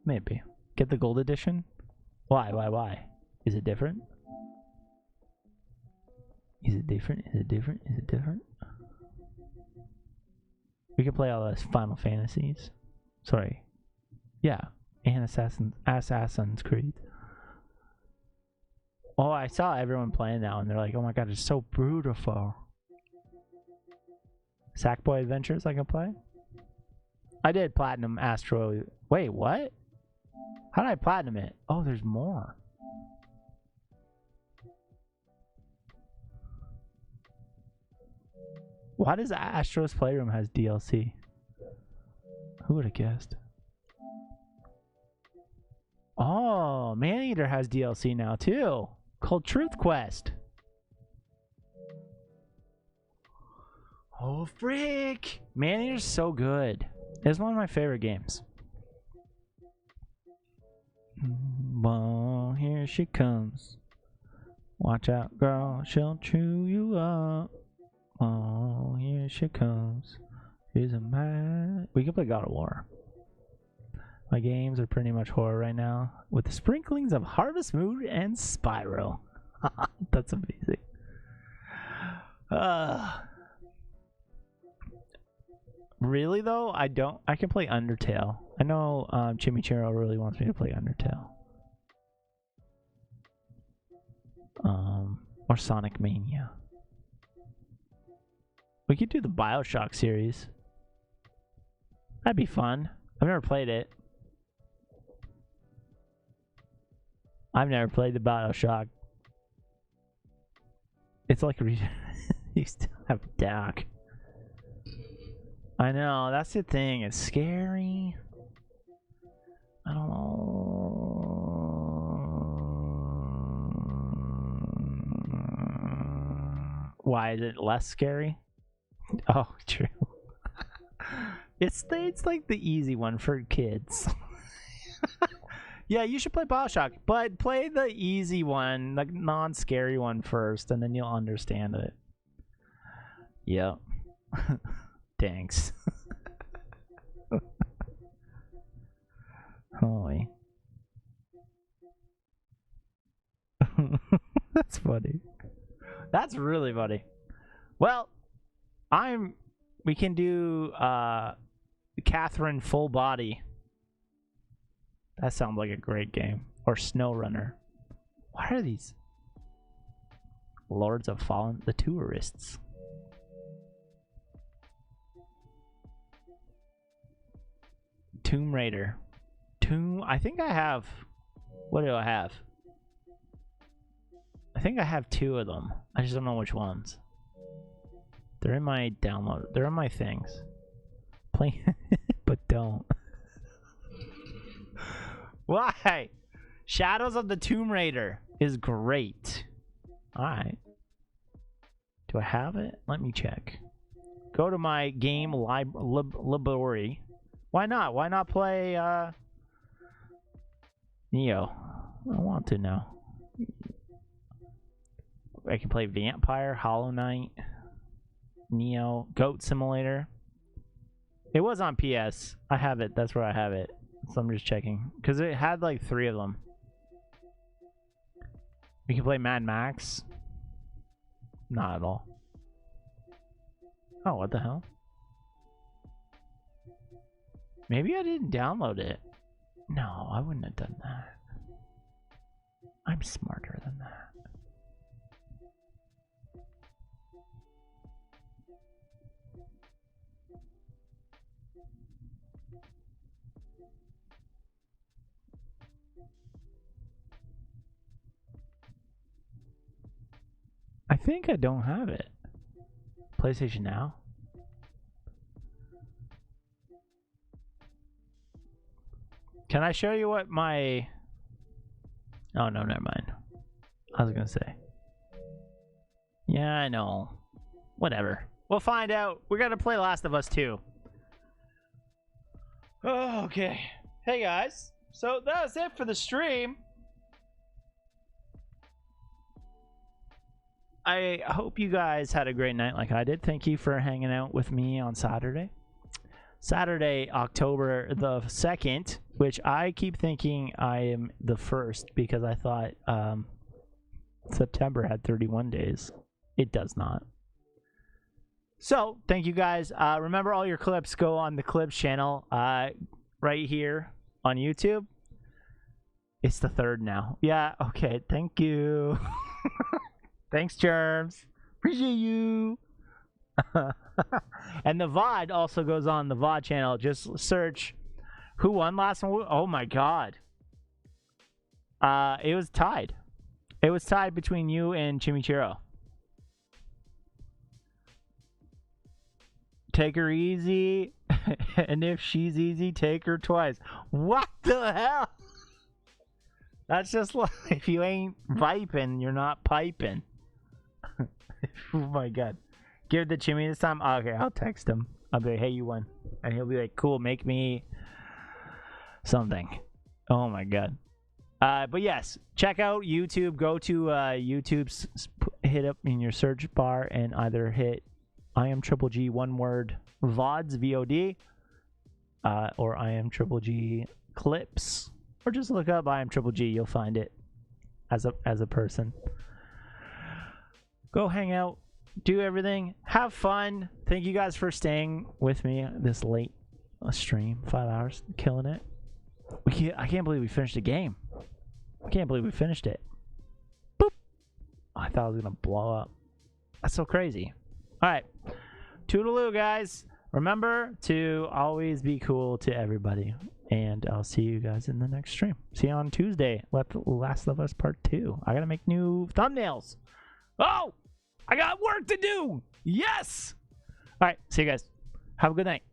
Maybe. Get the gold edition? Why? Is it different? Is it different? Is it different? Is it different? We can play all those Final Fantasies. Sorry. Yeah. And Assassin's Creed. Oh, I saw everyone playing now and they're like, oh my god, it's so beautiful. Sackboy Adventures I can play? I did platinum Astro. Wait, what? How did I platinum it? Oh, there's more. Why does Astro's Playroom has DLC? Who would have guessed? Oh, Maneater has DLC now too. Called Truth Quest. Oh, frick! Maneater's so good. It's one of my favorite games. Well, here she comes. Watch out, girl. She'll chew you up. Oh, here she comes. She's a man. We can play God of War. My games are pretty much horror right now, with the sprinklings of Harvest Moon and Spyro. That's amazing. Really though, I can play Undertale. I know Chimichurro really wants me to play Undertale. Or Sonic Mania. We could do the BioShock series. That'd be fun. I've never played it. I've never played the BioShock. It's like you still have Doc. I know, that's the thing. It's scary. I don't know. Why is it less scary? Oh, true. It's like the easy one for kids. Yeah, you should play BioShock, but play the easy one, the non-scary one first, and then you'll understand it. Yep. Thanks. Holy. That's funny. That's really funny. Well, we can do Catherine Full Body. That sounds like a great game. Or SnowRunner. What are these? Lords of Fallen, the Tourists. Tomb Raider. I think I have. What do I have? I think I have 2 of them. I just don't know which ones. They're in my download. They're in my things. Play, but don't. Why? Shadows of the Tomb Raider is great. Alright. Do I have it? Let me check. Go to my game library. Why not? Why not play Neo? I want to know. I can play Vampire, Hollow Knight, Neo, Goat Simulator. It was on PS. I have it. That's where I have it. So I'm just checking. Because it had like 3 of them. We can play Mad Max. Not at all. Oh, what the hell? Maybe I didn't download it. No, I wouldn't have done that. I'm smarter than that. I think I don't have it. PlayStation Now? Can I show you what my... Oh, no, never mind. I was gonna say. Yeah, I know. Whatever. We'll find out. We're gonna play Last of Us 2. Oh, okay. Hey, guys. So, that was it for the stream. I hope you guys had a great night like I did. Thank you for hanging out with me on Saturday. Saturday, October the 2nd, which I keep thinking I am the 1st because I thought September had 31 days. It does not. So, thank you guys. Remember, all your clips go on the Clips channel right here on YouTube. It's the 3rd now. Yeah, okay. Thank you. Thanks, Germs. Appreciate you. And the VOD also goes on the VOD channel. Just search who won last one. Oh my god. It was tied. It was tied between you and Chimichurro. Take her easy. And if she's easy, take her twice. What the hell? That's just like, if you ain't viping, you're not piping. Oh my god. Give it to Jimmy this time? Okay, I'll text him. I'll be like, hey, you won. And he'll be like, cool, make me something. Oh my god. But yes, check out YouTube. Go to YouTube, hit up in your search bar and either hit IAmTripleG, one word, VODs, VOD, or IAmTripleG clips, or just look up IAmTripleG. You'll find it as a person. Go hang out, do everything, have fun. Thank you guys for staying with me this late stream, 5 hours, killing it. I can't believe we finished the game. I can't believe we finished it. Boop. I thought I was gonna blow up. That's so crazy. All right, toodaloo, guys. Remember to always be cool to everybody, and I'll see you guys in the next stream. See you on Tuesday. Last of Us Part 2. I gotta make new thumbnails. Oh, I got work to do. Yes. All right, see you guys. Have a good night.